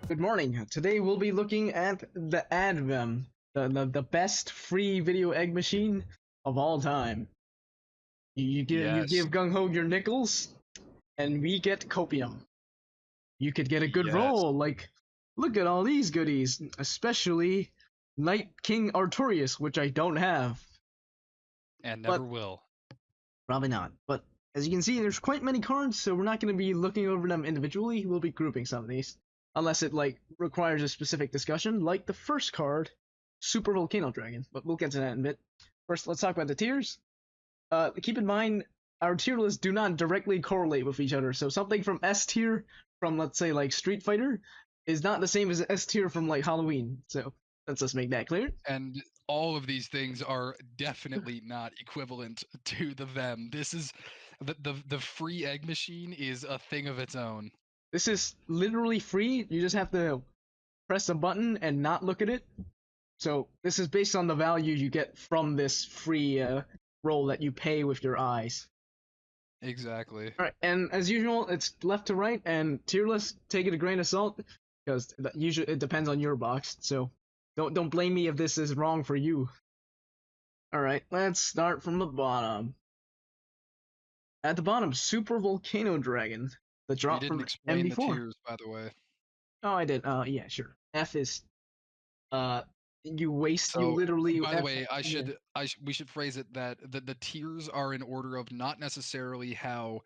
Good morning. Today we'll be looking at the AdVEM, the best free video egg machine of all time. You give Yes, GungHo your nickels, and we get copium. You could get a good yes, roll. Like, look at all these goodies, especially Knight King Artorias, which I don't have, and never but will. probably not. But as you can see, there's quite many cards, so we're not going to be looking over them individually. We'll be grouping some of these, unless it like requires a specific discussion, like the first card, Super Volcano Dragon. But we'll get to that in a bit. First, let's talk about the tiers. Keep in mind, our tier lists do not directly correlate with each other. So something from S tier from let's say like Street Fighter is not the same as S tier from like Halloween. So let's just make that clear. And all of these things are definitely not equivalent to the VEM. This is the free egg machine is a thing of its own. This is literally free. You just have to press a button and not look at it. So this is based on the value you get from this free roll that you pay with your eyes. Exactly. All right, and as usual, it's left to right, and tier list, take it a grain of salt, because usually it depends on your box. So don't blame me if this is wrong for you. All right, let's start from the bottom. At the bottom, Super Volcano Dragon, the You drop didn't from explain the MD4. tiers, by the way. Oh, I did. Yeah, sure. F is uh you waste you So, literally by the F. way, Yeah. we should phrase it that the tiers are in order of not necessarily how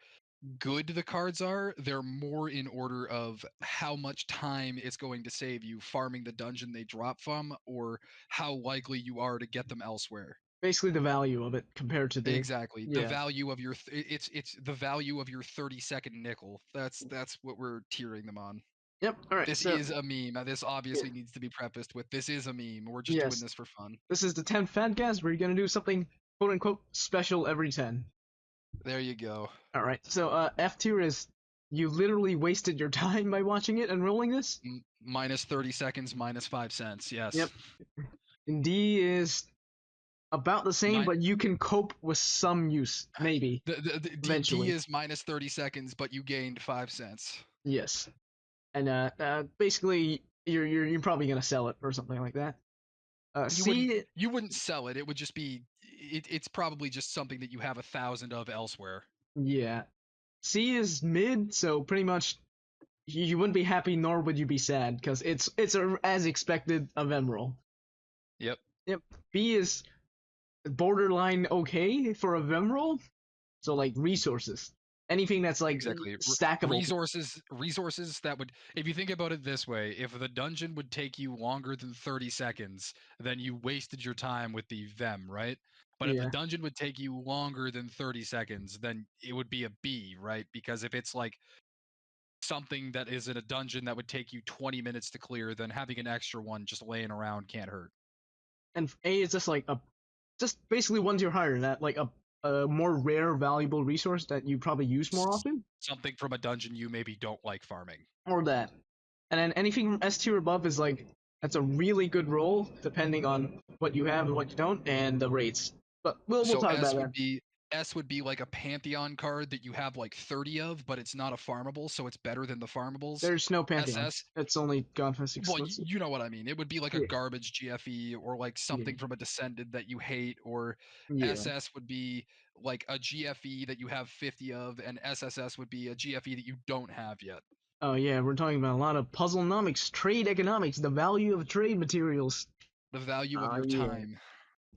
good the cards are, they're more in order of how much time it's going to save you farming the dungeon they drop from, or how likely you are to get them elsewhere. Basically the value of it compared to the Exactly. The yeah. value of your it's the value of your 30-second nickel. That's what we're tiering them on. Yep. All right. This So is a meme. This yeah, obviously needs to be prefaced with this is a meme. We're just doing yes, this for fun. this is the 10th Fadcast. We're gonna do something quote unquote special every 10. There you go. All right. So F tier is you literally wasted your time by watching it and rolling this. Minus 30 seconds, minus 5 cents. Yes. Yep. And D is about the same, Nine, but you can cope with some use maybe the D eventually. is minus 30 seconds, but you gained 5 cents. Yes. And basically you're probably gonna sell it or something like that. C, You wouldn't sell it. It would just be it's probably just something that you have 1,000 of elsewhere. yeah. C is mid, so pretty much you wouldn't be happy nor would you be sad because it's as expected of Emerald. Yep. Yep. B is borderline okay for a Emerald, so like resources, anything that's like Exactly. stackable. Resources that would, if you think about it this way, if the dungeon would take you longer than 30 seconds, then you wasted your time with the VEM, right? But if the Yeah. dungeon would take you longer than 30 seconds, then it would be a B, right? Because if it's like something that is in a dungeon that would take you 20 minutes to clear, then having an extra one just laying around can't hurt. And A is just like a just basically one tier higher than that, like a more rare, valuable resource that you probably use more often, Something from a dungeon you maybe don't like farming. or that. And then anything from S tier above is like that's a really good roll, depending on what you have and what you don't, and the rates. But we'll So talk about that. S would be like a Pantheon card that you have like 30 of, but it's not a farmable, so it's better than the farmables. There's no Pantheon. SS, It's only Godfest well, exclusive. you know what I mean. It would be like a Yeah, garbage GFE or like yeah, something from a Descended that you hate, or yeah. SS would be like a GFE that you have 50 of, and SSS would be a GFE that you don't have yet. Oh yeah, we're talking about a lot of Puzzlenomics, trade economics, the value of trade materials. The value of Oh your yeah. time.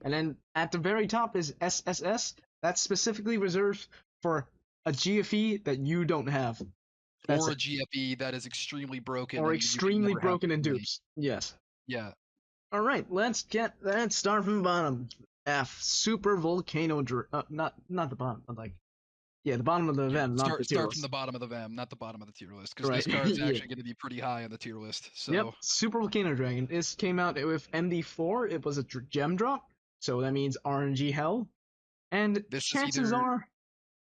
And then at the very top is SSS. That's specifically reserved for a GFE that you don't have. That's Or a it. GFE that is extremely broken Or and you can extremely never have broken in money. dupes. Yes. Yeah. All right, let's start from the bottom. F, Super Volcano not the bottom, but like yeah, the bottom of the Yeah, event, not the tier start from the list. bottom of the VEM, not the bottom of the tier list, because Right. this card's Yeah. actually going to be pretty high on the tier list. Yep. So Super Volcano Dragon. This came out with MD4. It was a gem drop, so that means RNG hell. And this is chances either are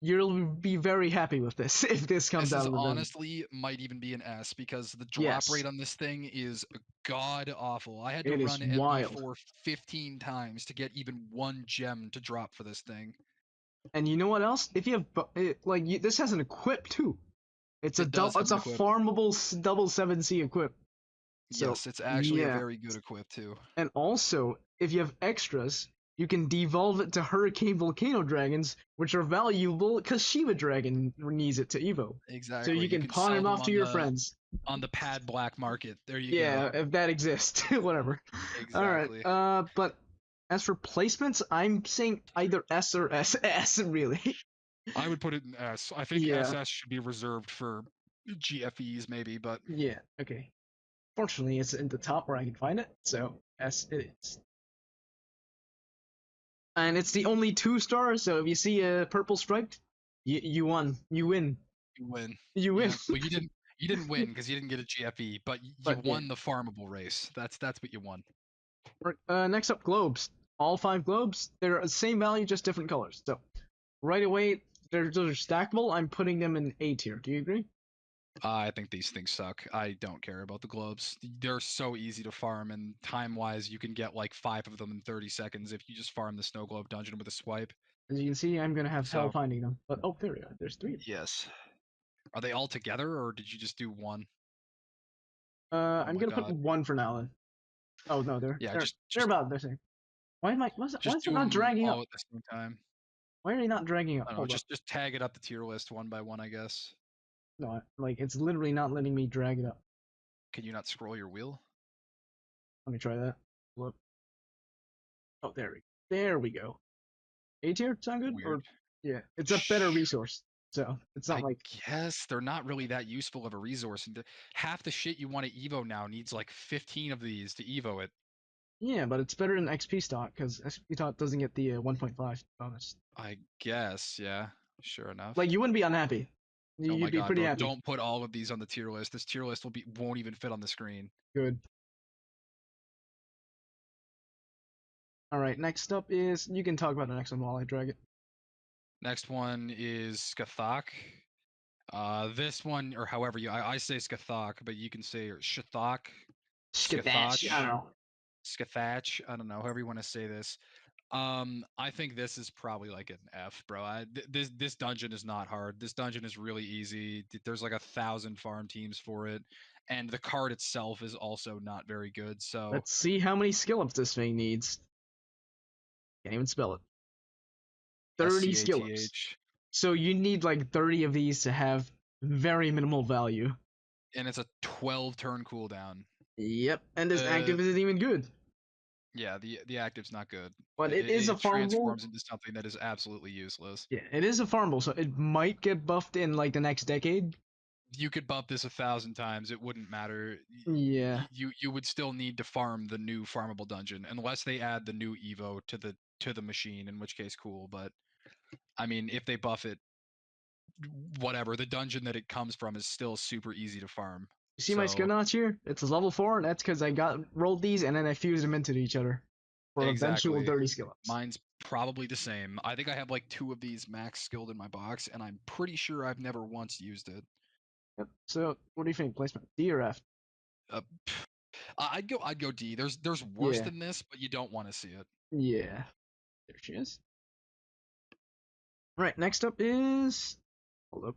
you'll be very happy with this if this comes this out is of the event. honestly might even be an S because the drop Yes, rate on this thing is god awful. I had to it is run wild. MD4 15 times to get even one gem to drop for this thing. And you know what else? If you have this has an equip too. It's a It does have it's an a equip. farmable double 7C equip. So Yes, it's actually a yeah, very good equip too. and also if you have extras, you can devolve it to Hurricane Volcano Dragons, which are valuable because Shiva Dragon needs it to Evo. So Exactly. you You can can pawn sell it them off to your friends. on the pad black market. There you go. Yeah, if that exists, whatever. All right. Exactly. But as for placements, I'm saying either S or SS. Really. I would put it in S. I think Yeah. SS should be reserved for GFEs maybe, but Yeah. Okay. Fortunately, it's in the top where I can find it, so S it is. And it's the only 2 star, so if you see a purple striped, you won. You win. you win. You win. Yeah. Well, you didn't win because you didn't get a GFE, but you But yeah. won the farmable race. That's what you won. Next up, globes. All 5 globes. They're the same value, just different colors. So right away, they're stackable. I'm putting them in A tier. Do you agree? I think these things suck. I don't care about the globes. They're so easy to farm, and time-wise, you can get like 5 of them in 30 seconds if you just farm the snow globe dungeon with a swipe. As you can see, I'm gonna have hell So, finding them. But oh, there we are. There's 3 of them. yes. Are they all together, or did you just do one? Oh I'm my gonna put god. 1 for now then. Oh no, they're Yeah, they're just they're just about the same. Why am I? Why just is it do not them dragging all up? at the same time. Why are they not dragging up? I don't know. Hold up. Just tag it up the tier list one by one, I guess. No, like it's literally not letting me drag it up. Can you not scroll your wheel? Let me try that. Look. Oh, there we go. A tier sound good? Weird. Or yeah, it's a better Shh. resource. So it's not I like guess they're not really that useful of a resource, and half the shit you want to Evo now needs like 15 of these to Evo it. yeah, but it's better than XP stock because XP stock doesn't get the 1.5 bonus. I guess, yeah. Sure enough. Like you wouldn't be unhappy. Oh my You'd be god, pretty bro! happy. Don't put all of these on the tier list. This tier list won't even fit on the screen. Good. All right. Next up is you can talk about the next one while I drag it. Next one is Skathak. This one, or however I say Skathak, but you can say Shathak, Skadash. I don't Skathach, know. Skathach. I don't know, however you want to say this. I think this is probably like an F, bro. This dungeon is not hard. This dungeon is really easy. There's like 1,000 farm teams for it, and the card itself is also not very good. So Let's see how many skill ups this thing needs. Can't even spell it. 30 skill ups. SCATH, So you need like 30 of these to have very minimal value. and it's a 12 turn cooldown. Yep, and this active isn't even good. Yeah, the active's not good. But it is a It farmable. transforms into something that is absolutely useless. Yeah, it is a farmable, so it might get buffed in like the next decade. You could buff this 1,000 times; it wouldn't matter. Yeah. You would still need to farm the new farmable dungeon unless they add the new Evo to the machine, in which case cool. But I mean, if they buff it, whatever, the dungeon that it comes from is still super easy to farm. You see my skill So notch here? It's a level 4, and that's because I rolled these and then I fused them into each other for eventual exactly, 30 skill ups. mine's probably the same. I think I have like 2 of these max skilled in my box, and I'm pretty sure I've never once used it. Yep. So what do you think? Placement D or F? Uh, I'd go D. There's worse Yeah. than this, but you don't want to see it. Yeah. There she is. Right. Next up is. Hold up.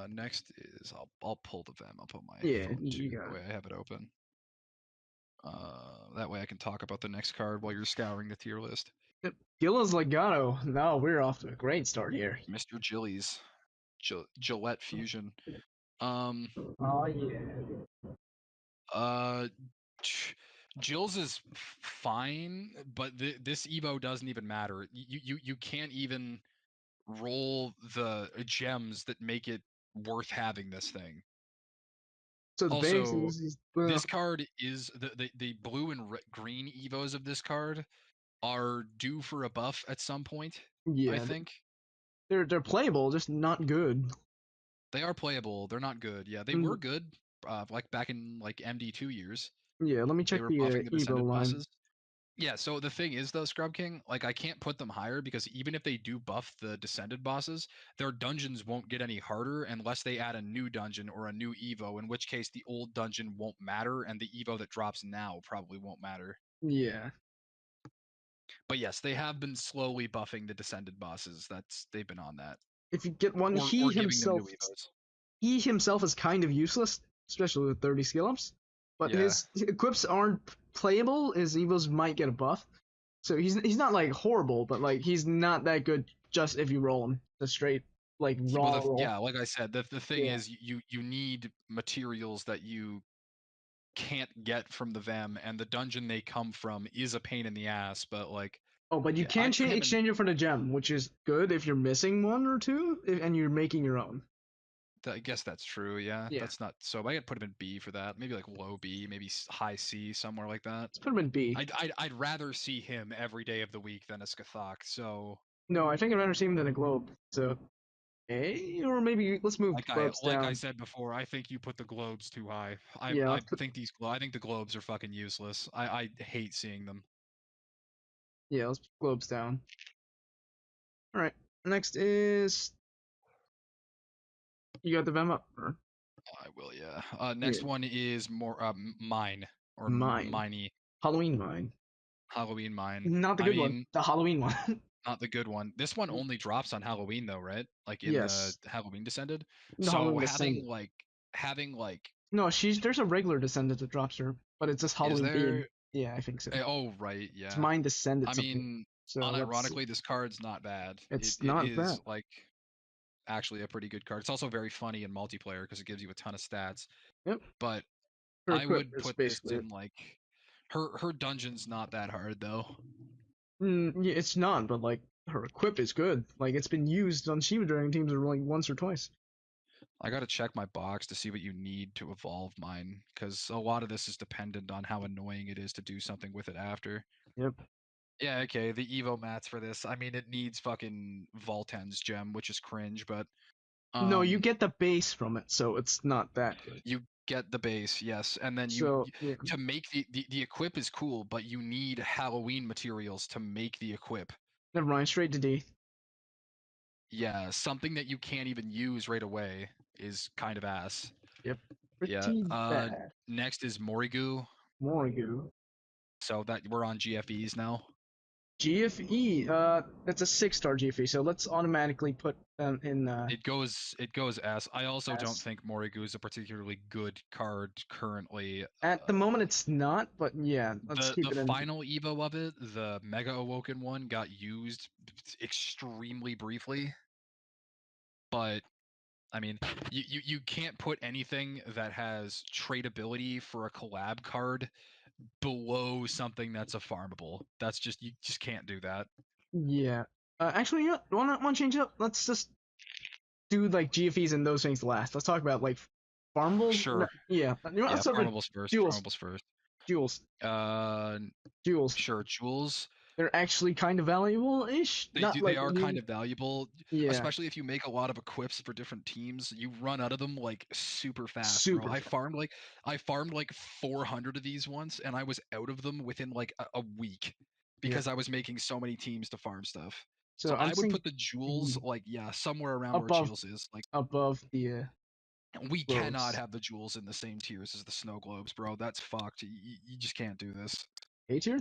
Next is I'll pull the VEM. I'll put my Yeah, phone you to got the it. way I have it open. That way I can talk about the next card while you're scouring the tier list. Yep. Gilla's Legato. Now we're off to a great start here. Mr. Jilly's Gillette Fusion. Um. Oh yeah. Uh. Jill's is fine, but this Evo doesn't even matter. You can't even roll the gems that make it worth having this thing. So the base Also, is this card is the blue and green Evos of this card are due for a buff at some point. I yeah, think they're playable, just not good. they are playable. They're not good. Yeah, they were good. Like back in like MD2 years, Yeah, let me they check were the buffing the Evo descended line. bosses. Yeah, so the thing is though, Scrub King, like I can't put them higher because even if they do buff the descended bosses, their dungeons won't get any harder unless they add a new dungeon or a new Evo, in which case the old dungeon won't matter and the Evo that drops now probably won't matter. Yeah. But yes, they have been slowly buffing the descended bosses. They've been on that. If you get one, Or giving them new Evos. he himself is kind of useless, especially with 30 skill ups. but Yeah. his equips aren't playable. His evos might get a buff, so he's not like horrible, but like he's not that good just if you roll him the straight like Well, raw roll. yeah, like I said, the thing Yeah. is you need materials that you can't get from the VEM, and the dungeon they come from is a pain in the ass. But like, Oh, but you yeah, can him and exchange it for the gem, which is good if you're missing one or two and you're making your own. I guess that's true. Yeah, Yeah, that's not so. I could put him in B for that. Maybe like low B, maybe high C, somewhere like that. let's put him in B. I'd rather see him every day of the week than a Skathok. So No, I think I'd rather see him than a globe. So A, or maybe let's move globes like I down. said before, I think you put the globes too high. Yeah, I think I think the globes are fucking useless. I hate seeing them. let's put globes down. All right. Next is you got the Vem up. Or, I will, yeah. yeah, Next one is more mine or mine. miney Halloween mine. Halloween mine. Not the I good one. mean, The Halloween one. not the good one. This one only drops on Halloween though, right? Like in the Yes. Halloween Descended. The So Halloween descendant. having like No, there's a regular descendant that drops her, but it's just is Halloween theme. there? Yeah, I think so. Oh right, It's yeah. mine descendant I something. mean, So let's see. unironically, this card's not bad. It's It not is bad. like actually a pretty good card. It's also very funny in multiplayer because it gives you a ton of stats. Yep. But Her I equip would is put this basically it. in like her dungeon's not that hard though. Yeah, it's not, but like her equip is good. Like it's been used on Shiva Dragon teams like once or twice. I gotta check my box to see what you need to evolve mine, because a lot of this is dependent on how annoying it is to do something with it after. Yep. Yeah, okay, the Evo mats for this. I mean, it needs fucking Volten's gem, which is cringe, but No, you um, get the base from it, so it's not that good. you get the base, yes, and then So yeah, to make the equip is cool, but you need Halloween materials to make the equip. never mind. Straight to D. Yeah, something that you can't even use right away is kind of ass. Yep. Yeah. Pretty bad. Next is Morigu. Morgu. So that we're on GFEs now. GFE. That's a 6-star GFE. So let's automatically put them in It goes S. I also don't S. think Morigu is a particularly good card currently. At the moment, it's not, but yeah, let's keep The it in. final Evo of it, the Mega Awoken one, got used extremely briefly. But I mean, you can't put anything that has tradability for a collab card below something that's a farmable. That's just you just can't do that. Yeah. Actually, you know, want to change it up? Let's just do like GFEs and those things last. Let's talk about like farmables. No, Sure. yeah. You know, Yeah, let's start with farmables first. jewels. Farmables first. Jewels. Uh, Jewels. sure. Jewels. They're actually kind of valuable-ish. Not They like are kind of valuable, yeah, especially if you make a lot of equips for different teams. You run out of them like super fast, bro. super fast. I farmed like 400 of these once, and I was out of them within like a week Yeah. because I was making so many teams to farm stuff. So So I'm I would saying put the jewels B like yeah somewhere around where above jewels is. Like the we cannot globes. have the jewels in the same tiers as the snow globes, bro. That's fucked. You just can't do this. A tier?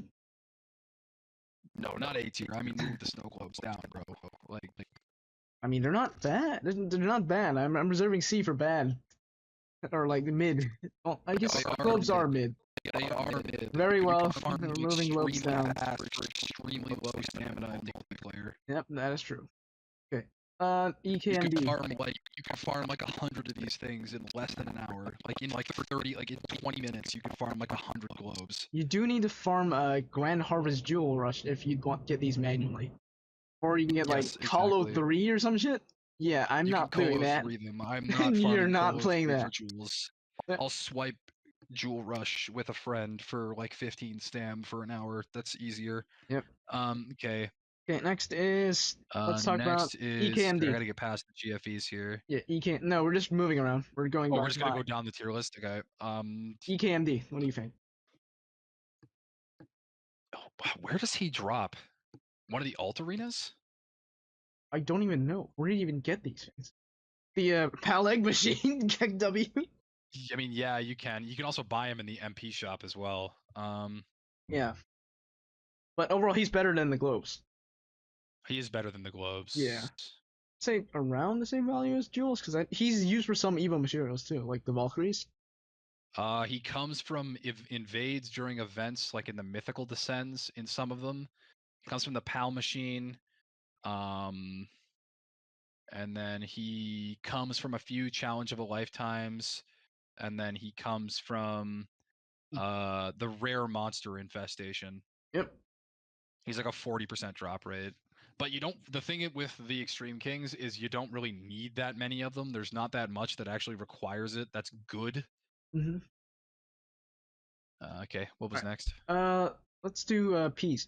No, not A tier. I mean, move the snow globes down, bro. Like I mean, they're not bad. They're not bad. I'm reserving C for bad or like mid. Well, I guess globes are mid. they are mid. Very You well. can farm them Removing globes extremely down. fast for extremely low stamina in multiplayer. Yep, that is true. Okay. You EKMD. can farm like 100 of these things in less than an hour. Like in like 30, like in 20 minutes, you can farm like 100 globes. You do need to farm a Grand Harvest Jewel Rush if you want to get these manually. Or you can get like Yes, Colo exactly. 3 or some shit. Yeah, I'm You can not doing Colo that. 3 them. I'm not You're farming not Colo playing 3 that. for jewels. Yeah. I'll swipe Jewel Rush with a friend for like 15 stam for an hour. That's easier. Yep. Okay. Okay, next is let's talk about Next is I EKMD. gotta get past the GFEs here. Yeah, EK. No, we're just moving around. We're going Oh, by we're just gonna go mine. down the tier list. Okay. EKMD. What do you think? Where does he drop? One of the alt arenas? I don't even know. Where do you even get these things? The Pal Egg Machine. Check W. I mean, yeah, you can. You can also buy him in the MP shop as well. Yeah. But overall, he's better than the Globes. He is better than the globes. Yeah. Say around the same value as Jules, because he's used for some Evo materials too, like the Valkyries. He comes from invades during events like in the mythical descends in some of them. He comes from the PAL machine. And then he comes from a few challenge of a lifetimes, and then he comes from the rare monster infestation. Yep. He's like a 40% drop rate. But you don't. The thing with the Extreme Kings is you don't really need that many of them. There's not that much that actually requires it. That's good. Mm-hmm. Okay, what was All next? right. Let's do peas.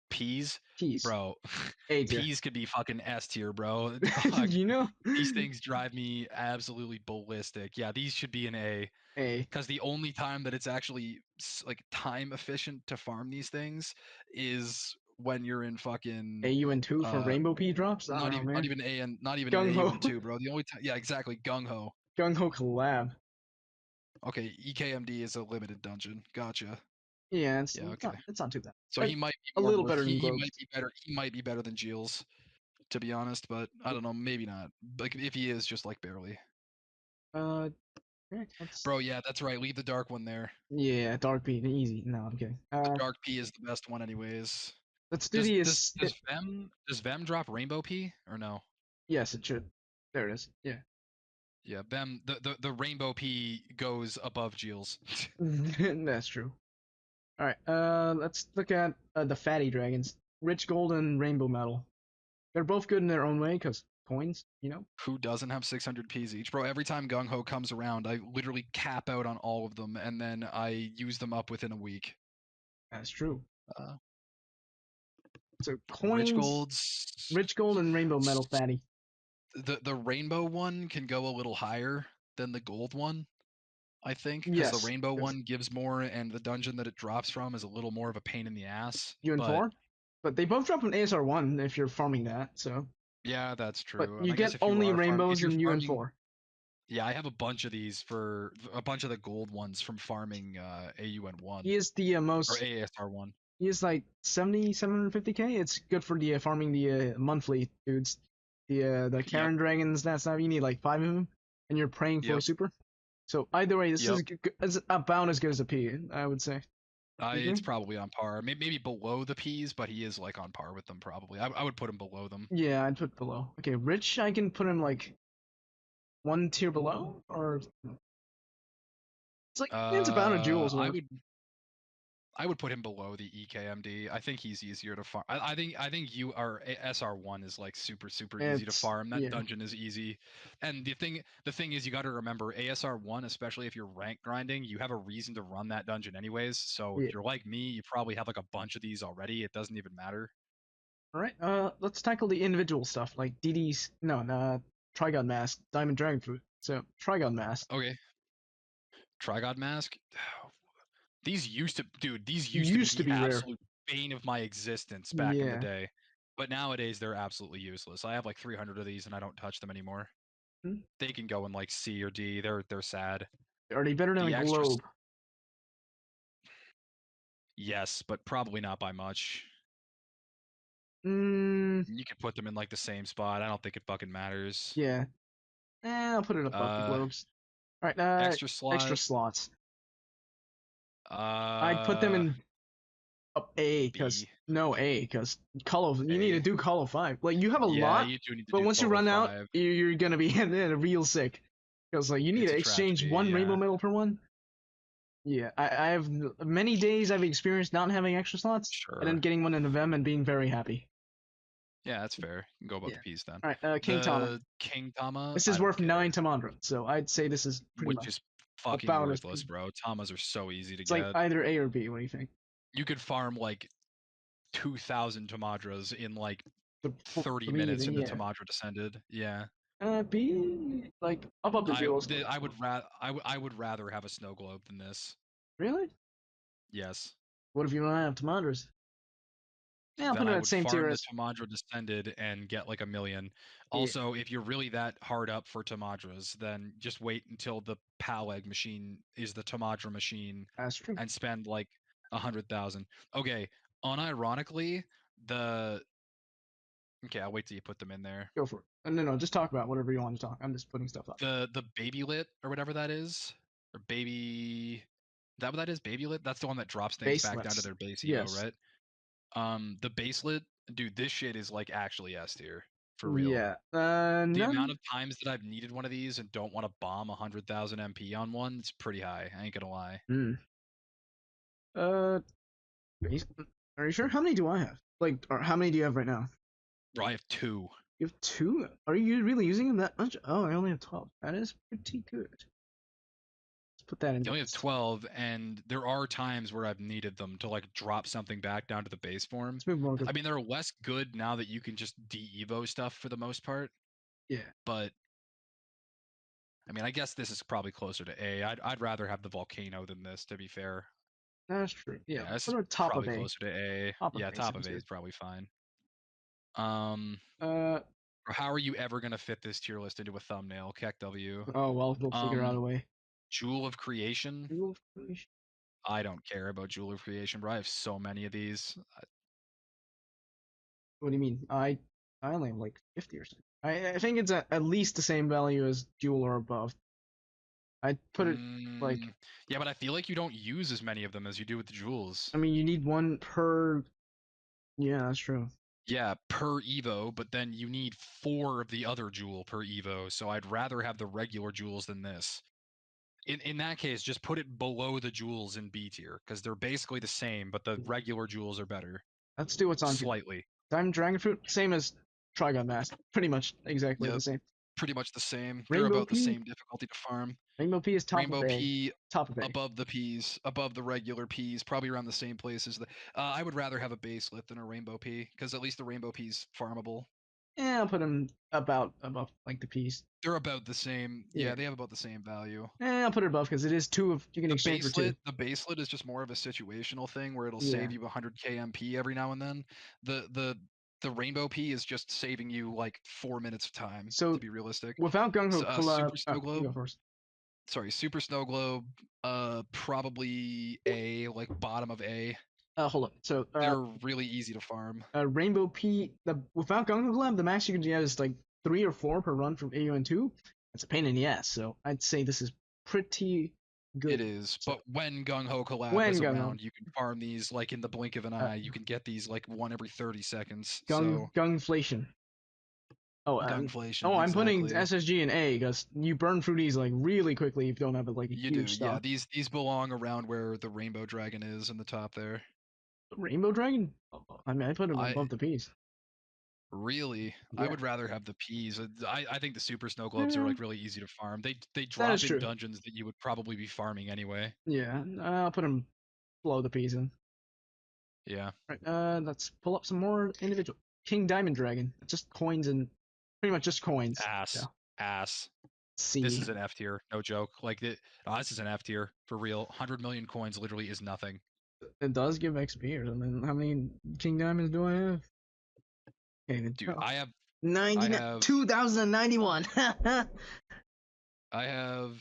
Peas, Peas. bro. A tier. Peas could be fucking S tier, bro. You know. These things drive me absolutely ballistic. Yeah, these should be an A. A. Because the only time that it's actually like time efficient to farm these things is when you're in fucking AUN2 for rainbow pea drops. I don't know, man. not even an GungHo. AUN2, bro. The only time, yeah, exactly, GungHo. GungHo collab. Okay, EKMD is a limited dungeon. Gotcha. Yeah, Yeah, okay. it's not too bad. So he might be a more little worth. better than He globes. might be better. He might be better than Jeels, to be honest. But I don't know. Maybe not. Like if he is, just like barely. Bro, yeah, that's right. Leave the dark one there. Yeah, dark pea, easy. No, I'm kidding. The dark P is the best one, anyways. Let's do Does Vem drop rainbow P or no? Yes, it should. There it is. Yeah. Yeah, Vem the rainbow P goes above Jeels. That's true. All right. Let's look at the fatty dragons. Rich gold and rainbow metal. They're both good in their own way because coins, you know. Who doesn't have 600 Ps each, bro? Every time GungHo comes around, I literally cap out on all of them, and then I use them up within a week. That's true. Uh, So coins, rich gold and rainbow metal fatty. The rainbow one can go a little higher than the gold one, I think, because the Yes. rainbow one gives more, and the dungeon that it drops from is a little more of a pain in the ass. UN4, but they both drop an ASR1 if you're farming that. So. Yeah, that's But true. And you I guess get if you only are rainbows if you're in farming, UN4. yeah, I have a bunch of these for a bunch of the gold ones from farming AUN1 He is the or most. ASR1. He is like 750k. It's good for the farming the monthly dudes. The Karen Yep. dragons. That's not you need like 5 of them, and you're praying for a super. So either way, this is about as good as a P, I would say. It's probably on par. Maybe below the P's, but he is like on par with them probably. I would put him below them. Yeah, I'd put below. Okay, Rich, I can put him like one tier below, or it's like it's about a Jules. I would put him below the EKMD. I think he's easier to farm. I think you are SR1 is like super easy to farm. That dungeon is easy. And the thing is you got to remember ASR1, especially if you're rank grinding, you have a reason to run that dungeon anyways. So if you're like me, you probably have like a bunch of these already. It doesn't even matter. All right. Let's tackle the individual stuff like DD's. No, Trigon Mask, Diamond Dragon Fruit. So Trigon Mask. Okay. Trigod Mask. These used to be the be rare. absolute bane of my existence back in the day. But nowadays they're absolutely useless. I have like 300 of these and I don't touch them anymore. They can go in like C or D. They're sad. Are they better than a globe? Yes, but probably not by much. You could put them in like the same spot. I don't think it fucking matters. Yeah. I'll put it above the globes. All right. Extra slots. I'd put them in A because Call of you need to do Call of 5. Like you have a lot, you do need to but once you run out, 5. you're gonna be real sick because like you need to exchange one rainbow medal per one. Yeah, I have many days I've experienced not having extra slots and then getting one in AdVEM and being very happy. Yeah, that's fair. You can go above the P's then. All right, King Tama. King Tama. This is worth 9 Tamandra, so I'd say this is pretty much is fucking worthless, bro. Tamas are so easy to it's get. It's like either A or B. What do you think? You could farm like 2,000 Tamadras in like 30 minutes in the Tamadra Descended. Yeah. B like above the Jewels. I would rather have a snow globe than this. Really? Yes. What if you don't have Tamadras? Yeah, I'll put it at the same tier as Tamadra Descended and get like 1 million. Also, if you're really that hard up for Tamadras, then just wait until the Paleg machine is the Tamadra machine. That's true. And spend like 100,000. Okay, unironically, okay, I'll wait till you put them in there. Go for it. No, just talk about whatever you want to talk. I'm just putting stuff up. The baby lit or whatever that is, or baby. Is that what that is? Babylit? That's the one that drops things back down to Baselets. their base evo, Yes. right? The baselit, dude, this shit is like actually S tier for real. Yeah. The amount None. of times that I've needed one of these and don't want to bomb 100,000 MP on one, it's pretty high. I ain't gonna lie. Hmm. Uh. Are you sure? How many do I have? Like, or how many do you have right now? Bro, I have 2. You have 2. Are you really using them that much? Oh, I only have 12. That is pretty good. Let's put that You into only have this. 12, and there are times where I've needed them to like drop something back down to the base form. Let's move more. I mean, they're less good now that you can just de-evo stuff for the most part, Yeah, but I mean, I guess this is probably closer to A. I'd rather have the volcano than this, to be fair. that's true. Yeah, Yeah, let's this put is it on top of probably A. closer to A. Top of Yeah, A top of sounds A good. is probably fine. Um, Uh. how are you ever gonna fit this tier list into a thumbnail? Keck W. Oh well, we'll figure out Um, a way. Jewel of Creation. Rule of creation. I don't care about Jewel of Creation, bro. I have so many of these. What do you mean? I only have like 50 or something. I think it's at least the same value as Duel or above. I'd put it like, Yeah, but I feel like you don't use as many of them as you do with the jewels. I mean, you need one per. Yeah, that's true. Yeah, per Evo, but then you need 4 of the other jewel per Evo, so I'd rather have the regular jewels than this. In that case, just put it below the jewels in B tier, because they're basically the same, but the regular jewels are better. Let's do what's on here. Slightly. Diamond Dragon Fruit, same as Trigon Mask. Pretty much exactly the Yep, same. pretty much the same. They're Rainbow about the P. same difficulty to farm. Rainbow P is top of Rainbow A. P Top of A. above the P's, above the regular P's, probably around the same place as the. I would rather have a baselit than a Rainbow P, because at least the Rainbow P's farmable. Yeah, I'll put them about above like the P's. They're about the same. Yeah. Yeah, they have about the same value. I'll put it above because it is 2 of you can exchange for 2. The baselit is just more of a situational thing where it'll Yeah. save you 100k MP every now and then. The Rainbow P is just saving you like 4 minutes of time, So to be realistic. without GungHo collab, Super Snow you Globe. go first. Sorry, Super Snow Globe. Probably A, like bottom of A. Hold on. So They're really easy to farm. Rainbow P, without GungHo collab, the max you can get is like 3 or 4 per run from AUN2. It's a pain in the ass. So I'd say this is pretty good. It is, so, but when GungHo Collab when is GungHo. around, you can farm these like in the blink of an eye. You can get these like 1 every 30 seconds. So Gungflation. Oh, Gungflation, I'm putting exactly. SSG in A because you burn fruities like really quickly if you don't have like a You huge do, stock. yeah. These belong around where the Rainbow Dragon is in the top there. Rainbow Dragon? I mean, I put him I above the P's. really, Yeah. I would rather have the P's. I think the Super Snow Globes are like really easy to farm. They That drop is in true. dungeons that you would probably be farming anyway. Yeah, I'll put him below the P's then. Yeah. Right, let's pull up some more individual. King Diamond Dragon. It's just coins and pretty much just coins. Ass. Ass. C. This is an F tier, no joke. Like this is an F tier for real. 100 million coins literally is nothing. It does give XP or something. How many King Diamonds do I have? Okay, Dude, I have 2091. I have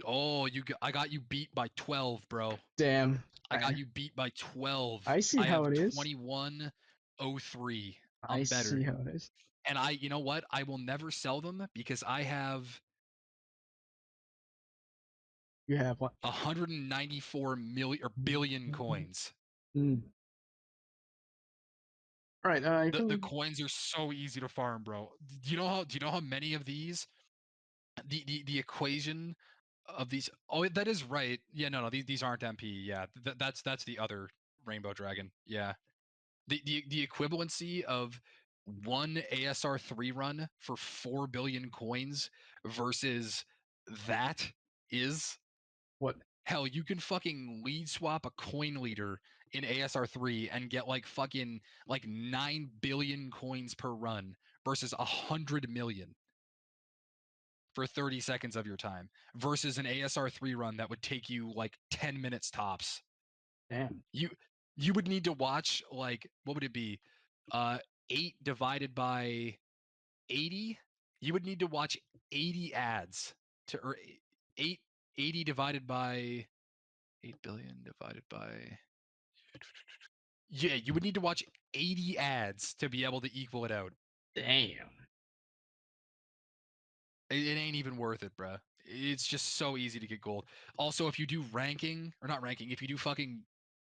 Oh, I got you beat by 12, bro. Damn. I got you beat by 12. I see I how have it is. 2103. I I'm better. see how it is. And you know what? I will never sell them because I have You have what? 194 million or billion coins. Mm. All right. The coins are so easy to farm, bro. Do you know how many of these? The equation of these. Oh, that is right. Yeah, no, these aren't MP. Yeah, that's the other Rainbow Dragon. Yeah, the equivalency of one ASR 3 run for 4 billion coins versus that is what? hell. You can fucking lead swap a coin leader in ASR 3 and get like fucking like 9 billion coins per run versus 100 million for 30 seconds of your time versus an ASR 3 run that would take you like 10 minutes tops. Damn. You would need to watch like what would it be? 8 divided by 80? You would need to watch 80 ads to or 80 divided by 8 billion divided by Yeah, you would need to watch 80 ads to be able to equal it out. Damn. It ain't even worth it, bruh. It's just so easy to get gold. Also, if you do ranking, or not ranking, if you do fucking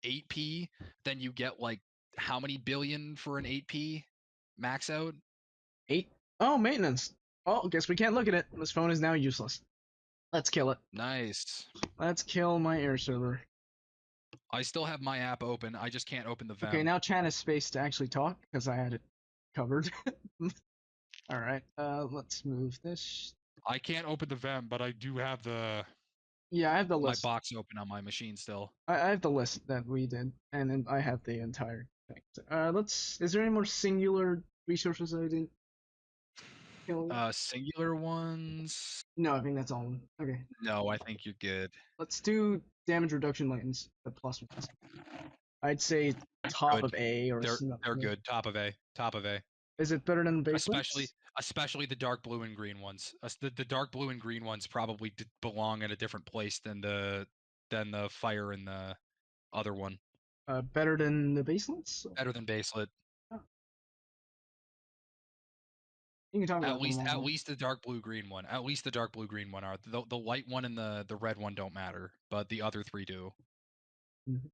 8p, then you get like how many billion for an 8p max out? 8. Oh, maintenance. Oh, guess we can't look at it. This phone is now useless. Let's kill it. Nice. Let's kill my air server. I still have my app open. I just can't open the VEM. Okay, now chat has space to actually talk because I had it covered. All right. Let's move this. I can't open the VEM, but I do have the Yeah, I have the my list. box open on my machine still. I have the list that we did, and then I have the entire thing. Let's. Is there any more singular resources that I didn't kill? Singular ones? No, I think that's all. Okay. No, I think you're good. Let's do damage reduction latents, the plus ones. I'd say top Good. of A or They're good. Top of A. Top of A. Is it better than baselets? Especially the dark blue and green ones. The dark blue and green ones probably belong in a different place than the fire and the other one. Better than the baselets? Better than baselet. Oh. You can talk about at least the dark blue green one. At least the dark blue green one are the light one and the red one don't matter, but the other three do. Mm-hmm.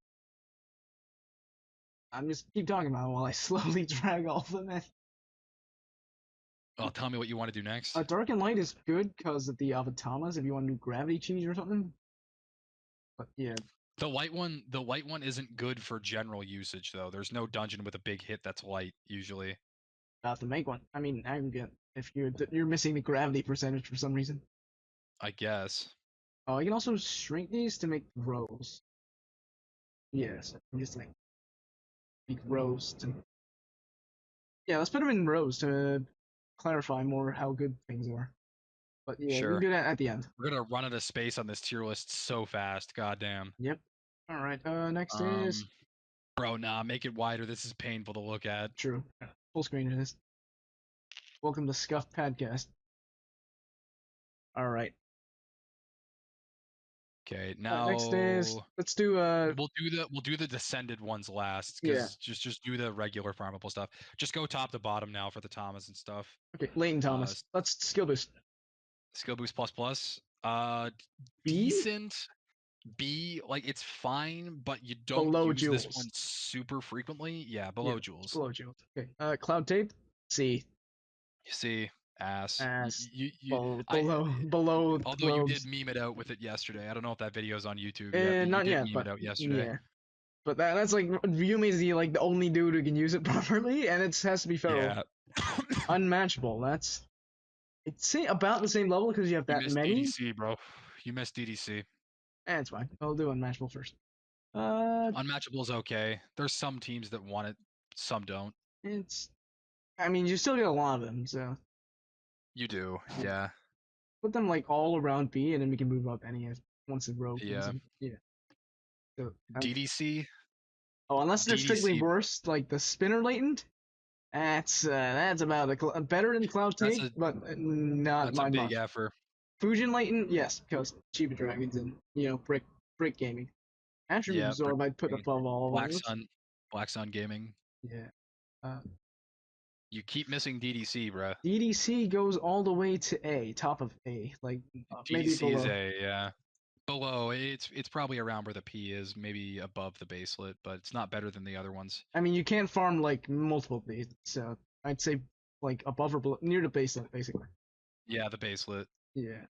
I'm just keep talking about it while I slowly drag all of them in. Well, tell me what you want to do next. Dark and light is good because of the avatamas. If you want to do gravity change or something. But yeah. The light one isn't good for general usage though. There's no dungeon with a big hit that's light usually. About to make one. I mean, aggregate. If you're missing the gravity percentage for some reason. I guess. Oh, I can also shrink these to make rows. Yes, I'm just like make rows to. Yeah, let's put them in rows to clarify more how good things are. But yeah, sure. we can do that at the end. We're gonna run out of space on this tier list so fast. Goddamn. Yep. All right. Next is. Bro, nah, make it wider. This is painful to look at. True. Full screen it is. Welcome to Scuff PADCast. All right. Okay, now next is let's do we'll do the descended ones last because just do the regular farmable stuff. Just go top to bottom now for the Thomas and stuff. Okay, Latent Thomas. Let's skill boost. Skill boost plus. B? Decent. B, like it's fine, but you don't below use jewels. this one super frequently. Yeah, below jewels. Below jewels. Okay. Cloud tape. C. You see, ass. Below. Although globes. you did meme it out with it yesterday. I don't know if that video's on YouTube yet. Not you did yet, meme but it out yesterday. Yeah. But that's like Yumi is the only dude who can use it properly, and it has to be feral. Yeah. Unmatchable. It's about the same level because you have that many. DDC, bro. You missed DDC. It's fine. I'll do unmatchable first. Unmatchable is okay. There's some teams that want it, some don't. I mean, you still get a lot of them, so. You do, yeah. Put them like all around B, and then we can move up any once the row comes in. Yeah. So, DDC. Oh, unless they're strictly worse, like the spinner latent. That's about better than Cloud Take, but not that's a big effort. Fusion latent, yes, because Chiba Dragons and brick gaming. Attribute absorb, I'd put above all of them. Black Sun Gaming. Yeah. You keep missing DDC, bro. DDC goes all the way to A, top of A, like maybe DDC below. is A, yeah. Below, it's probably around where the P is, maybe above the baselet, but it's not better than the other ones. I mean, you can't farm like multiple B's, so I'd say like above or below, near the baselet, basically. Yeah, the baselet. Yeah.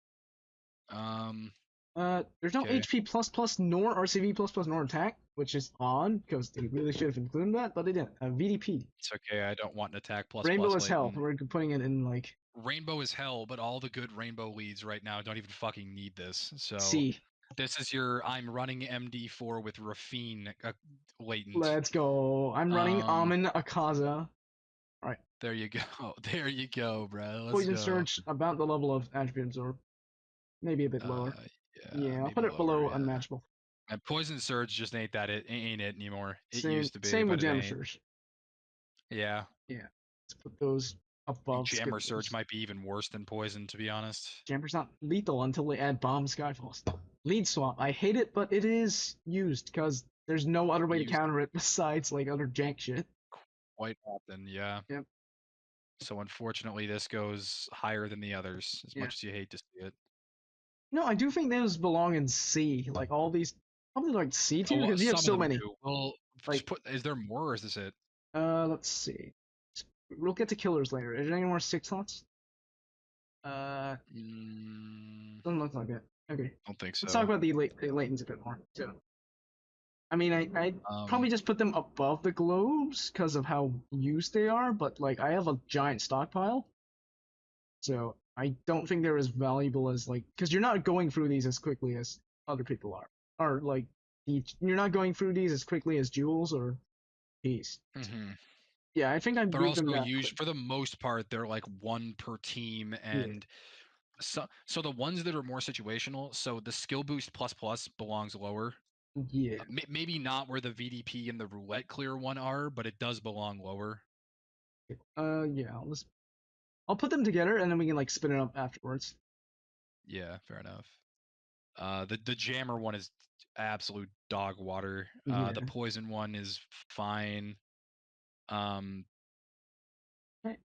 There's no okay. HP++ nor RCV++ nor attack, which is odd because they really should have included that, but they didn't. VDP. It's okay. I don't want an attack plus. Rainbow is hell. We're putting it in like. Rainbow is hell, but all the good rainbow leads right now don't even fucking need this. So C. This is your I'm running MD4 with Rafine latent. Let's go. I'm running Amin Akaza. All right. There you go. There you go, bro. Let's Poison go. Surge about the level of Attribute Absorb. Maybe a bit lower. Yeah, I'll put it below Unmatchable. And Poison Surge just ain't it anymore. It same, used to be. Same with Jammer Surge. Yeah. Yeah. Let's put those above. Jammer Surge might be even worse than Poison, to be honest. Jammer's not lethal until they add Bomb Skyfalls. Lead Swap. I hate it, but it is used because there's no other way to counter it besides like other jank shit. Quite often, yeah. Yep. So unfortunately, this goes higher than the others, as Yeah. much as you hate to see it. No, I do think those belong in C. Like all these, probably like C tier Oh, because you have some of so them many. do. Well, just Like, put. Is there more, or is this it? let's see. We'll get to killers later. Is there any more 6 slots? Doesn't look like it. Okay. Don't think Let's talk so. about the latents a bit more. So, I mean, I Um, probably just put them above the globes because of how used they are, but like I have a giant stockpile, so I don't think they're as valuable as like because you're not going through these as quickly as other people are, or like you're not going through these as quickly as jewels or peas. mhm. Yeah, I think I They're moved them also that quick. used for the most part. They're like one per team, Yeah, and so the ones that are more situational. So the skill boost plus plus belongs lower. yeah, Maybe not where the VDP and the roulette clear one are, but it does belong lower. yeah. I'll put them together and then we can like spin it up afterwards. Yeah, fair enough. The jammer one is absolute dog water. The Yeah. poison one is fine. Um, Okay,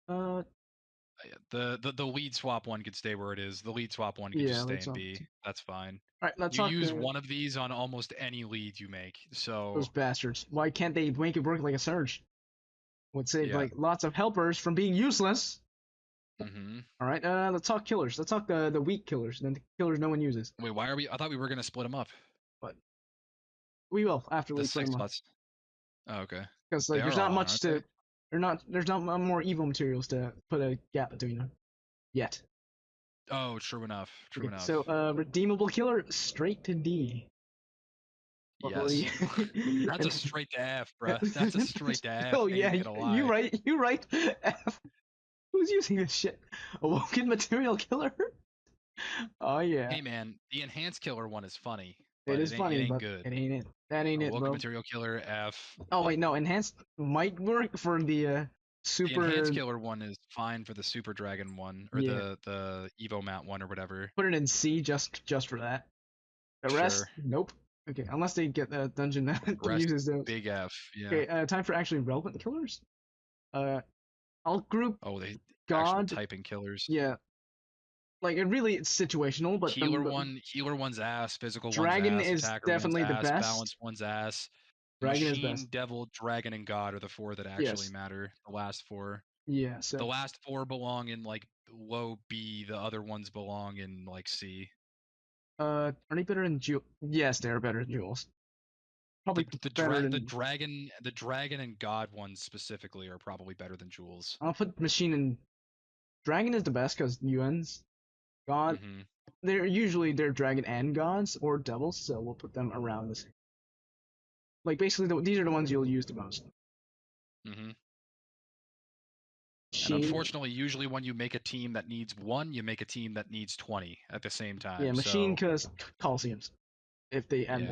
the lead swap one could stay where it is. The lead swap one could just yeah. stay Let's in B. That's fine. All right, let's You talk use one of these on almost any lead you make. those So bastards. Why can't they make it work like a surge? Would save yeah. like lots of helpers from being useless. Mm-hmm. All right, let's talk killers. Let's talk the weak killers, then the killers no one uses. Wait, why are we? I thought we were gonna split them up. But we will after The we put six them up spots. Oh, okay. because They like there's are not all on, much aren't they? to there's not more evil materials to put a gap between them yet. Oh, true enough. True Okay, enough. so redeemable killer straight to D. What were you? Yes. That's a And straight to F, bruh. That's a straight to F. oh yeah, Ain't gonna you lie. right, you right. Who's using this shit? Awoken material killer? Oh yeah. Hey man, the enhanced killer one is funny, It but is it funny, ain't but good. it ain't it. That ain't it, Awoken bro. material killer F. Oh wait, no, enhanced might work for the The enhanced super. killer one is fine for the super dragon one or Yeah, the Evo mount one or whatever. put it in C just for that. The rest, Sure. nope. Okay, unless they get a dungeon that Rest uses those. big F. Yeah. Okay, time for actually relevant killers. Uh, I'll group Oh, they actual God. typing killers. Yeah, like it really it's situational, but Healer one's ass, physical one's dragon ass, is attacker one's definitely the ass, best. balance one's ass. Dragon is best. Machine, devil, dragon, and god are the four that actually Yes. matter. The last four. Yeah. The So, last four belong in like low B. The other ones belong in like C. are they better than Jewel? Yes, they are better than Jewels. The Probably the better dra- than. the dragon and god ones specifically are probably better than Jules. I'll put machine and dragon is the best because UNs. God, Mm-hmm. they're dragon and gods or devils, so we'll put them around the same. Like basically, these are the ones you'll use the most. Mm-hmm. And Machine, unfortunately, usually when you make a team that needs one, you make a team that needs 20 at the same yeah, time. machine So because Coliseums, if they add yeah,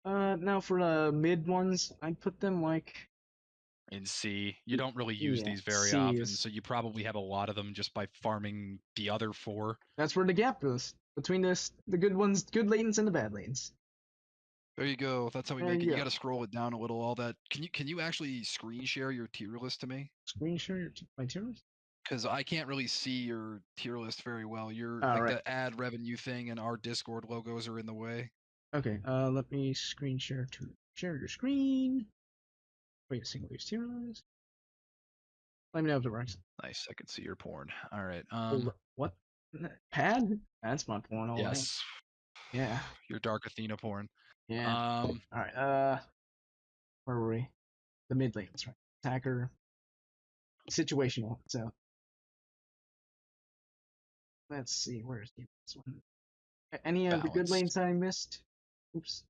more. Now for the mid ones, I put them like in C, you don't really use yeah, these very C often, is so you probably have a lot of them just by farming the other four. that's where the gap is between the good ones, good latents and the bad latents. There you go. That's how we There make it. you You go. got to scroll it down a little. All that. Can you actually screen share your tier list to me? Screen share my tier list. Because I can't really see your tier list very well. Your All like right. the ad revenue thing and our Discord logos are in the way. Okay. Let me screen share to share your screen. Wait, a single use tier list. Let me know if it works. Nice. I can see your porn. All right. What? Pad? That's my porn, all right. Yes. Yeah. Your Dark Athena porn. Yeah. Um. All right. Where were we? The mid lanes, right? Attacker. Situational. So let's see. Where's this one? Any of the good Balanced. lanes I missed? Oops.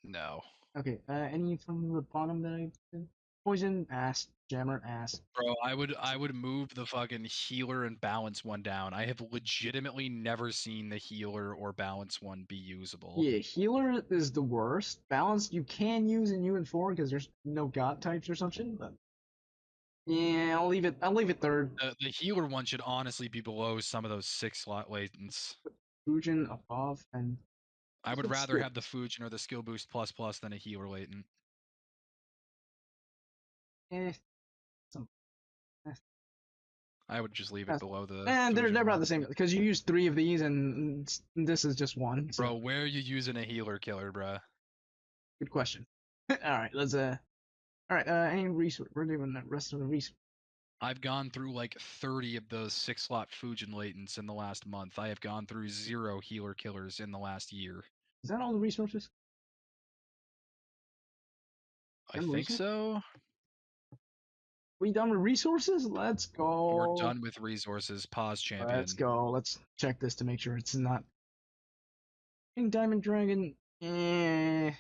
No. Okay. Any from the bottom that I did? Poison, ass. Jammer, ass. Bro, I would move the fucking healer and balance one down. I have legitimately never seen the healer or balance one be usable. Yeah, healer is the worst. Balance you can use in UN4 because there's no god types or something, but yeah, I'll leave it. I'll leave it third. The healer one should honestly be below some of those 6 slot latents. Fujin above, and I this would looks rather good. have the Fujin or the skill boost plus plus than a healer latent. Eh, some. Eh. I would just leave it below the And they're Fusion about one. the same because you use 3 of these and this is just one. So. Bro, where are you using a healer killer, bruh? Good question. All right, let's All right, any resource? We're doing the rest of the resource. I've gone through like 30 of those 6-slot Fujin Latents in the last month. I have gone through 0 healer killers in the last year. Is that all the resources? I think so. We done with resources? Let's go. We're done with resources. Pause, champion. Let's go. Let's check this to make sure it's not. King Diamond Dragon. That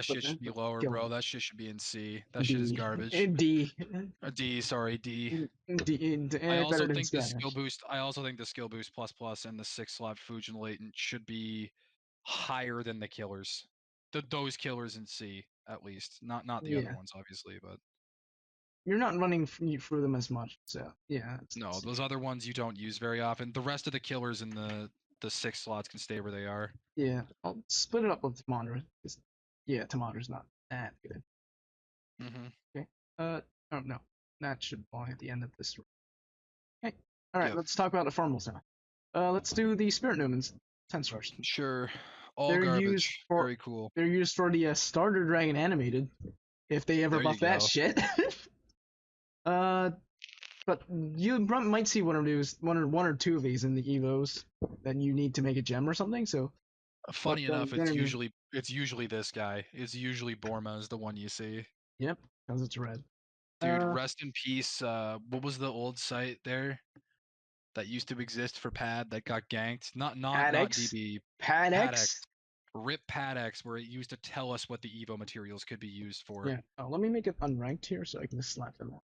shit should be lower, bro. That shit should be in C. That shit is garbage. D. D, sorry, D. D. I also think the skill boost. I also think the skill boost plus plus and the 6-slot Fujin Latent should be higher than the killers. Those killers in C at least, not the other ones, obviously, but. You're not running through them as much, so yeah. No, those other ones you don't use very often. The rest of the killers in the 6 slots can stay where they are. Yeah, I'll split it up with Tamandra. Yeah, Tamandra's not that good. Okay. Oh no, that should belong at the end of this. Okay. All right, let's talk about the Farmables now. Let's do the Spirit Numens. 10 stars. Sure. All they're garbage. Used for, very cool. They're used for the Starter Dragon animated. If they ever buff that shit. But you might see one or two of these in the Evos that you need to make a gem or something. So, funny enough, it's usually this guy. It's usually Borma is the one you see. Yep, because it's red. Dude, rest in peace. What was the old site there that used to exist for Pad that got ganked? Not DB. PADX. Rip PADX, where it used to tell us what the Evo materials could be used for. Yeah. Oh, let me make it unranked here so I can just slap them on.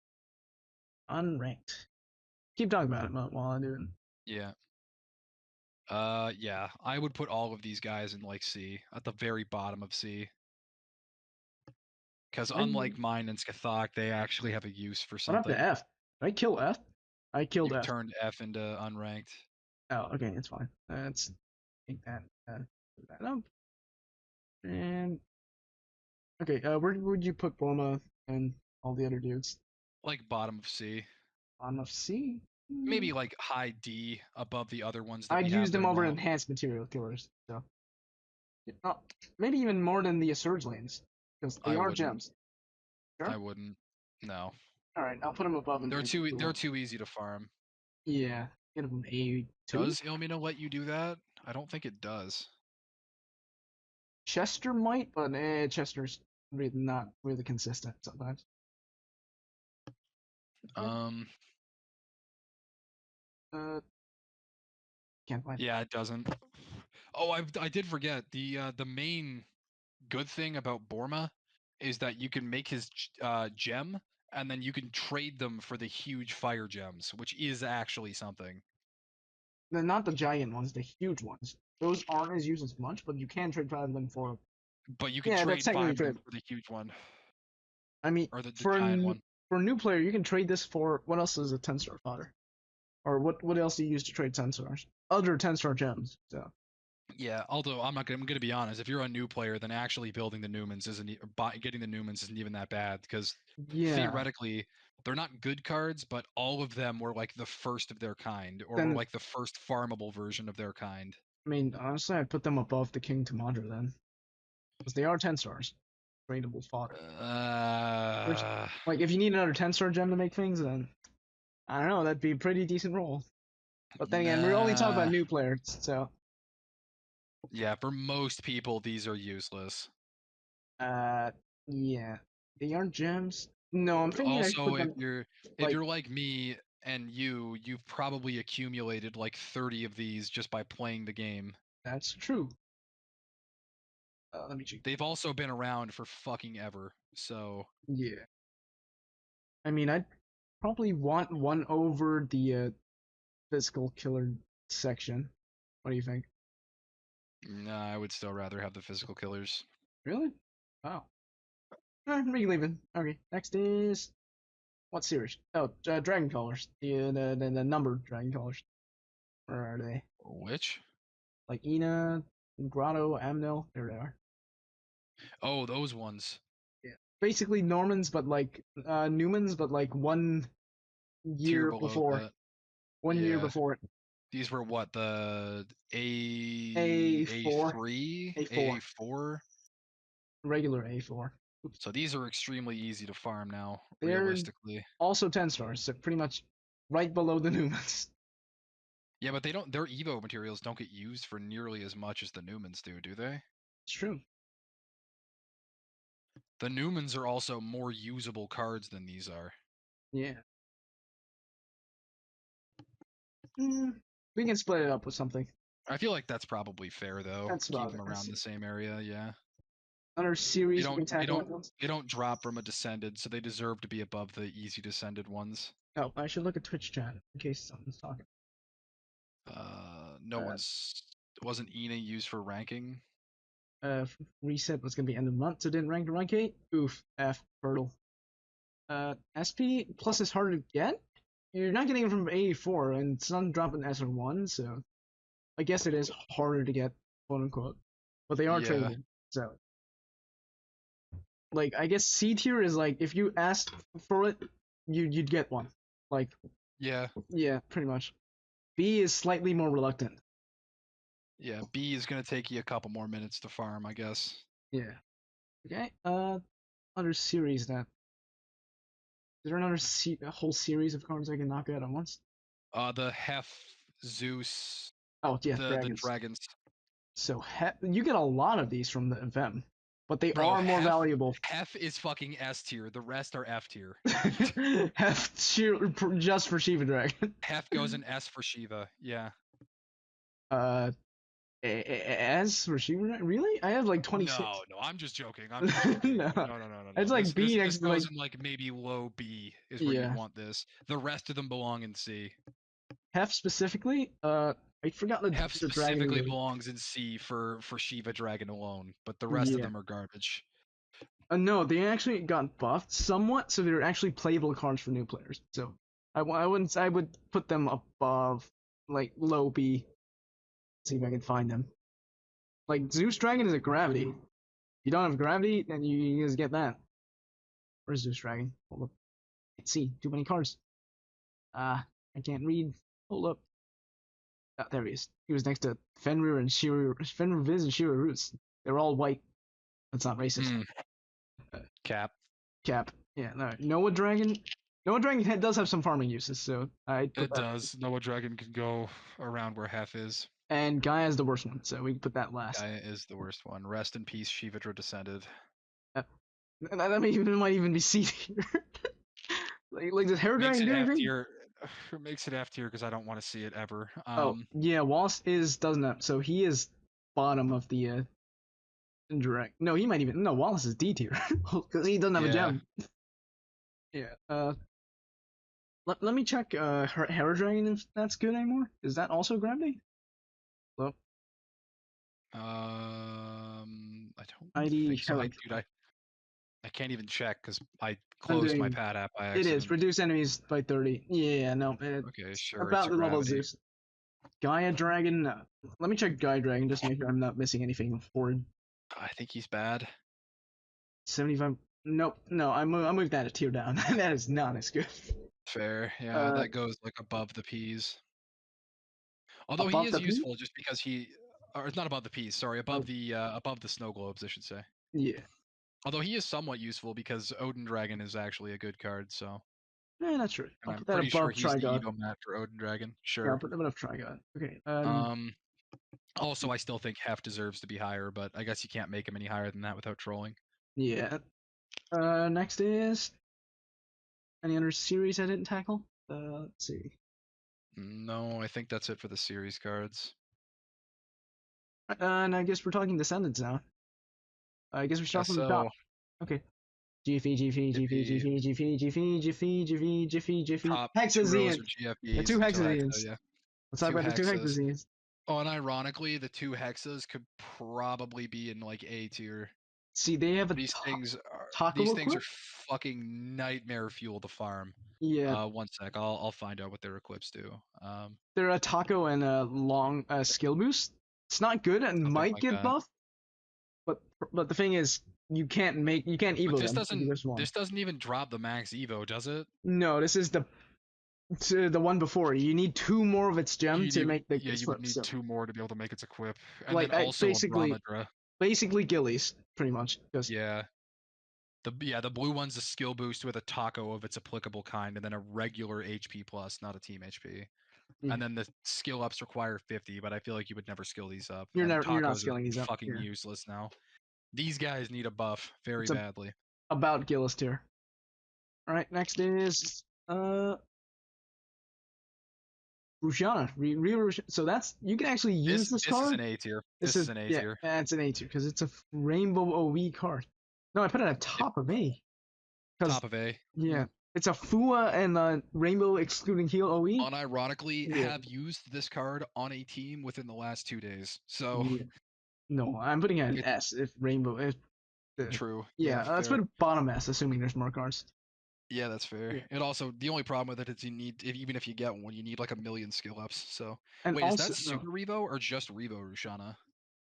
Unranked. Keep talking about it while I do it. Yeah. Yeah. I would put all of these guys in like C, at the very bottom of C. Because unlike mine and Skathok, they actually have a use for something. What up to F? Did I kill F? I killed F. Turned F into unranked. Oh, okay, it's fine. Let's take that up. And okay, where would you put Borma and all the other dudes? Like bottom of C. Bottom of C? Maybe like high D above the other ones. I'd use them over enhanced material killers. So maybe even more than the Surge lanes because they are gems. Sure? I wouldn't. No. All right, I'll put them above. They're too easy to farm. Yeah, get them A2. Does Ilmina let you do that? I don't think it does. Chester might, but Chester's really not really consistent sometimes. Can't find. Yeah, it doesn't. Oh, I did forget the main good thing about Borma is that you can make his gem and then you can trade them for the huge fire gems, which is actually something. They're not the giant ones, the huge ones. Those aren't as used as much, but you can trade 5 of them for. But you can trade 5 of them for the huge one. I mean, or the giant one. For a new player, you can trade this for what else is a 10-star fodder, or what else do you use to trade 10 stars? Other 10-star gems. So. Yeah, although I'm gonna be honest, if you're a new player, then actually building the Numens getting the Numens isn't even that bad because theoretically they're not good cards, but all of them were like the first of their kind, or were like the first farmable version of their kind. I mean, honestly, I'd put them above the King Tamandra then, because they are 10 stars, tradable fodder. Which, like, if you need another 10-star gem to make things, then I don't know, that'd be a pretty decent roll. But then again, we're only talking about new players, so. Yeah, for most people, these are useless. Yeah, they aren't gems. No, I'm thinking. Also, if you're like me and you've probably accumulated like 30 of these just by playing the game. That's true. Let me check. They've also been around for fucking ever, so. Yeah. I mean, I'd probably want one over the physical killer section. What do you think? No, I would still rather have the physical killers. Really? Oh. Leaving. Okay. Next is what series? Oh, Dragon Colors. The numbered Dragon Colors. Where are they? Which? Like Ina, Grotto, Amnil. There they are. Oh, those ones. Yeah. Basically Normans, but like Newmans, but like one tier year below before. that. 1 year Yeah. before it. These were what, the A4. A3, A4. A4. Regular A4. Oops. So these are extremely easy to farm now, They're realistically. also 10 stars, so pretty much right below the Newmans. Yeah, but they don't. Their Evo materials don't get used for nearly as much as the Newmans do they? It's true. The Newmans are also more usable cards than these are. Yeah. We can split it up with something. I feel like that's probably fair though. That's Keep about them it. around the same area, yeah. Another series They we can don't they tackle don't at once. they don't drop from a descended, so they deserve to be above the easy descended ones. Oh, I should look at Twitch chat in case someone's talking. No one's wasn't Ina used for ranking? Reset was gonna be end of month, so didn't rank to rank 8. Oof, F, Fertile. SP plus is harder to get. You're not getting it from A4, and it's not dropping SR1, so I guess it is harder to get, quote unquote. But they are tradable, so like I guess C tier is like if you asked for it, you'd get one. Like Yeah. yeah, pretty much. B is slightly more reluctant. Yeah, B is gonna take you a couple more minutes to farm, I guess. Yeah. Okay. Other series then. Is there another a whole series of cards I can knock out at once? The Hef, Zeus, Oh yeah, the dragons. dragons. So you get a lot of these from the AdVEM, but they Bro, are more valuable. Hef is fucking S tier. The rest are F tier. Hef just for Shiva Dragon. Hef goes in S for Shiva. Yeah. S for Shiva Dragon? Really? I have like 26. No, I'm just joking. I'm just joking. No. No. It's like B this next to goes like in like maybe low B is where yeah. you'd want this. The rest of them belong in C. Hef specifically. I forgot Hef the dragon specifically name. belongs in C for Shiva Dragon alone, but the rest of Yeah. them are garbage. No, they actually got buffed somewhat, so they're actually playable cards for new players. So I would put them above like low B. See if I can find them. Like Zeus Dragon is a gravity. If you don't have gravity, then you just get that. Where's Zeus Dragon? Hold up. Can't see. Too many cards. I can't read. Hold up. Oh, there he is. He was next to Fenrir and Shira, Fenrir Viz and Shira Roots. They're all white. That's not racist. Cap. Cap. Yeah, no. Noah Dragon. Noah Dragon does have some farming uses, so I put It that. does. Noah Dragon can go around where Hef is. And Gaia is the worst one, so we can put that last. Gaia is the worst one. Rest in peace, Shivadra Descended. That might even be C tier. like does Hera Dragon do anything? Makes it F tier because I don't want to see it ever. Oh yeah, Wallace doesn't have, so he is bottom of the indirect. No, he might even Wallace is D tier because he doesn't have a gem. Yeah. Let me check Hera Dragon if that's good anymore. Is that also gravity? Well. I don't ID think so. Hera. Dude, I can't even check because I closed my pad app by accident. It is reduce enemies by 30. Yeah, no. Okay, sure. About the level of Zeus. Gaia Dragon. Let me check Gaia Dragon just to make sure I'm not missing anything forward. I think he's bad. 75. Nope. No, I moved that a tier down. That is not as good. Fair. Yeah, that goes like above the P's. Although he is useful just because or it's not above the P's. Sorry, above the snow globes, I should say. Yeah. Although he is somewhat useful because Odin Dragon is actually a good card, so. Yeah, that's true. I'm pretty sure he's the Evo mat for Odin Dragon. Sure. Yeah, I'll put them above Trigod. Okay. Also, I still think Hef deserves to be higher, but I guess you can't make him any higher than that without trolling. Yeah. Next is any other series I didn't tackle? Let's see. No, I think that's it for the series cards. And I guess we're talking Descendants now. I guess we start from the top. Okay. Jiffy. Hexazine. The two Hexazines. Yeah. Let's talk about the two Hexazines. Unironically, the two Hexas could probably be in like A tier. See, they have these things are fucking nightmare fuel to farm. Yeah. One sec, I'll find out what their equips do. They're a taco and a long skill boost. It's not good and might get buffed. But the thing is, you can't Evo them. This doesn't even drop the max Evo, does it? No, this is the to the one before. You need 2 more of its gem You to need, make the yeah, you would slip. need So 2 more to be able to make its equip, and like then I also a basically Brahmadra. gillies pretty much. Because Yeah. The blue one's a skill boost with a taco of its applicable kind, and then a regular HP plus, not a team HP. yeah, And then the skill ups require 50, but I feel like you would never skill these up. you're And not tacos are scaling these up. fucking Yeah, useless now. These guys need a buff very it's badly. about Gillis tier. All right, next is Rushana. So that's you can actually use this This is card. an A tier. This This is is an A yeah, tier. it's an A tier because it's a rainbow OE card. No, I put it at top of A because Top of A. yeah, it's a Fua and rainbow excluding heal OE. Unironically, Yeah, have used this card on a team within the last 2 days. So yeah. No, I'm putting it at an it's S if rainbow. If the true. Yeah, yeah, let's fair. put bottom S, assuming there's more cards. Yeah, that's fair. Yeah, It also, the only problem with it is you need, even if you get one, you need like a million skill ups. So and wait, is also that no, Super Revo or just Revo Rushana?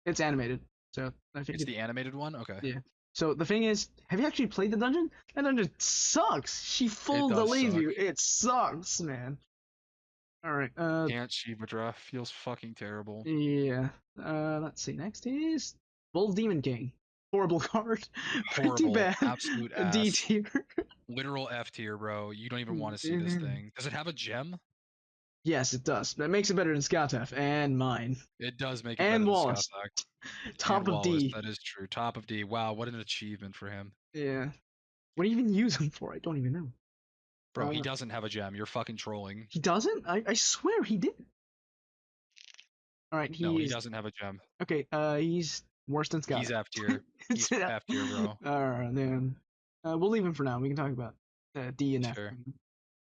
it's animated. So I think It's the animated one. Okay, yeah. So the thing is, have you actually played the dungeon? That dungeon sucks. She it full does delays suck. you. It sucks, man. All right. Can't Shivadra feels fucking terrible. Yeah. Let's see. Next is Bull Demon King. Horrible card. Pretty Horrible, bad. absolute D ass. tier. Literal F tier, bro. You don't even want to see this thing. Does it have a gem? Yes, it does. That makes it better than Scoutef and mine It does make it better and than Wallace. Scott and Top of Wallace. D. That is true. Top of D. Wow, what an achievement for him. Yeah. What do you even use him for? I don't even know. Bro, he doesn't have a gem. You're fucking trolling. He doesn't? I swear he did. All right, No, he he's doesn't have a gem. okay. He's worse than Scott. He's F tier. He's F tier, bro. All right, then. We'll leave him for now. We can talk about D and F. Sure.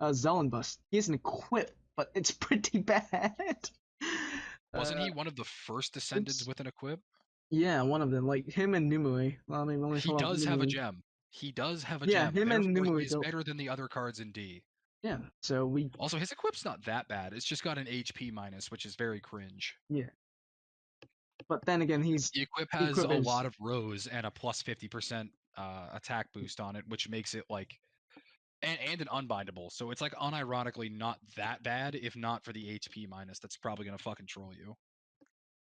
Zellenbust. He has an equip, but it's pretty bad. Wasn't he one of the first Descendants with an equip? Yeah, one of them. Like him and Numue. Well, I mean, let me He pull up does have a Numue. gem. He does have a Yeah, gem. him and Therefore, he Numue is don't. better than the other cards in D. Yeah, so we. Also, his equip's not that bad. It's just got an HP minus, which is very cringe. Yeah. But then again, The equip has a lot of rows and a plus 50% attack boost on it, which makes it like and an unbindable. So it's like unironically not that bad, if not for the HP minus. That's probably gonna fucking troll you.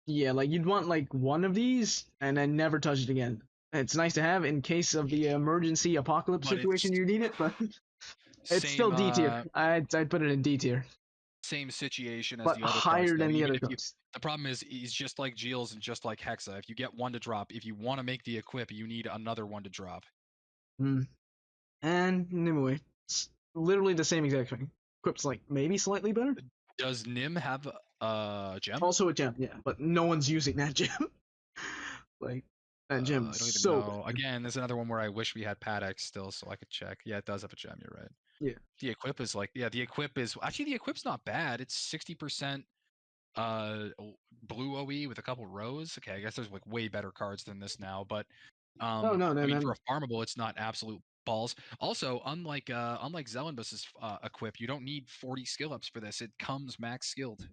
Yeah, like you'd want like one of these and then never touch it again. It's nice to have in case of the emergency apocalypse But situation you need it, but it's same, still D tier. I'd put it in D tier. Same situation as But the other cards, higher though. than the Even other if you, cards. the problem is he's just like Geels and just like Hexa. If you get one to drop, if you want to make the equip, you need another one to drop. And Nimue. It's literally the same exact thing. Equip's like maybe slightly better. Does Nim have a gem? Also a gem, yeah, but no one's using that gem. Like that gem I is don't even so know. good. Again, there's another one where I wish we had PADX still, so I could check. Yeah, it does have a gem. You're right. Yeah. The equip is like, yeah, the equip is actually, the equip's not bad. It's 60% blue OE with a couple rows. Okay, I guess there's like way better cards than this now, but Oh no, I mean, no. for a farmable, it's not absolute balls. Also, unlike Zellenbus's equip, you don't need 40 skill ups for this. It comes max skilled.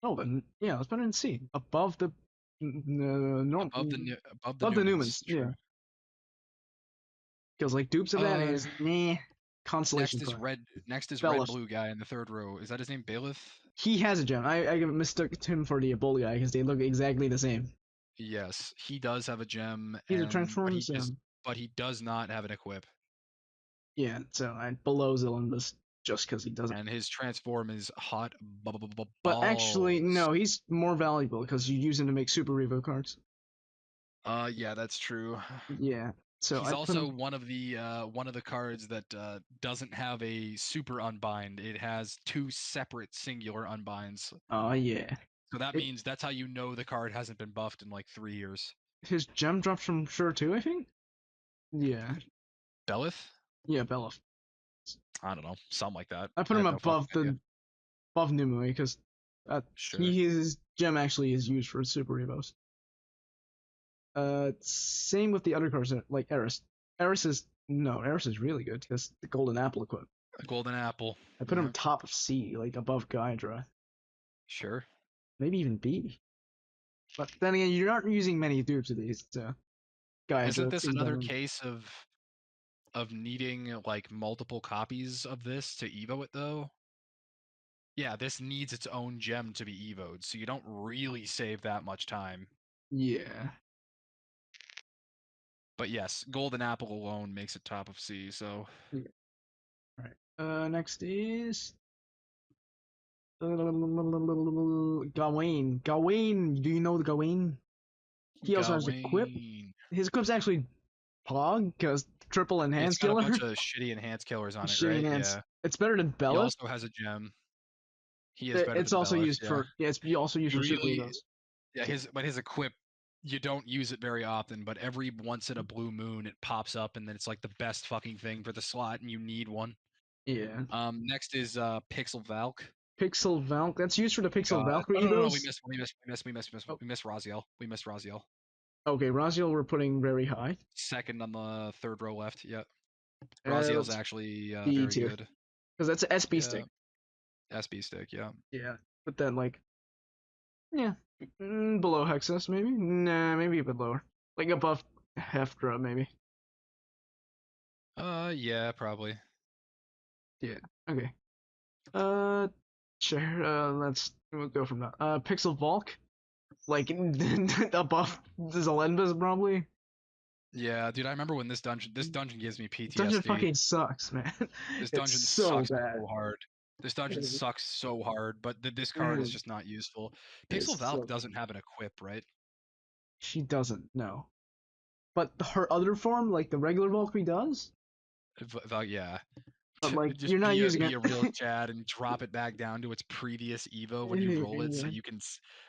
Oh, then yeah, let's put it in C. Above the norm, Above the above the Newmans. Newmans, yeah. True. Because like dupes of that is consolation Next is prize. red Bellof. blue guy in the third row. Is that his name? Bailiff? He has a gem. I mistook him for the Ebola guy because they look exactly the same. Yes, he does have a gem, He's a and transform, but he does not have an equip. Yeah, so I below Zillin just because he doesn't. And his transform is hot balls. But actually, no, he's more valuable because you use him to make Super Revo cards. Yeah, that's true. Yeah, so he's also one of the cards that doesn't have a super unbind. It has two separate singular unbinds. Oh yeah. So that means that's how you know the card hasn't been buffed in like 3 years. His gem drops from Sure too, I think. Yeah. Belith? Yeah, Bellof. I don't know, something like that. I put him above Nimue because sure. his gem actually is used for Super Revos. Same with the other cards like Eris. Eris is really good because the Golden Apple equip. A Golden Apple. I put him top of C, like above Gaidra. Sure. Maybe even B. But then again, you're not using many dupes of these, so Gaidra. Isn't this another case of needing like multiple copies of this to Evo it though? Yeah, this needs its own gem to be evoed, so you don't really save that much time. Yeah. But yes, Golden Apple alone makes it top of C, so... Yeah. All right. Next is Gawain. Gawain, do you know the Gawain? He also has equip. Gawain. His equip's actually Pog, because triple It's enhance got a killer. bunch of shitty enhanced killers on it, Shitty right? enhance. Yeah. It's better than He Bellis. also has a gem. He is better It's than also Bellis, used yeah. for it's also used You for super really... egos. Yeah, his equip, you don't use it very often, but every once in a blue moon it pops up and then it's like the best fucking thing for the slot and you need one. Yeah. Next is Pixel Valk. Pixel Valk. That's used for the Pixel God. Valkyrie Oh, no, egos. we missed Raziel. We missed Raziel. Okay, Raziel we're putting very high. Second on the third row left. Yep. Raziel's Let's actually D very tier. good. Because that's an SB Yeah. stick. SB stick, yeah. Yeah. Put that like yeah. Below Hexus, maybe? Nah, maybe a bit lower. Like above Heftra, maybe. Yeah, probably. Yeah. Okay. Sure. We'll go from that. Pixel Valk, like above Zelenba's probably. Yeah, dude, I remember when this dungeon gives me Dungeon PTSD. fucking sucks, man. This It's dungeon so sucks bad. so hard. This dungeon sucks so hard, but this card is Mm, just not useful. it's Pixel Valk so doesn't have an equip, right? she doesn't know, but her other form, like the regular Valkyrie, does. Yeah. But like you're Just not using be it. a real Chad and drop it back down to its previous Evo when you roll it, so Yeah. you can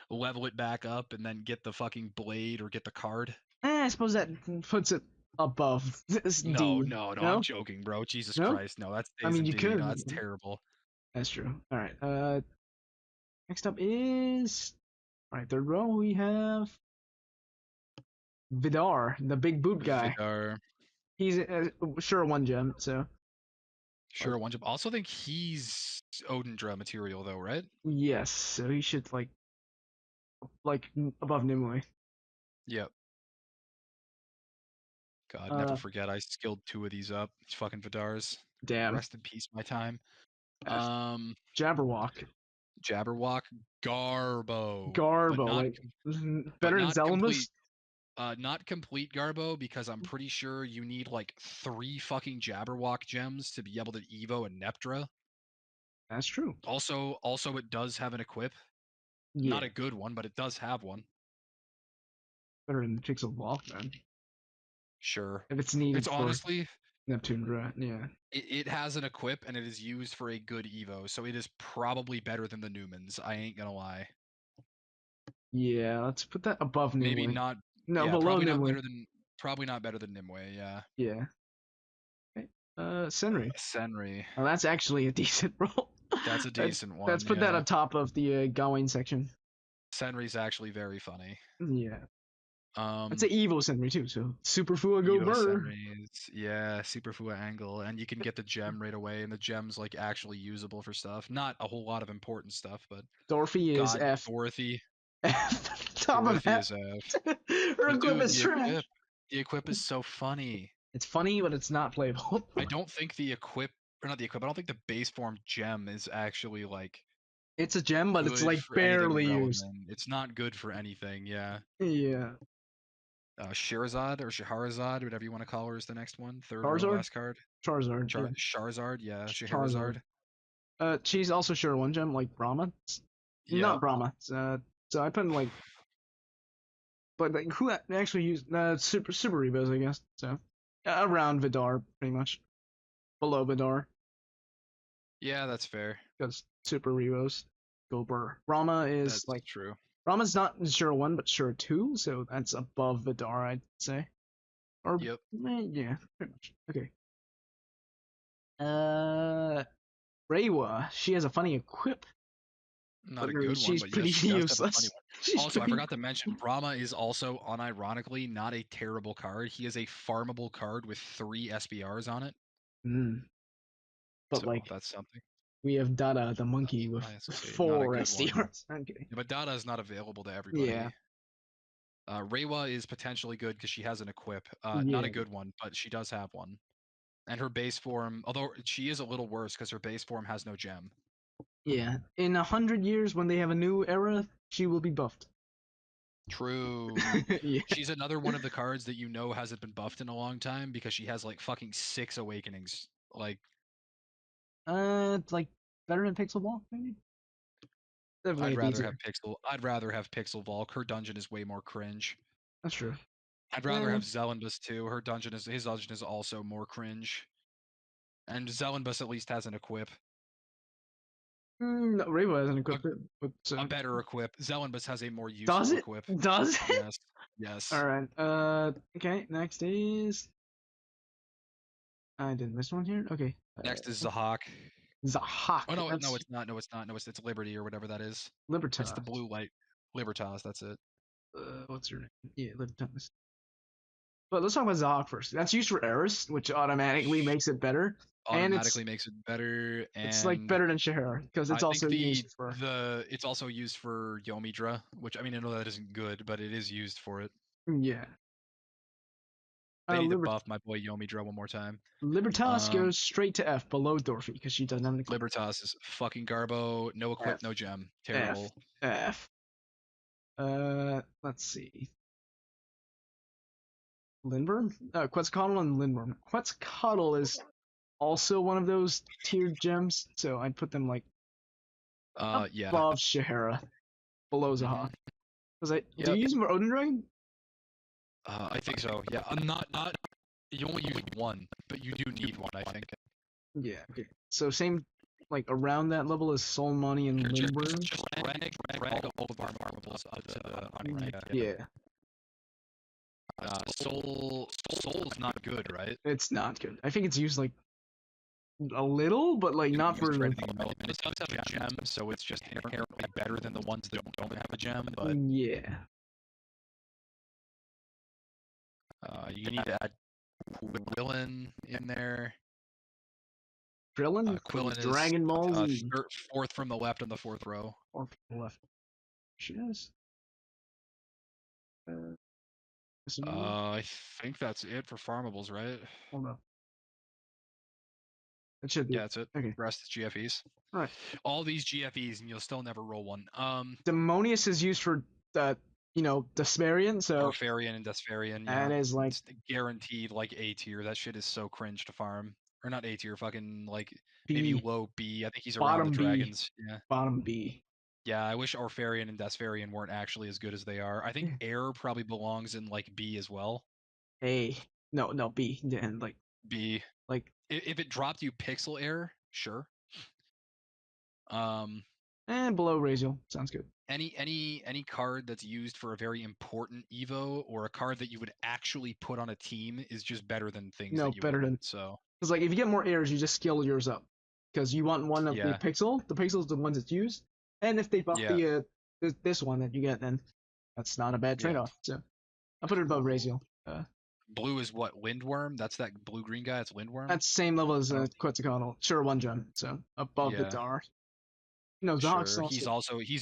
level it back up and then get the fucking blade or get the card. I suppose that puts it above this No, D. no, no, I'm No, joking, bro. Jesus no. Christ, no, that I stays mean, in you D. No, could. that's terrible. That's true. All right. Next up is all right. Third row we have Vidar, the big boot guy. Vidar, He's sure one gem. So sure, one jump. Also think he's Odindra material though, right? yes, so he should like above Nimue. Yep. God, never Uh, forget I skilled 2 of these up. These fucking Vidars. damn. Rest in peace, my time. F- Um, Jabberwock, Jabberwock, Garbo, but Garbo, like better than not complete. Zelambus. Not complete Garbo because I'm pretty sure you need like 3 fucking Jabberwock gems to be able to Evo a Neptra. That's true. Also, it does have an equip. Not Yeah, a good one, but it does have one. better than Pixel Walk, man. Sure. If it's needed It's for honestly, Neptune, right? Yeah. it has an equip and it is used for a good Evo, so it is probably better than the Newmans. I ain't gonna lie. Yeah, let's put that above Maybe Nimue. not. No, Yeah, below Nimue. probably not better than Nimue. Yeah. Yeah. Okay. Senri. Senri. Oh, that's actually a decent roll. That's a Let's decent let's one. put that Yeah. on top of the Gawain section. Senri's actually very funny. Yeah. That's Um, an Evo Senri too, so Super Fua go Evo burr. Senri's, yeah, super Fua angle, and you can get the gem right away, and the gem's like actually usable for stuff. Not a whole lot of important stuff, but Dorothy is God, F. Dorothy, Top of Dorothy F. is F. Her But equip dude, is trash. the equip is so funny. It's funny, but it's not playable. I don't think the equip, or not the equip, I don't think the base form gem is actually like It's a gem, but it's good like for anything barely used. relevant. It's not good for anything. Yeah. Yeah. Shirazad or Shahrazad, whatever you want to call her, is the next one. Third row, Charizard? last card. Charizard, yeah. Charizard, yeah. Charizard. Scheherazade. She's also sure one gem, like Brahma. Yeah. Not Brahma. So I put in like, but like who actually used super Rebos, I guess. So around Vidar, pretty much below Vidar, Yeah, that's fair. because super Rebos go burr. Brahma is That's like true. Brahma's not sure one, but sure two, so that's above Vidar, I'd say. Or Yep. yeah, pretty much. Okay. Reiwa, she has a funny equip, Not but a good one, she's but yes, pretty she does have a funny useless. one. She's Also, I pretty. forgot to mention, Brahma is also, unironically, not a terrible card. He is a farmable card with 3 SBRs on it. Mm. But So like that's something. we have Dada the monkey with I associate. Not a 4 good one. SDRs. I'm kidding. But Dada is not available to Yeah, everybody. Reiwa is potentially good because she has an equip. Not yeah, a good one, but she does have one. And her base form, although she is a little worse because her base form has no gem. Yeah, in 100 years when they have a new era, she will be buffed. True. Yeah. She's another one of the cards that you know hasn't been buffed in a long time because she has like fucking 6 awakenings. Like, Like better than Pixel Ball, maybe. Definitely I'd a B rather have tier. Pixel Volk. Her dungeon is way more cringe. That's true. I'd rather have Zellenbus too. His dungeon is also more cringe. And Zellenbus at least has an equip. No, Rainbow hasn't equipped it. But, A better equip. Zellenbus has a more does useful it? equip. Does it? Yes. Yes. All right. Okay. Next is. I did this one here. Okay. Next is Zahak. Zahak. Oh no, That's no, it's not. No, it's not. No, it's Liberty or whatever that is. It's the Libertas. blue light. Libertas. That's it. What's her name? Yeah, Libertas. But let's talk about Zahak first. That's used for Eris, which automatically makes it better. Automatically makes it better, and it's like better than Shahara because it's I also think used for it's also used for Yomidra, which I mean I know that isn't good, but it is used for it. yeah. They need to buff my boy Yomidra one more time. Libertas goes straight to F below Dorothy because she doesn't have an equip. Libertas is fucking Garbo, no equip, F. no gem, terrible. F. Let's see. Lindworm? Quetzalcoatl and Lindworm. Quetzalcoatl is also one of those tiered gems, so I'd put them like yeah, above Shahara, below Zahak. Do you use them for Odin Dragon? I think so. Yeah, not. You only use one, but you do need one, I think. Yeah. Okay. So same, like around that level as Soul Money and Lindworm. Just drag all of our Farmables up to the money rank. Yeah. Soul's not good, right? It's not good. I think it's used like a little, but like not for anything. And it does have a gem, so it's just inherently better than the ones that don't have a gem. But yeah. you need to add Quillen in there. Krillin? Quillen is Dragon Ball Z. Fourth from the left on the fourth row. Fourth from the left. She is. I think that's it for farmables, right? Hold up. That should be. Yeah, that's it. Okay. Rest is GFEs. Right. All these GFEs, and you'll still never roll one. Demonius is used for Desperian, so Orpharian and Desperian, yeah. that is like it's guaranteed like A tier. That shit is so cringe to farm. Or not A tier, fucking like B, maybe low B. I think he's bottom around the B, dragons. Yeah. Bottom B. Yeah, I wish Orpharian and Desperian weren't actually as good as they are. I think Air probably belongs in like B as well. A. No, B. And like B. Like if it dropped you pixel air, sure. And below Raziel. Sounds good. Any card that's used for a very important Evo or a card that you would actually put on a team is just better than things that you better wouldn't, than so because like if you get more airs, you just scale yours up because you want one of the pixel. The pixel's the ones that's used, and if they buff this one that you get, then that's not a bad trade-off. So I'll put it above Raziel. Blue is what? Lindworm? That's that blue-green guy? It's Lindworm? That's same level as Quetzalcoatl. Sure, one gem. So above the Dar. No, sure. He's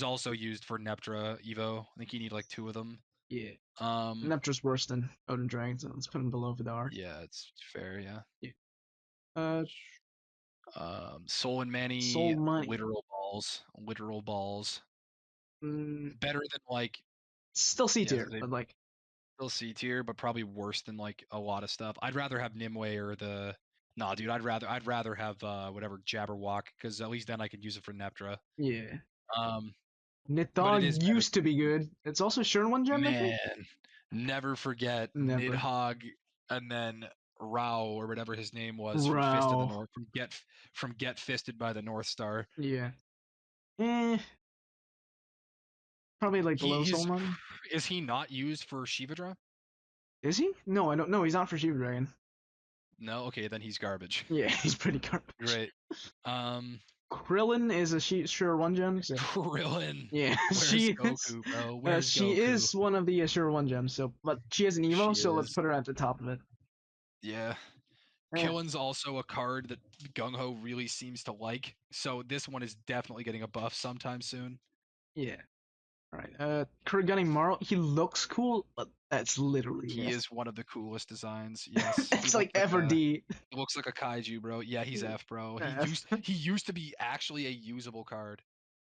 also used for Neptra Evo. I think you need like 2 of them. Yeah. Neptra's worse than Odin Dragon, so let's put him below Vidar. Yeah, it's fair, yeah. Soul and Many, literal balls. Better than like still C tier, but like still C tier, but probably worse than like a lot of stuff. I'd rather have Nimue or the dude, I'd rather have whatever Jabberwock, because at least then I could use it for Neptra. Yeah. Nidhogg used to be good. It's also sure one gem. Man, never forget Nidhogg, and then Rao or whatever his name was from Fist of the North, from Get Fisted by the North Star. Yeah. Probably like below Soul Money. Is he not used for Shivadra? Is he? No, I don't know. He's not for Shiva Dragon. No, okay, then he's garbage. Yeah, he's pretty garbage. Great. Krillin is a sure one gem. So. Krillin. Yeah, she Goku, bro? She is one of the sure one gems. So, but she has an Evo, so let's put her at the top of it. Yeah. Killen's also a card that GungHo really seems to like, so this one is definitely getting a buff sometime soon. Yeah. Alright, Kurugane Maro, he looks cool, but that's literally He it. is one of the coolest designs. Yes, he It's like looks like F or D. he looks like a kaiju, bro. Yeah, he's F, bro. F. He used to be actually a usable card.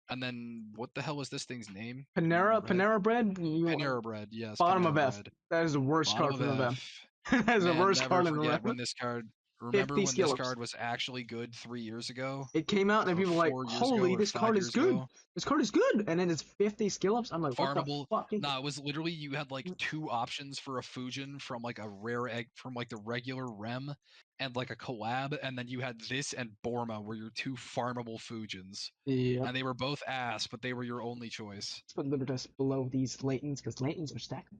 And then what the hell was this thing's name? Red Panera Bread? Panera Bread. Yes, Bottom of Panera F. Bread. That is the worst Bottom card of from them. F. That is the Man, worst never card in the forget left. when this card. Remember 50 when this skill-ups. card was actually good 3 years ago? It came out and Or people were like, 4 years ago holy, or this 5 card is years good. ago? This card is good. And then it's 50 skill-ups. I'm like, what the Farmable. fuck? Nah, it was literally you had like 2 options for a Fujin from like a rare egg from like the regular Rem and like a collab, and then you had this and Borma were your 2 farmable Fujins. Yeah. And they were both ass, but they were your only choice. Let's put Libertas below these Latents because Latents are stacked.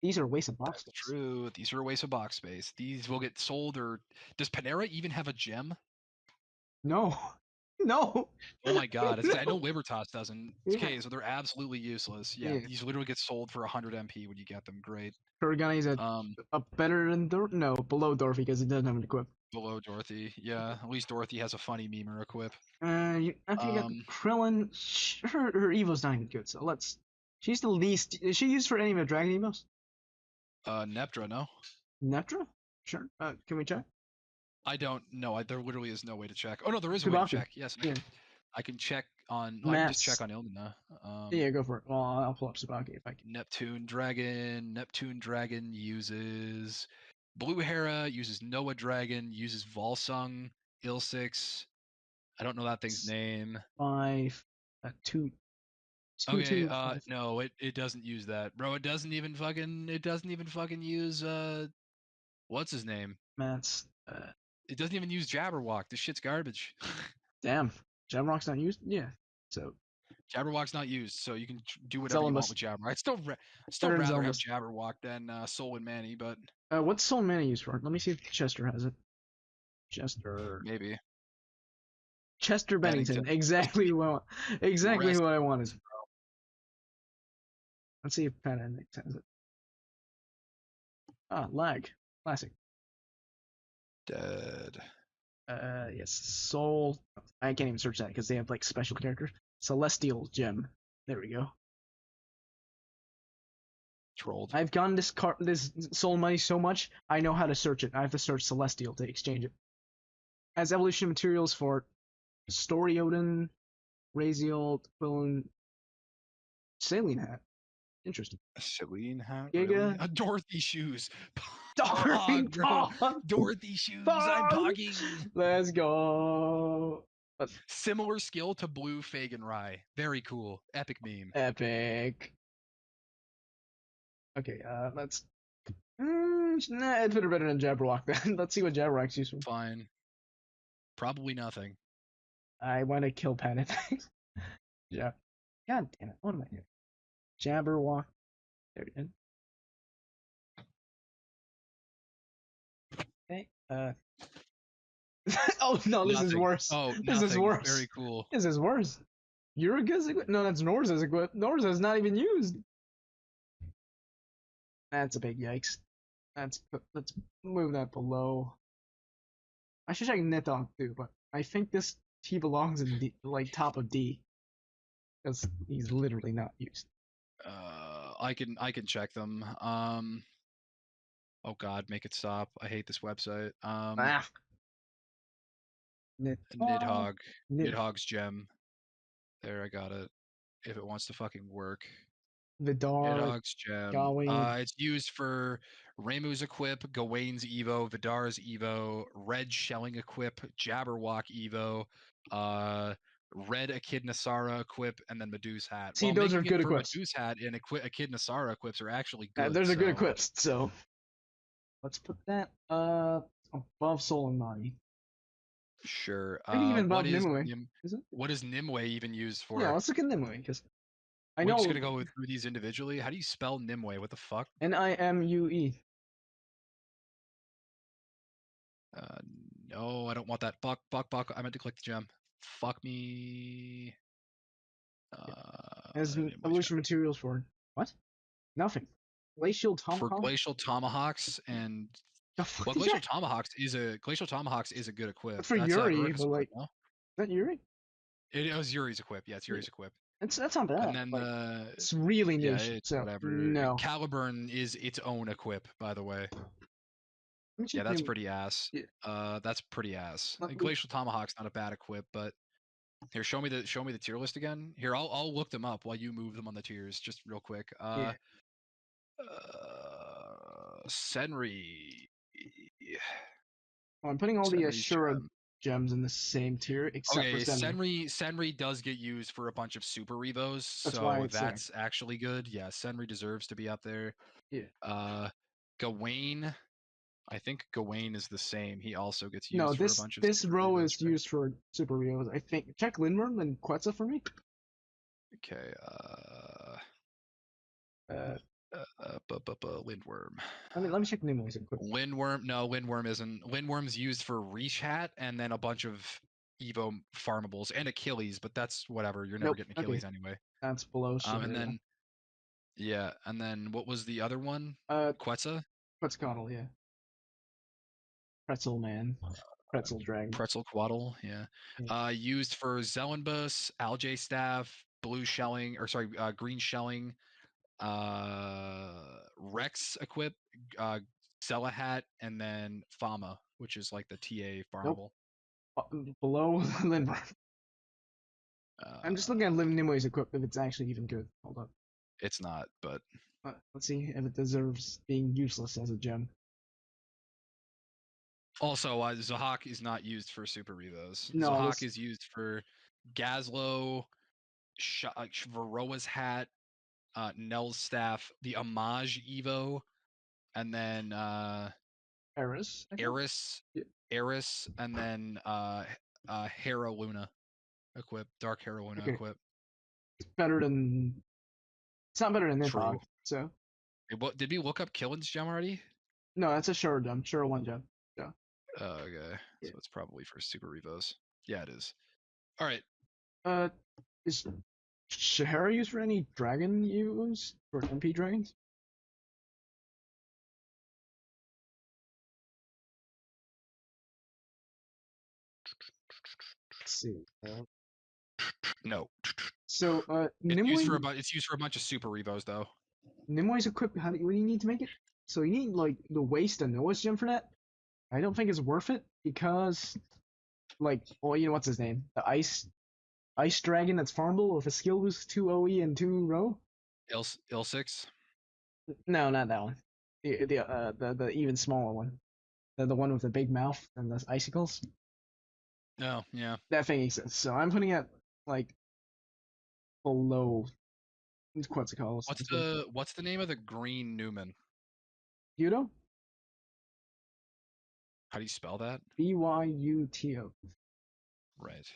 These are a waste of box That's space. true. These are a waste of box space. These will get sold or does Panera even have a gem? No. No. Oh my god. No. I know Libertas doesn't. Yeah. Okay, so they're absolutely useless. Yeah, Yeah. these literally get sold for 100 MP when you get them. Great. Kurugane is a better than no, below Dorothy because it doesn't have an equip. Below Dorothy. Yeah, at least Dorothy has a funny meme or equip. After you got the Krillin, her Evo's not even good, so let's. She's the least. Is she used for any of the Dragon Evos? Neptra, no? Neptra? Sure. Can we check? I don't know. There literally is no way to check. Oh no, there is a way to check. Yes, Yeah. I can check on. I can just check on Ilmina. Yeah, go for it. Well, I'll pull up Tsubaki if I can. Neptune Dragon uses Blue Hera, uses Noah Dragon, uses Volsung, Ilsix. I don't know that thing's name. 5, 2. Okay, no, it doesn't use that, bro. It doesn't even fucking use what's his name? Mats. It doesn't even use Jabberwock. This shit's garbage. Damn, Jabberwock's not used. Yeah, so Jabberwock's not used, so you can do whatever you want with Jabberwock. I'd still rather have Jabberwock than Soul and Manny, but what's Soul and Manny used for? Let me see if Chester has it. Chester. Maybe. Chester Bennington. Exactly what I wanted. Let's see if Pat Index has it. Ah, lag. Classic. Dead. Yes. Soul. I can't even search that because they have like special characters. Celestial Gem. There we go. Trolled. I've gotten this Soul Money so much, I know how to search it. I have to search Celestial to exchange it. As evolution materials for Storioden, Raziel, Quillen, Saline Hat. Interesting. Saline Hat? Giga. Really? Dorothy shoes. Dorothy shoes. I'm pogging. Let's go. Similar skill to Blue Fagenrai. Very cool. Epic meme. Epic. Okay, let's. Nah, it's better than Jabberwock then. Let's see what Jabberwock's useful. Fine. Probably nothing. I want to kill Panic. Yeah. God damn it. What am I doing? Jabberwock. There we go. Okay. Oh no, this is worse. Oh, this is worse. Very cool. This is worse. Yurika's equip? No, that's Norza's equip. Norza's not even used. That's a big yikes. Let's move that below. I should check Nidhogg too, but I think he belongs in D, like top of D, because he's literally not used. I can check them. Oh god, make it stop. I hate this website. Nidhogg's gem. There, I got it. If it wants to fucking work. Nidhogg's gem. It's used for Reimu's equip, Gawain's Evo, Vidar's Evo, Red Shelling equip, Jabberwock Evo, Red Echidna Sara equip, and then Medu's Hat. See, those are good equips. Medu's Hat and Echidna Sara equips are actually good. There's a good equips, so let's put that above Soul and Body. Sure. Maybe even above Nimue. What is Nimue even used for? Yeah, let's look at Nimue because I know. We're just gonna go through these individually. How do you spell Nimue? What the fuck? Nimue. No, I don't want that. Fuck. I meant to click the gem. Fuck me. As evolution materials for what? Nothing. Glacial Tomahawk. For Glacial Tomahawks and Glacial Tomahawks is a good equip. That's for Yuri, but like, is that Yuri? It was Yuri's equip. Yeah, it's Yuri's equip. That's not bad. And then Like, it's really yeah, niche. it's So whatever. no. Caliburn is its own equip, by the way. Let me Yeah, check that's Nimue. pretty ass. Yeah. That's pretty ass. Let me, Glacial Tomahawk's not a bad equip, but here, show me the tier list again. Here, I'll look them up while you move them on the tiers, just real quick. yeah. Senri. Well, I'm putting all the Senri's Ashura gem. gems in the same tier except for Okay, Senri. Senri does get used for a bunch of super revos, That's why so it's there. that's actually good. Yeah, Senri deserves to be up there. Yeah. Gawain. I think Gawain is the same. He also gets No, used for a bunch of this super row revos, is right? used for super Rios. I think. Check Lindworm and Quetzal for me. Okay. Uh, Lindworm. let me check Nimue quick. Lindworm. No, Lindworm isn't. Lindworm's used for Rechat and then a bunch of Evo farmables and Achilles, but that's whatever. You're never Nope. getting Okay, Achilles anyway. that's below And Sharia. then yeah, and then what was the other one? Uh, Quetzal? Quetzalcoatl, yeah. Pretzel man, pretzel dragon. Pretzelquaddle, yeah. Yeah. Used for Zellenbus, Algae Staff, blue shelling, or sorry, green shelling, Rex equip, Hat, and then Fama, which is like the TA Nope. farmable. Below Lindworm. I'm just looking at Uh, Nimue's equip if it's actually even good. Hold up. it's not, but Let's see if it deserves being useless as a gem. also Zahak is not used for super revos. No, Zahak is used for Gazlo, Varroa's hat, Nell's staff, the Homage Evo, and then Eris. Eris, Yeah. Eris, and then Hera Luna equip, Dark Hera Luna Okay. equip. It's better than. It's not better than True. Nidhogg. So. What did we look up Killen's gem already? No, that's a sure gem. Sure one gem. Yeah. Okay, Yeah. so it's probably for super revos. Yeah, it is. All right. Uh, is Shahara used for any dragon use for MP dragons? Let's see. No. So It's used Nimue for a bunch of super revos though. Nimue's equipped. What do you need to make it? So you need like the waste a Noah's gem for that. I don't think it's worth it because like well you know what's his name, the ice dragon that's farmable with a skill boost 2 OE and 2 row. Il6. No, not that one. The even smaller one. The one with the big mouth and the icicles. Oh yeah. That thing exists. So I'm putting it like below Quetzalcoatl. What's the name of the green Newman? Yuto? How do you spell that? Byuto. Right.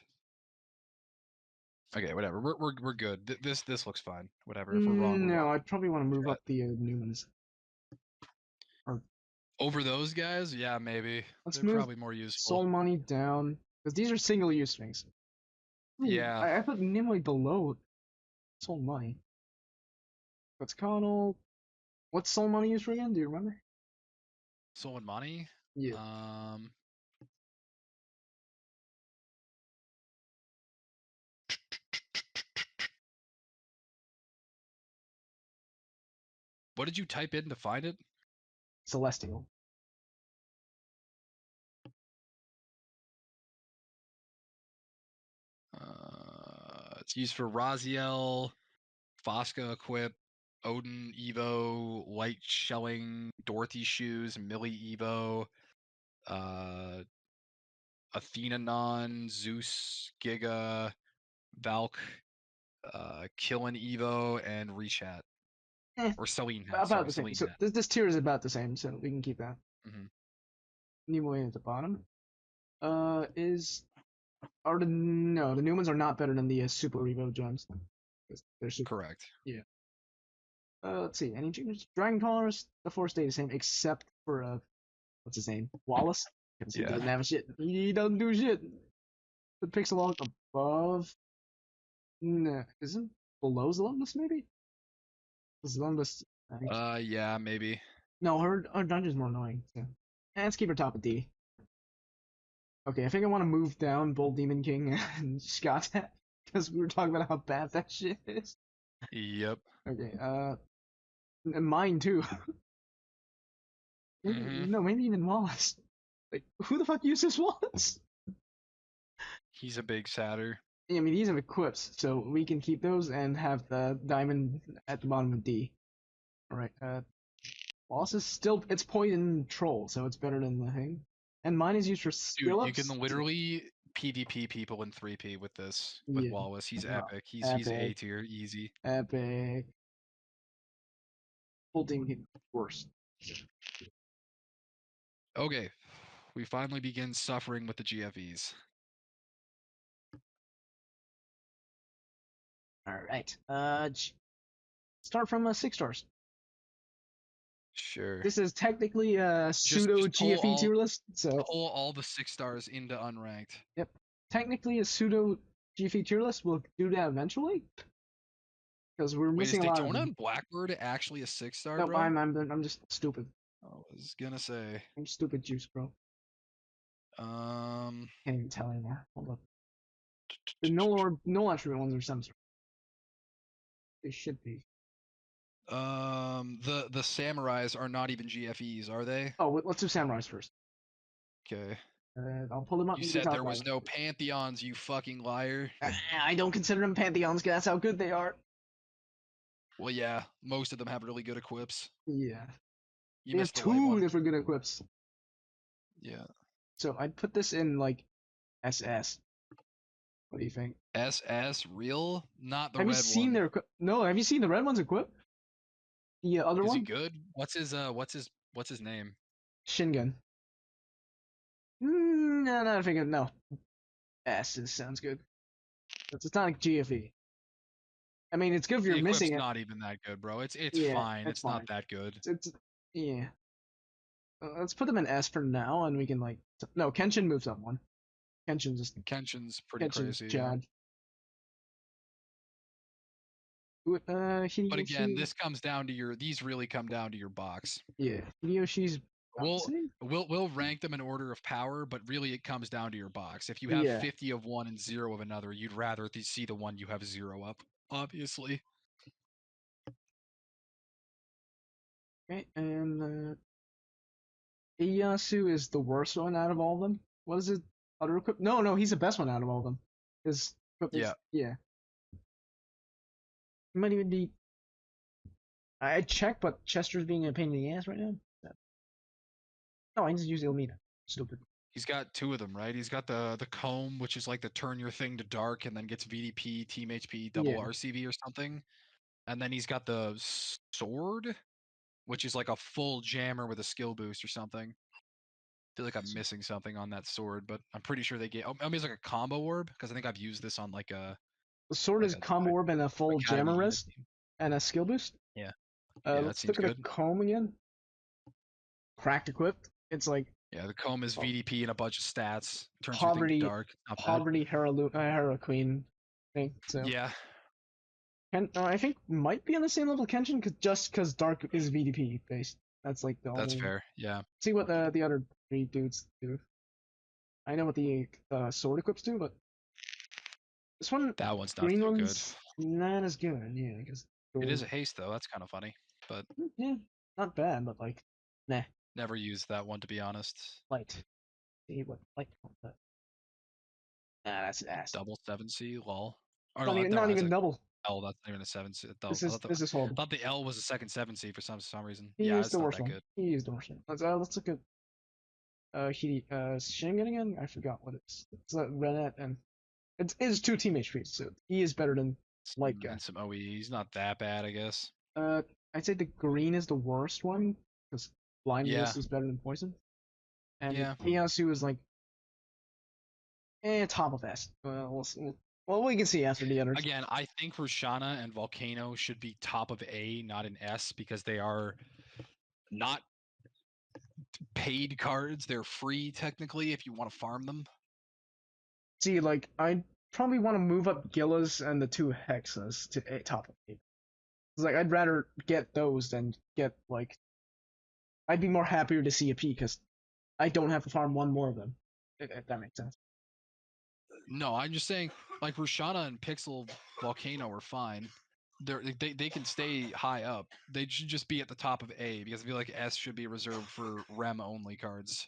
Okay, whatever. We're good. This looks fine. Whatever. If we're wrong, we're No, wrong. I'd probably want to move up the Newmans. Or Over those guys, yeah, maybe. let's They're move probably more useful. Soul Money down because these are single use things. Yeah. I put Nimue below Soul Money. What's Connell? What's Soul Money used for again? Do you remember? Soul and Money? Yeah. What did you type in to find it? Celestial. It's used for Raziel, Fosca equip, Odin Evo, Light Shelling, Dorothy Shoes, Millie Evo, Athena Non, Zeus, Giga, Valk, Killin Evo, and Rechat. Eh, Or Celine hat. about Sorry, the same. Celine So hat. this tier is about the same, so we can keep that. Mm-hmm. Nimue at the bottom. The Newmans are not better than the Super Revo gems. They're super. Correct. Yeah. Let's see. Any changes? Dragon Colors, the four stay the same except for what's his name? Wallace. Because he doesn't have shit. He doesn't do shit. The pixel log above. Nah, isn't below Zolumbus maybe? Zolumbus. Yeah, maybe. No, her dungeon's more annoying. So. Let's keep her top of D. Okay, I think I want to move down Bold Demon King and Scott. because we were talking about how bad that shit is. Yep. Okay, and mine too. Maybe, Hmm. no, maybe even Wallace. Like, who the fuck uses Wallace? He's a big satyr. Yeah, I mean, these have equips, so we can keep those and have the diamond at the bottom of D. Alright, Wallace is still, it's poison troll, so it's better than the thing. And mine is used for Dude, skill you can ups. literally PvP people in 3P with this, with Yeah. Wallace. He's Wow. epic. He's A Epic. tier, easy. Epic. Full team hit worse. Okay, we finally begin suffering with the GFEs. Alright. Start from 6 stars. Sure. This is technically a pseudo Just GFE tier list, so pull all the 6 stars into unranked. yep. Technically a pseudo GFE tier list. We'll do that eventually. Because we're Wait, is missing a lot of Daytona them. and Blackbird actually a 6-star, Nope, bro? I'm just stupid. I was gonna say. I'm stupid juice, bro. Um. Can't even tell anymore. Hold up. The no attribute ones are some sort. They should be. The samurais are not even GFEs, are they? Oh, let's do samurais first. Okay. I'll pull them up. You And we can said talk there about was them. no pantheons, you fucking liar. I don't consider them pantheons, 'cause that's how good they are. Well, yeah, most of them have really good equips. Yeah. You They have missed the white 2 one. different good equips. Yeah. So I'd put this in like SS. What do you think? SS real, not the Have you red seen one. their No, have you seen the red one's equip? The other Is he one? good? What's his name? Shingun. No, not thinking. No. S sounds good. It's not like GFE. I mean, it's good if The you're equip's missing it. not even that good, bro. It's Yeah, fine. it's It's not fine. that good. It's yeah. Let's put them in S for now, and we can like. No, Kenshin moves up one. Kenshin's just Kenshin's pretty Kenshin's crazy, yeah. Jad. But again, Hideyoshi. this comes down to your. These really come down to your box. Yeah, Hideyoshi's We'll bouncing. we'll rank them in order of power, but really it comes down to your box. If you have Yeah. 50 of one and 0 of another, you'd rather see the one you have 0 up, obviously. Okay, and Ieyasu is the worst one out of all of them. What is his other equip? No, he's the best one out of all of them. His equip is, Yeah. yeah. He might even be. I checked, but Chester's being a pain in the ass right now. No, I need to use Ilmina. Stupid. He's got 2 of them, right? He's got the comb, which is like the turn your thing to dark and then gets VDP, team HP, double Yeah. RCB or something. And then he's got the sword, which is like a full jammer with a skill boost or something. I feel like I'm missing something on that sword, but I'm pretty sure they get. I mean, it's like a combo orb because I think I've used this on like a The sword is combo orb and a full academy jammer unit wrist team. and a skill boost. Yeah, yeah, that Let's seems look at the good. comb again. Cracked equipped. It's like Yeah, the comb is VDP and a bunch of stats. Turns your thing to poverty, dark. Not bad. Hera Queen thing. So Yeah, I think might be on the same level Kenshin, because Dark is VDP based. That's like the that's only. fair. Yeah, See what the other 3 dudes do. I know what the sword equips do, but this one, that one's not green so good. one's not as good. Yeah, because It is a haste though. That's kind of funny, but yeah, not bad, but like, nah, never used that one to be honest. light. See what light. But, that's ass. Double 7C, lol. Or Not no, even, no, not that's even a double. L. That's not even a 7C. This is I horrible. thought the L was a second 7C for some reason. He Yeah, is it's the not worst that one. good. He is the worst one. Let's look at Shingen again. I forgot what it's Renet, and it is 2 team HP, so he is better than light guy. And some OE. He's not that bad, I guess. I'd say the green is the worst one because blindness is better than poison, and Ieyasu is like, top of S. Well, we can see after the others. Again, I think Roshana and Volcano should be top of A, not an S, because they are not paid cards. They're free technically if you want to farm them. See, like, I probably want to move up Gillas and the 2 Hexas to top of A. It's like, I'd rather get those than get, like, I'd be more happier to see a P because I don't have to farm one more of them. If that makes sense. No, I'm just saying Like Rushana and Pixel Volcano are fine. They can stay high up. They should just be at the top of A because I feel like S should be reserved for Rem only cards.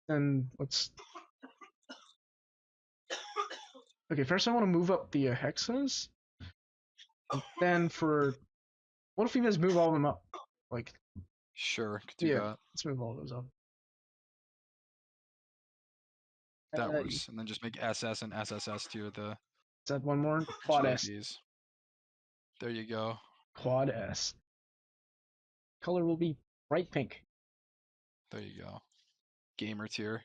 Then let's. Okay, first I want to move up the hexas. And then for. What if we just move all of them up? Like, Sure, could do yeah, that. let's move all those up. That works. And then just make SS and SSS tier the Let's add one more. Quad S. GFEs. There you go. Quad S. Color will be bright pink. There you go. Gamer tier.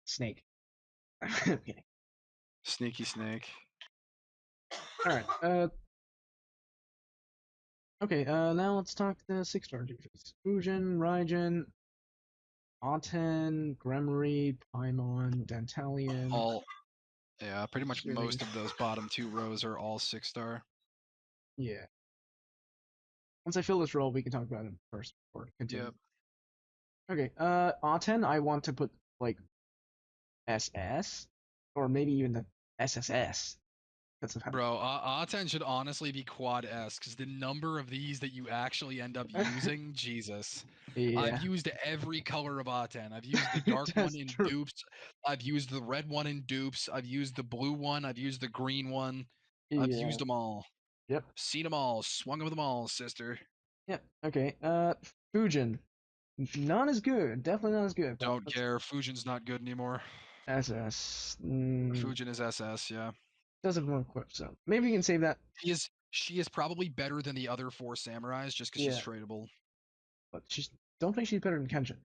Snake. Okay. Sneaky snake. Alright, okay, now let's talk the 6-star defense. Fusion, Raijin, Aten, Gremory, Paimon, Dantalion. All, yeah, pretty much Really? most of those bottom 2 rows are all 6-star. Yeah. Once I fill this row, we can talk about it first before continuing. Yep. Okay, Aten, I want to put, like, SS, or maybe even the SSS. That's a Bro, Aten should honestly be quad S, because the number of these that you actually end up using, Jesus. Yeah. I've used every color of Aten. I've used the dark one in true. dupes. I've used the red one in dupes. I've used the blue one. I've used the green one. I've used them all. Yep. Seen them all. Swung them all, sister. Yep. Okay. Fujin. Not as good. Definitely not as good. Don't care. Fujin's not good anymore. SS. Fujin is SS, yeah. Doesn't work quick, so maybe we can save that. She is probably better than the other 4 samurais just because she's tradable. But don't think she's better than Kenshin.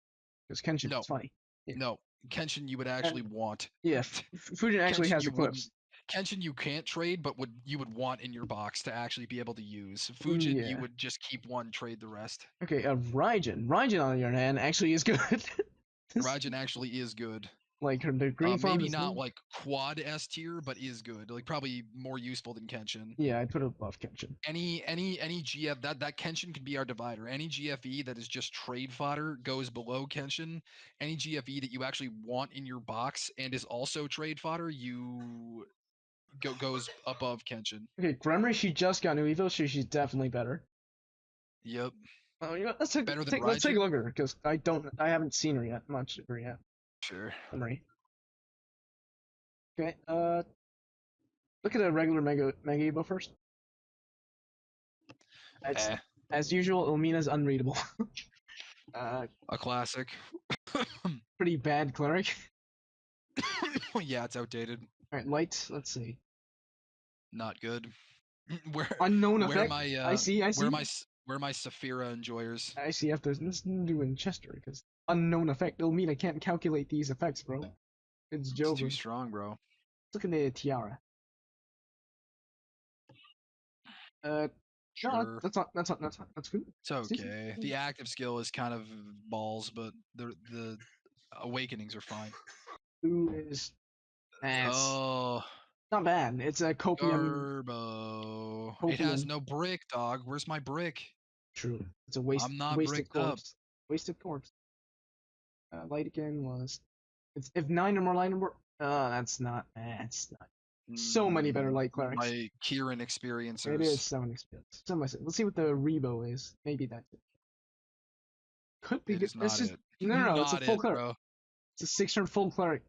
Because Kenshin is funny. Yeah. No. Kenshin you would actually want. Yeah. Fujin actually has equips. Kenshin you can't trade, but you would want in your box to actually be able to use. Fujin you would just keep one, trade the rest. Okay, Raijin. Raijin on the other hand actually is good. Raijin actually is good. Like the green farm. Maybe not like quad S tier, but is good. Like probably more useful than Kenshin. Yeah, I put it above Kenshin. Any GF that Kenshin can be our divider. Any GFE that is just trade fodder goes below Kenshin. Any GFE that you actually want in your box and is also trade fodder, you goes above Kenshin. Okay, Gremory, she just got new Evo, so she's definitely better. Yep. Oh, you know, let's take a look at her because I haven't seen her yet, much of her yet. Sure. Gremory. Okay. Look at a regular Mega Evo first. As usual, Illumina's unreadable. A classic. Pretty bad cleric. Yeah, it's outdated. Alright, light, let's see. Not good. Unknown effect. I see. Where my Saphira enjoyers? I see. If there's nothing to do in Chester because unknown effect. Illumina can't calculate these effects, bro. It's Jover. It's too strong, bro. Look at the tiara. Sure. No, that's good. It's okay. The active skill is kind of balls, but the awakenings are fine. Who is? Oh, not bad. It's a copium. Garbo. It has no brick, dog. Where's my brick? True. It's a waste. I'm not wasted bricked corpse. up. Wasted corpse. Light again was. It's if 9 or more light number. That's not. That's not. So many better light clerics. My Kieran experiencers. It is so many experience. Let's see what the Rebo is. Maybe that's it. Could be good. It's not it. No, it's a full cleric. Bro. It's a 6-turn full cleric.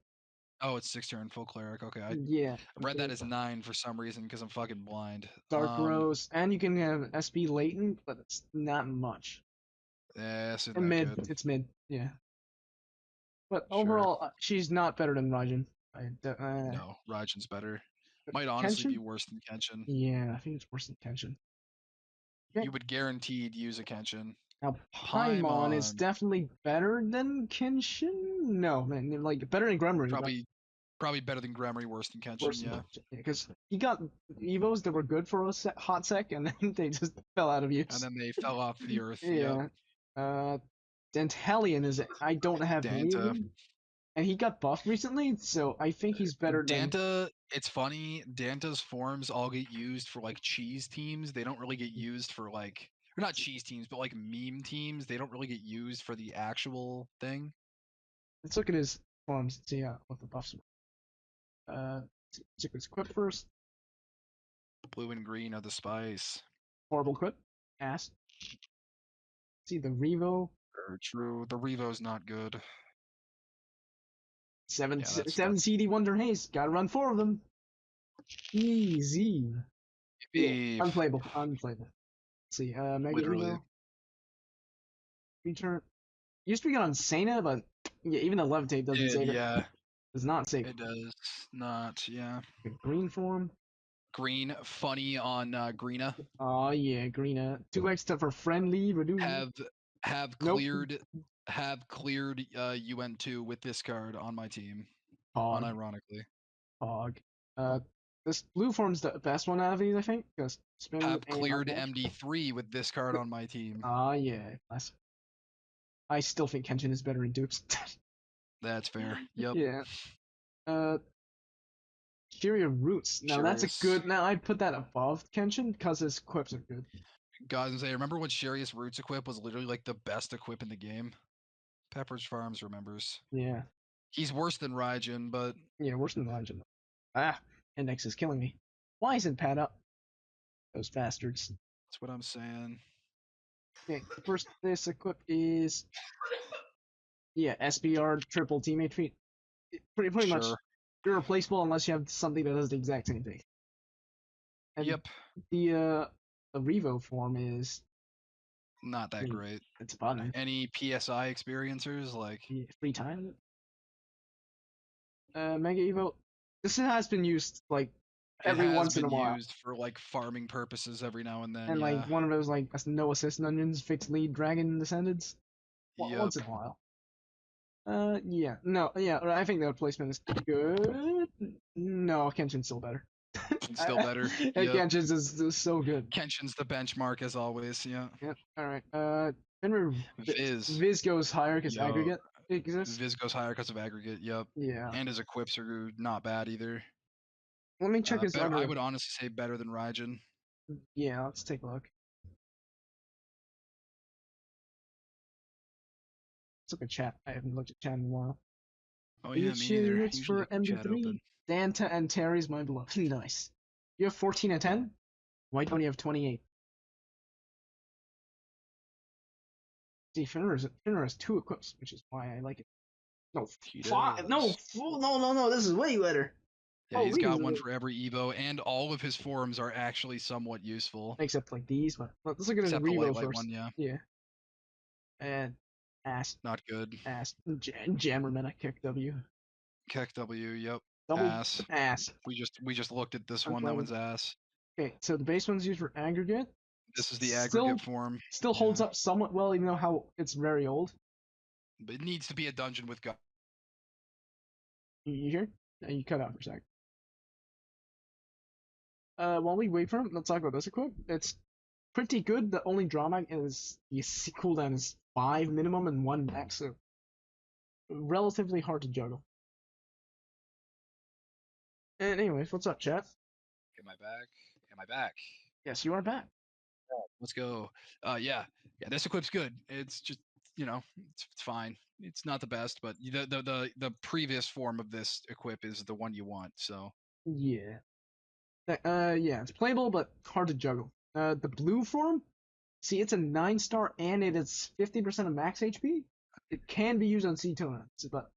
Oh, it's 6-turn full cleric. Okay. I read that as 9 for some reason because I'm fucking blind. Dark Rose, and you can have SB Latent, but it's not much. Yeah, it's mid. Good. It's mid. Yeah. But overall, she's not better than Raijin. No, Raijin's better. Might honestly be worse than Kenshin. Yeah, I think it's worse than Kenshin. You would guaranteed use a Kenshin. Now, Paimon is definitely better than Kenshin? No, man, like, better than Gremory. Probably better than Gremory, worse than Kenshin, yeah. Because he got Evos that were good for a hot sec, and then they just fell out of use. And then they fell off the earth, yeah. Dantalion is, I don't have Danta. And he got buffed recently, so I think he's better than... Danta, it's funny, Danta's forms all get used for, like, cheese teams. They don't really get used for, like... Or not cheese teams, but, like, meme teams. They don't really get used for the actual thing. Let's look at his forms and see what the buffs are. Secret's equip first. Blue and green are the spice. Horrible equip. Ass. See the Revo. True. The Revo's not good. Seven that's CD Wonder Haze. Gotta run 4 of them. Easy. Yeah, unplayable. Unplayable. Let's see. Mega Literally. Evo. Return. Used to be good on Sena, but yeah, even the Levitate doesn't save it. Yeah. Does not save it. Does not, yeah. Green form. Green, funny on Greena. Oh yeah, Greena. 2x for friendly, reduce. Have cleared UN2 with this card on my team. Pog. Unironically. Pog. This blue form's the best one out of these, I think. Because have cleared MD3 with this card on my team. Ah yeah. I still think Kenshin is better in dupes. That's fair. Yep. Yeah. Sheria Roots. Now that's a good. Now I'd put that above Kenshin because his equips are good. Guys, say, remember when Sharius Roots equip was literally like the best equip in the game? Pepperidge Farms remembers. Yeah. He's worse than Raijin, but yeah, worse than Raijin. Ah, Index is killing me. Why isn't Pad up? Those bastards. That's what I'm saying. Okay, first this equip is SBR triple teammate treat. Pretty much irreplaceable unless you have something that does the exact same thing. And the Revo form is not that great. It's fun. Any PSI experiencers like free time? Mega Evo. This has been used like every once in a while. Used for like farming purposes every now and then. And like one of those like no assist dungeons, fixed lead dragon descendants. Once in a while. I think the replacement is good. No, Kenshin's still better. Still better. Kenshin's is so good. Kenshin's the benchmark as always. Yeah. Yep. All right. Viz goes higher because aggregate exists. Viz goes higher because of aggregate. Yep. Yeah. And his equips are not bad either. Let me check his. I would honestly say better than Raijin. Yeah, let's take a look. Let's look at chat. I haven't looked at chat in a while. Oh yeah, me neither. It's for MD3. Danta and Terry's my beloved. Nice. You have 14 and 10? Why don't you have 28? See, Finner has 2 equips, which is why I like it. No, 5. No. This is way better. Yeah, he's got one for every Evo, and all of his forms are actually somewhat useful. Except like these, but let's look at his Revo first. One, yeah. And ass. Not good. Ass. Jammerman at Kick W. Kick W, yep. Ass. We just looked at this one. That one's ass. Okay, so the base one's used for aggregate. This is the aggregate form. Still holds up somewhat well, even though how it's very old. But it needs to be a dungeon with God. You hear? You cut out for a sec. While we wait for him, let's talk about this equip. It's pretty good. The only drawback is the cooldown is 5 minimum and 1 max, so relatively hard to juggle. And anyways, what's up, chat? Am I back? Yes, you are back. Let's go. Yeah, this equip's good. It's just, it's fine. It's not the best, but the previous form of this equip is the one you want, so. Yeah. It's playable, but hard to juggle. The blue form, see, it's a 9-star and it is 50% of max HP. It can be used on C-Tona, but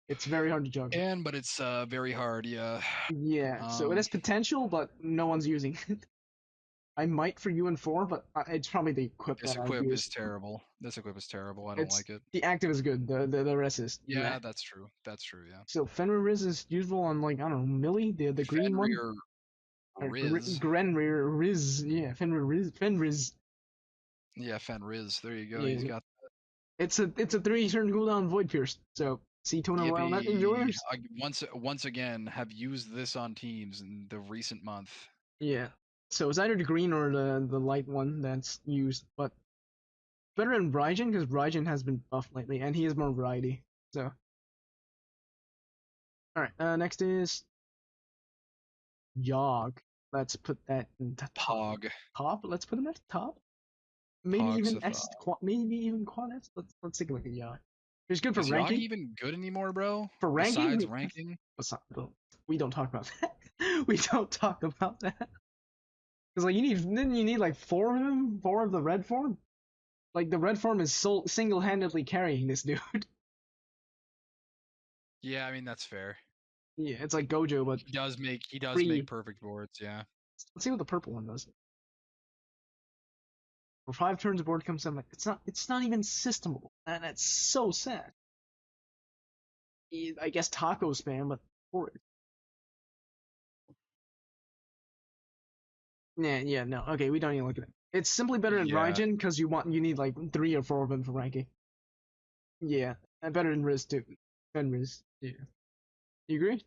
it's very hard to juggle. But it's very hard, yeah. Yeah, so it has potential, but no one's using it. I might for UN4, but it's probably the equip. This equip is terrible. This equip is terrible. I don't like it. The active is good. The rest is. Yeah, that's true. That's true. Yeah. So Fenrir Riz is usable on like I don't know Millie, the green one. Riz. Grenrir Riz. Yeah, Fenrir Riz. Yeah, Fenriz. There you go. Yeah. He's got. It's a 3-turn cooldown Void Pierce. So C-Tona Royal Net enjoyers. Once again, have used this on teams in the recent month. Yeah. So it's either the green or the light one that's used, but better than Raijin because Raijin has been buffed lately and he has more variety. So, all right. Next is Yogg. Let's put that in the top. Let's put him at the top. Maybe even S. Maybe even quad S. Let's take a look at Yogg. He's good for ranking. Is Yogg even good anymore, bro? For ranking. Besides ranking. What's up, bro? we don't talk about that. We don't talk about that. Because like didn't you need like four of them, four of the red form? Like the red form is single-handedly carrying this dude. Yeah, I mean that's fair. Yeah, it's like Gojo, but He does free. make perfect boards, yeah. Let's see what the purple one does. For 5 turns, a board comes in. It's not even systemable, and it's so sad. I guess taco spam, but horrid. Yeah, no. Okay, we don't even look at it. It's simply better than Yeah. Raijin because you need like 3 or 4 of them for ranking. Yeah, and better than Riz too. Than Riz. Yeah. You agree?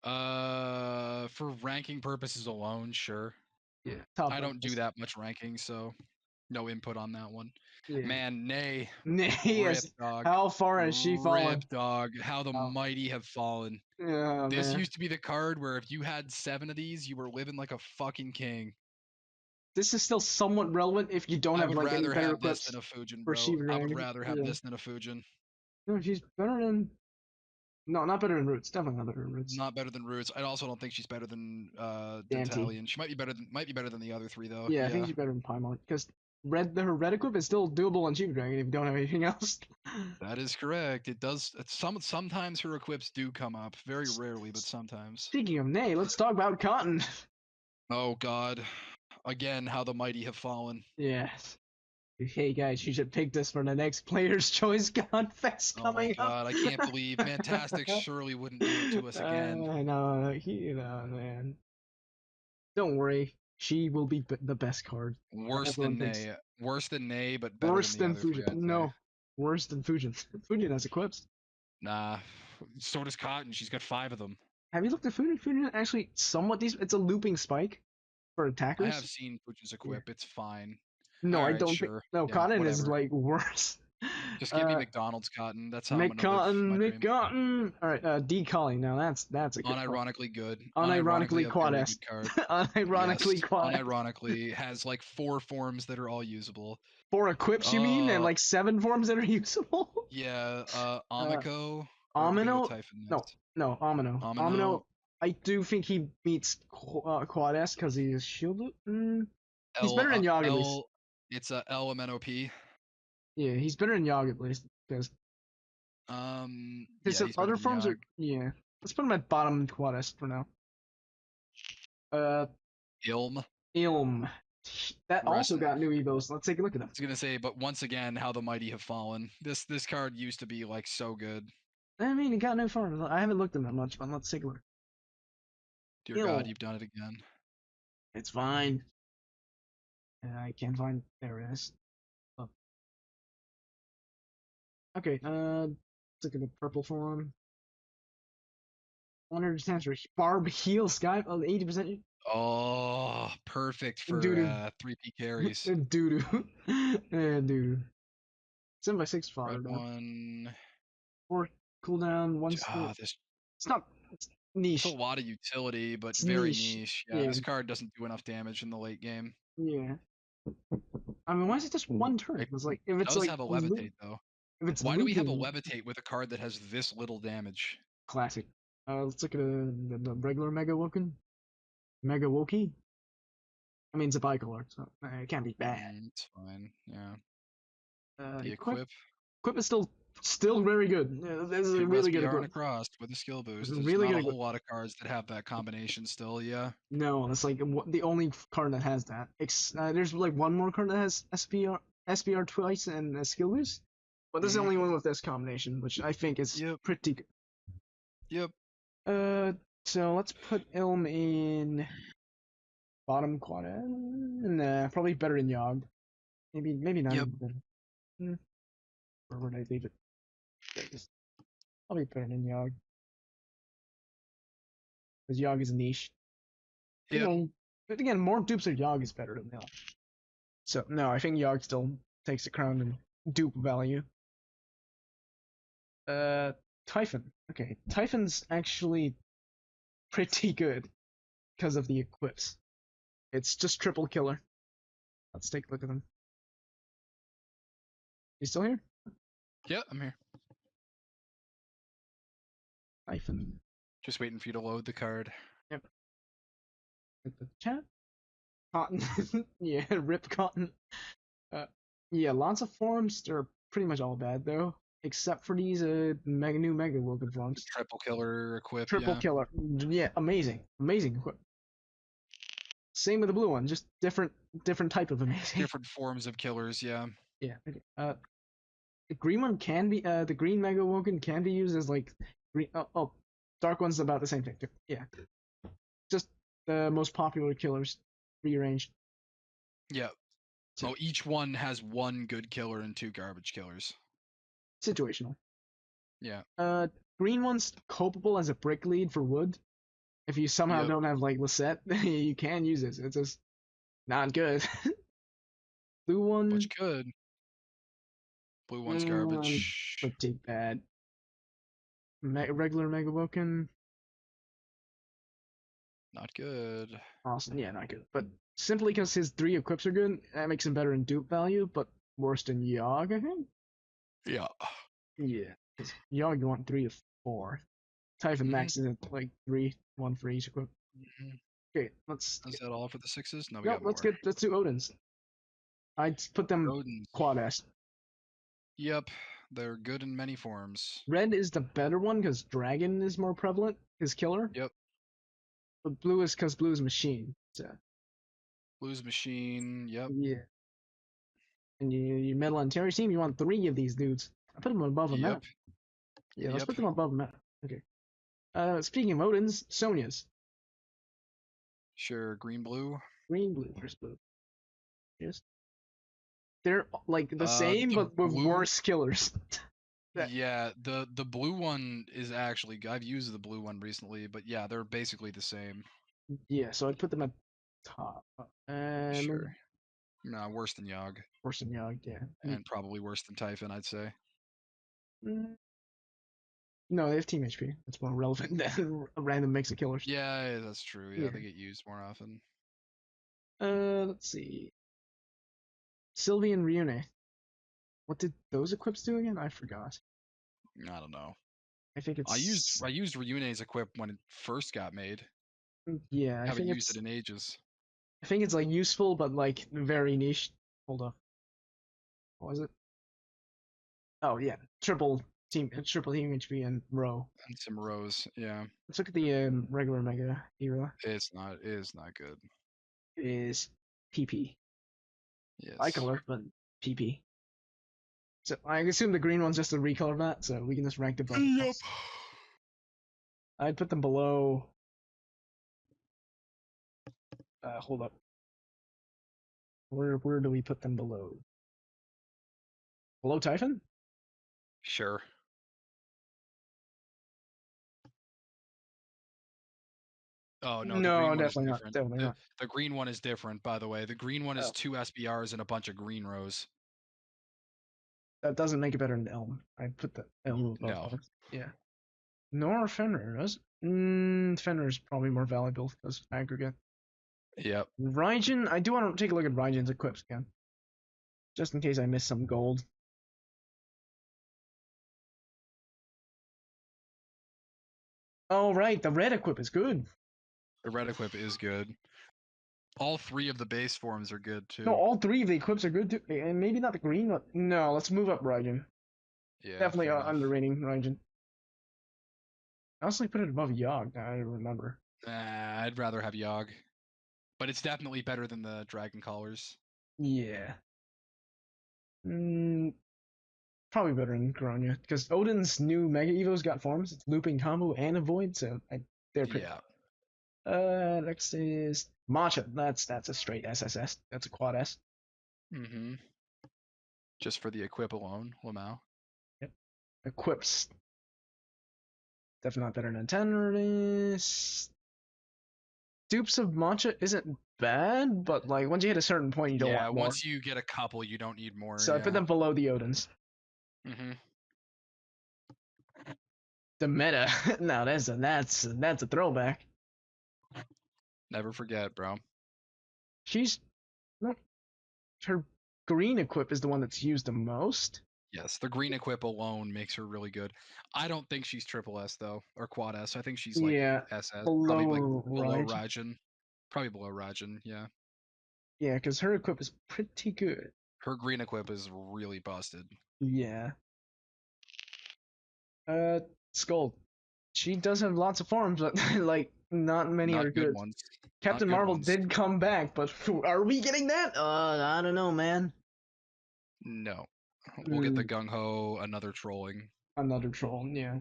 For ranking purposes alone, sure. Yeah. Top I rank. don't do that much ranking, so no input on that one. Yeah. Man, nay. Nay, Rip, dog. how far has she fallen? Rip, dog. How the Oh. mighty have fallen. Oh, This man. used to be the card where if you had 7 of these, you were living like a fucking king. This is still somewhat relevant if you don't I have would like any rather better have this equips than a Fujin, for bro. Shiva I would Dragon. rather have Yeah. this than a Fujin. No, she's better than. No, not better than Roots. Definitely not better than Roots. Not better than Roots. I also don't think she's better than Dante. Dantalion. She might be better than the other 3 though. Yeah, I think she's better than Paimon because her red equip is still doable on Shiva Dragon if you don't have anything else. That is correct. It does. Sometimes her equips do come up. Very rarely, but sometimes. Speaking of Nay, let's talk about Cotton. Oh God. Again, how the mighty have fallen. Yes. Hey guys, you should pick this for the next Player's Choice Confess coming up. Oh my God, I can't believe Fantastic surely wouldn't do it to us again. I know, man. Don't worry, she will be the best card. Worse than Nay. Worse than Nay, but better worse than the other 3, I'd No, say. worse than Fujin. Fujin has equips. Nah, so does Cotton. She's got 5 of them. Have you looked at Fujin? Fujin actually somewhat decent. It's a looping spike for attackers. I have seen Fujin's equip. Yeah. It's fine. No, I don't think. No, yeah, Cotton is like worse. Just give me McDonald's Cotton. That's how I'm gonna live my dream. McCotton. All right, D Collie. Now that's a good unironically good. Unironically quad-est. Unironically quad. Unironically has like 4 forms that are all usable. 4 equips, you mean, and like 7 forms that are usable. Yeah. Amiko. Amino. No, Amino. Amino. I do think he beats quad-est because he is shielded. He's better than Yogg at least. It's a LMNOP. Yeah, he's better than Yogg at least because his other forms are Let's put him at bottom quad-est for now. Ilm. That also got new evos. Let's take a look at them. I was gonna say, but once again, how the mighty have fallen. This card used to be like so good. I mean, it got new forms. I haven't looked at them much, but let's take a look. Dear God, you've done it again. It's fine. I can't find. There it is. Oh. Okay. Let's look at the purple form. 100 transfer. Barb heal Sky. Oh, 80%. Oh, perfect for 3P carries. Doo-doo. Doo-doo. 7x6 fodder. One. 4 cooldown. 1 It's not. It's niche. It's a lot of utility, but it's very niche. Yeah, this card doesn't do enough damage in the late game. Yeah. I mean, why is it just 1 turn? It's like if it's like have a levitate though. If it's why do we have a levitate with a card that has this little damage? Classic. Let's look at the regular Mega Woken. Mega Wokey. I mean, it's a bicolor, so it can't be bad. It's fine. Yeah. The equip. Equip is still very good. This is a really good equip. Across with a skill boost. There's really not a whole lot of cards that have that combination still. Yeah. No, it's like the only card that has that. There's like one more card that has SPR twice and a skill boost, but this is the only one with this combination, which I think is pretty good. Yep. So let's put Ilm in bottom quad. Nah, probably better than Yogg. Maybe not. Where would I leave it? Probably better than Yogg. Because Yogg is a niche. Yeah. But again, more dupes of Yogg is better than Yogg. So no, I think Yogg still takes the crown in dupe value. Typhon. Okay, Typhon's actually pretty good because of the equips. It's just triple killer. Let's take a look at them. You still here? Yeah, I'm here. Typhon. Just waiting for you to load the card. Yep. The chat. Cotton. Yeah, rip cotton. Yeah, lots of forms. They're pretty much all bad though, except for these new mega Woken forms. Triple killer equip, Triple yeah. killer. Yeah, amazing, amazing equip. Same with the blue one, just different type of amazing. Different forms of killers, yeah. Yeah. Okay. The green one can be the green mega Woken can be used as like green. Oh, dark one's about the same thing too. Yeah. Just the most popular killers rearranged. Yeah. So, Oh, each one has one good killer and 2 garbage killers. situational. Yeah. Green one's culpable as a brick lead for wood. If you somehow Yep. don't have like Lisette, you can use it. It's just not good. Blue one, But you could. Blue one's garbage. pretty bad. Regular Mega Woken, Not good. awesome. Yeah, not good. But simply because his 3 equips are good, that makes him better in dupe value, but worse than Yogg, I think. Yeah. Yeah, because Yogg you want 3 of 4. Typhon Max is at like 3, 1 for each equip. Okay, let's. Is that all for the 6s? No, we No, got more. let's do Odin's. I'd put them Rodents. quad S. Yep. They're good in many forms. Red is the better one because Dragon is more prevalent, his killer. Yep. But blue is because blue is machine. So Blue's machine. Yep. yeah. And you metal and Terry team, you want 3 of these dudes. I put them above a map. Yeah, let's Yep. put them above a map. Okay. Speaking of Odin's, Sonya's. Sure. Green, blue. Green, blue, versus blue. Yes. They're like the same, The but with blue- worse killers. Yeah, the blue one is actually I've used the blue one recently, but yeah, they're basically the same. Yeah, so I'd put them at top. Sure. No, worse than Yogg. Worse than Yogg, yeah. And probably worse than Typhon, I'd say. No, they have team HP. That's more relevant than a random mix of killers. Yeah, that's true. Yeah, Yeah. they get used more often. Let's see. Sylvie and Ryune. What did those equips do again? I forgot. I don't know. I think it's. I used Ryune's equip when it first got made. Yeah, I Haven't think used it's. it in ages. I think it's like useful, but like very niche. Hold up. What was it? Oh yeah, triple team HP and row. And some rows, yeah. Let's look at the regular mega era. It is not good. It is PP. Yes. Bicolor, but PP. So I assume the green one's just a recolor of that, so we can just rank them both. Yep. I'd put them below. Hold up. Where do we put them below? Below Typhon? Sure. Oh no, the green one is definitely not. different. Definitely not. The green one is different, by the way. The green one is 2 SBRs and a bunch of green rows. That doesn't make it better than Elm. I put the Elm above. No. Yeah. Nor Fenrir does. Fenrir is probably more valuable because aggregate. Yep. Raijin, I do want to take a look at Raijin's equips again. Just in case I missed some gold. Oh, right, the red equip is good. The red equip is good. All 3 of the base forms are good too. No, all 3 of the equips are good too. And maybe not the green, but no, let's move up Raijin. Yeah, Definitely underrating Raijin. I honestly put it above Yogg, I remember. I'd rather have Yogg. But it's definitely better than the Dragon Collars. Yeah. Probably better than Grania, because Odin's new Mega Evo's got forms. It's looping combo and avoid, so they're pretty. Yeah. Next is Matcha. That's a straight SSS. That's a quad S. Mm-hmm. Just for the equip alone, Lamau. Yep. Equips. Definitely not better than 10 or this. Dupes of Matcha isn't bad, but like once you hit a certain point, you don't want more. Once you get a couple, you don't need more. So I put them below the Odins. Mm-hmm. The meta. No, that's a throwback. Never forget, bro. She's her green equip is the one that's used the most. Yes, the green equip alone makes her really good. I don't think she's triple S though, or quad S. I think she's like Yeah, SS, probably like below below right. Raijin. Probably below Raijin, yeah. Yeah, because her equip is pretty good. Her green equip is really busted. Yeah. Skull. She does have lots of forms, but like not many are Not good good. ones. Not Captain good Marvel ones. did come back, but are we getting that? I don't know, man. No. We'll get the Mm, GungHo, another trolling. another troll. Yeah.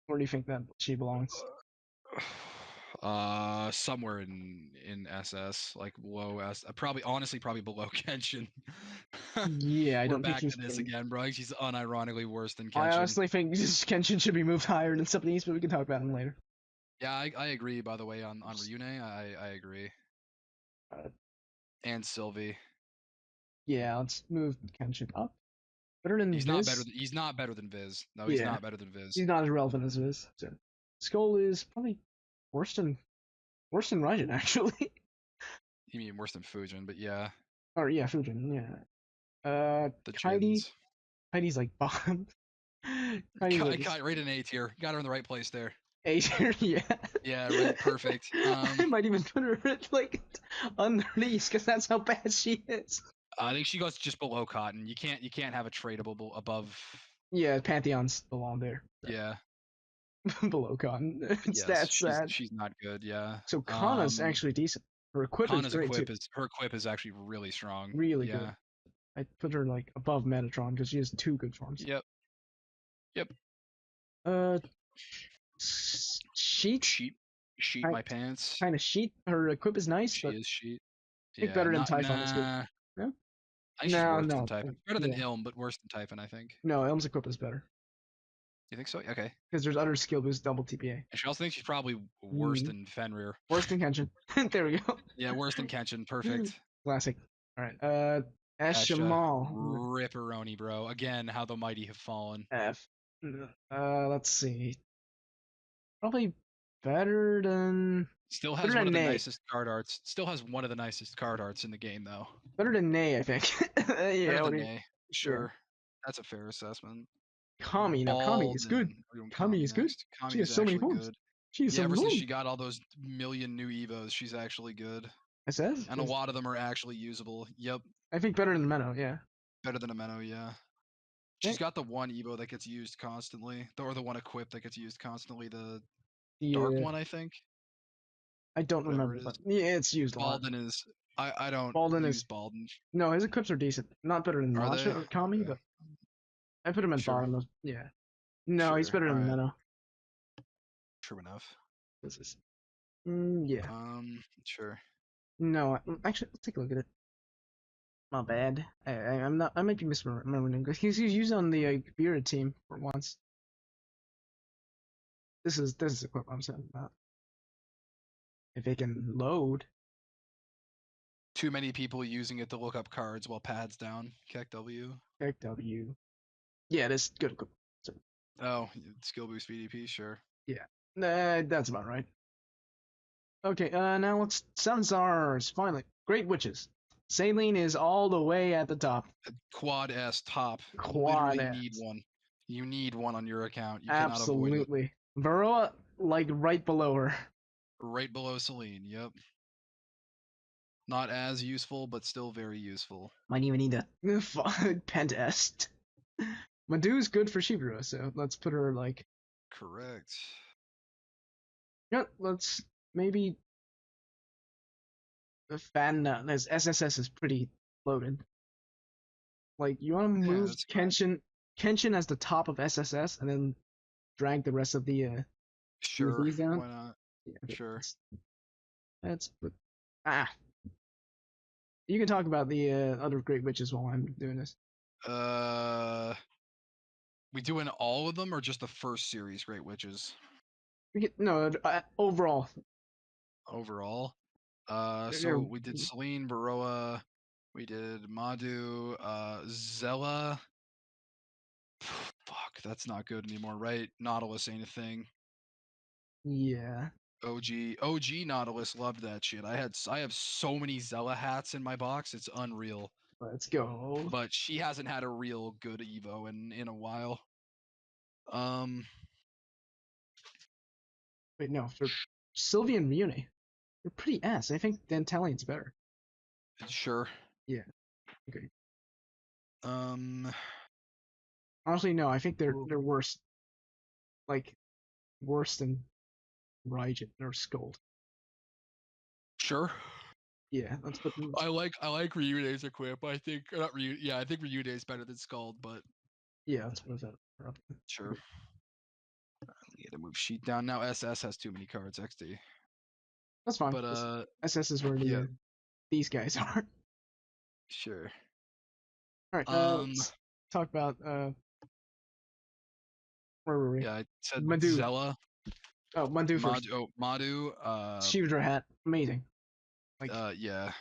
Where do you think that she belongs? Somewhere in SS, like below S. Probably, honestly, probably below Kenshin. Yeah, I We're don't think back she's to this getting. again, bro. She's unironically worse than I Kenshin. honestly think Kenshin should be moved higher than some of these, but we can talk about him later. Yeah, I agree. By the way, on Ryune, I agree. Uh, And Sylvie. yeah, let's move Kenshin up. Better than He's not Viz. he's not better than Viz. No, he's Yeah, not better than Viz. he's not as relevant as Viz. So. Skull is probably worse than Raijin actually. You mean worse than Fujin, but yeah. Or yeah, Fujin. Yeah. The Kaidi. Jins. Kaidi's like bottom. Kaidi's like Got right in A tier. Got her in the right place there. A tier. Yeah. Yeah, right. Perfect. I might even put her at like underneath because that's how bad she is. I think she goes just below Cotton. You can't have a tradable above. Yeah, Pantheon's belong there. Yeah. Below Cotton. It's Yes, that sad. she's not good. Yeah. So Kana's actually decent. Her equip is great too. Her equip is actually really strong. Really good. Yeah. I put her like above Metatron because she has two good forms. Yep. Yep. Uh, sheet. Sheet my pants. Kind of sheet. Her equip is nice, She but is sheet. I think Yeah. better than Not Typhon is good. nah. No, I think she's worse than no. Typhon. Better than Yeah. Ilm, but worse than Typhon, I think. No, Elm's equip is better You think so? Okay. because there's other skill boost double TPA. And she also thinks she's probably worse than Fenrir. Worse than Kenshin. There we go. Yeah, worse than Kenshin. Perfect. Classic. All right. Esha. Eshamal. Ripperoni, bro. Again, how the mighty have fallen. F. Let's see. Probably better than Still has better one than of the Nay. nicest card arts. Still has one of the nicest card arts in the game, though. Better than Nay, I think. Yeah. Better than Nay. Sure. Yeah. That's a fair assessment. Kami. Now Kami is good. We're doing Kami is good. next. She Kami has is so many actually forms. good. She has Yeah, so ever many since forms. she got all those million new Evos, she's actually good. SS? And a lot of them are actually usable. Yep. I think better than Menno, yeah. Better than a Menno, yeah. She's got the one Evo that gets used constantly. Or the one equip that gets used constantly. The dark one, I think. I don't Whatever remember, it is. but yeah, it's used a lot. Balden is. I don't Balden use is Balden. no, his equips are decent. Not better than Are Masha they? or Kami, Okay. but I put him at Sure. bottom of yeah. No, Sure. he's better than Alright. Menno. True enough. This is yeah. Sure. No, actually, let's take a look at it. Not bad. I'm not. I might be misremembering because he's used on the Bearded team for once. This is what I'm saying about. If it can load. Too many people using it to look up cards while pads down. Keck W. Keck W. Yeah, this good. So, Oh, skill boost BDP, sure. yeah, that's about right. Okay, now let's 7 stars. Finally, Great Witches. Saline is all the way at the top. Quad S top. Quad Literally S. need one. You need one on your account. You cannot avoid it. Absolutely. Varroa, like right below her. Right below Celine, yep. Not as useful, but still very useful. Might even need a pentest. Madu's good for Shibura, so let's put her like. Correct. Yeah, let's maybe. Fan as SSS is pretty loaded. Like you want to move Kenshin as the top of SSS, and then drag the rest of the sure. down. Why not? Yeah, sure. That's you can talk about the other Great Witches while I'm doing this. We doing all of them or just the first series Great Witches? Overall. Overall. So we did Celine, Varroa, we did Madu, Zella. Fuck, that's not good anymore, right? Nautilus ain't a thing. Yeah. OG Nautilus loved that shit. I have so many Zella hats in my box, it's unreal. Let's go. But she hasn't had a real good Evo in a while. Wait, no, for Sylvie and Mune, they're pretty ass. I think Dantalion's better. Sure. Yeah. Okay. Um. Honestly, no. I think they're worse. Like worse than Raijin or Scold. Sure. Yeah, let's put them. I like Ryude's equip. I think not Ryu. Yeah, I think Ryude is better than Scald, but Yeah, let's put that up. sure. Get the move sheet down now. SS has too many cards. XD. That's fine. But SS is where yeah, these guys are. sure. All right. Let's talk about where were we? Yeah, I said Madhu. Zella. Oh, Madhu first. Madhu. Shivadra hat, amazing. Like yeah.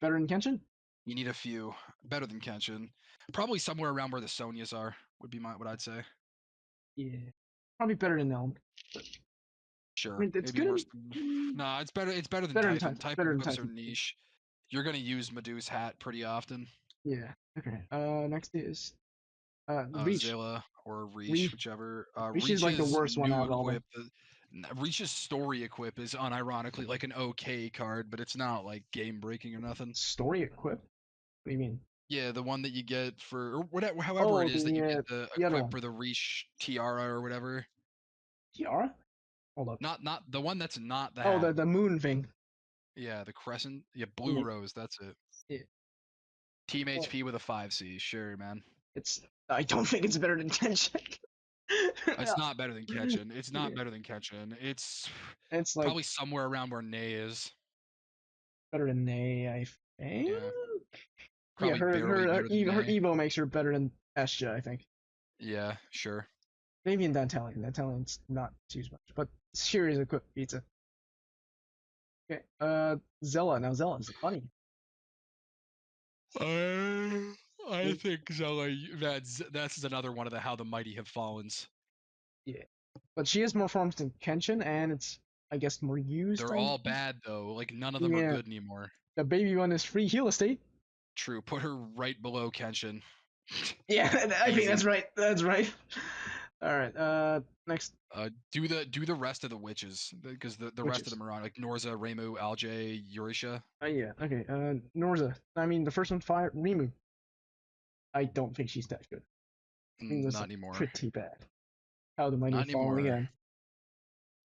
better than Kenshin. You need a few better than Kenshin. Probably somewhere around where the Sonyas are would be what I'd say. Yeah, probably better than Elm. Sure. I mean, it's maybe good. Worse than, nah, it's better. It's better than Better Typhon. than Typhon. Typhon equips are niche. You're gonna use Madhu's hat pretty often. Yeah. Okay. Next is Reach. Zilla or Reach, whichever. Reach is like the worst one out of all of them. Reach's story equip is unironically like an okay card, but it's not like game breaking or nothing. Story equip? What do you mean? Yeah, the one that you get for or whatever, however it is that you get the equip for the Reach Tiara or whatever. Tiara? Hold up. Not the one that's not the. Oh, hat. the moon thing. Yeah, the crescent. Yeah, blue rose. That's it. Yeah. Team HP with a 5C. Sure, man. I don't think it's better than Kenshin. It's not better than Kenshin. It's not better than Kenshin. It's like probably somewhere around where Ney is. Better than Ney, I think. Yeah. Probably her Evo makes her better than Estia, I think. Yeah, sure. Maybe in Dantalion. Dantalion's not too much, but Shiri's a quick pizza. Okay, Zella. Now Zella's funny. I think Zella. That's another one of the How the Mighty Have Fallens. Yeah, but she has more forms than Kenshin, and it's I guess more used. They're all bad though. Like none of them are good anymore. The baby one is free heal estate. True. Put her right below Kenshin. Yeah, I think that's right. That's right. All right. Next. Do the rest of the witches because the rest of them are on like Norza, Reimu, Algae, Eurisha. Yeah. Okay. Norza. I mean, the first one fire Reimu. I don't think she's that good. Not anymore. Pretty bad. How the Mighty Have Fallen again.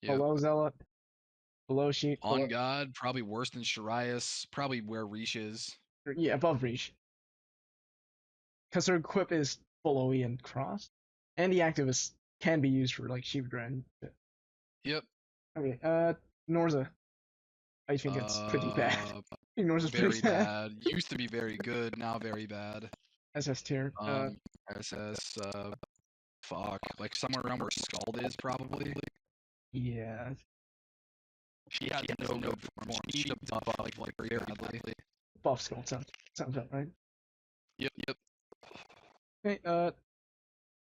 Yep. Below Zealot. Below she. On God, probably worse than Sharias. Probably where Reach is. Yeah, above Reach. Because her equip is below E and Cross, and the activist can be used for like Shivadra. Yep. Okay. Norza. I think it's pretty bad. Norza's very bad. Used to be very good. Now very bad. SS tier. SS. Fuck. Like somewhere around where Scald is probably. Yeah. She had no good form. She needs a buff like very badly. Buff Scald sounds about right. Yep. Okay.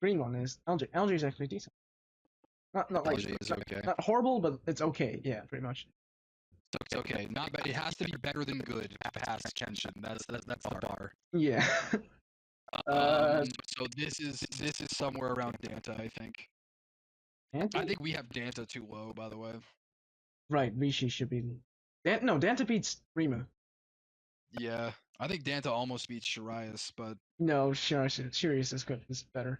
Green one is Algae. Algae is actually decent. Not like okay. Not horrible, but it's okay. Yeah, pretty much. It's okay. Not bad. It has to be better than good past Kenshin. That's the bar. Yeah. So this is somewhere around Danta, I think. Danta? I think we have Danta too low, by the way. Right, Rishi should be. Danta beats Reimu. Yeah, I think Danta almost beats Sharias, but no, Sharias is good. Is better.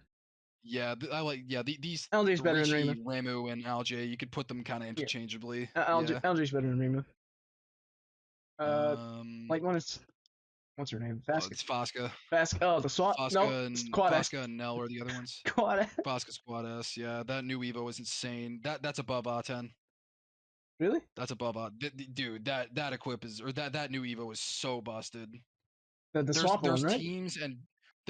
Yeah, I like these. Algae's better than Reimu. Reimu and Algae, you could put them kind of interchangeably. Algae's better than Reimu. Like one is. What's her name? Fasca. It's Fasca. Fasca. Oh, the SWAT. Fasca and Nell are the other ones. Squad S. Fasca Squad S. Yeah, that new Evo is insane. That's above A10. Really? That's above dude. That equip is that new Evo is so busted. The swap one, right? There's teams and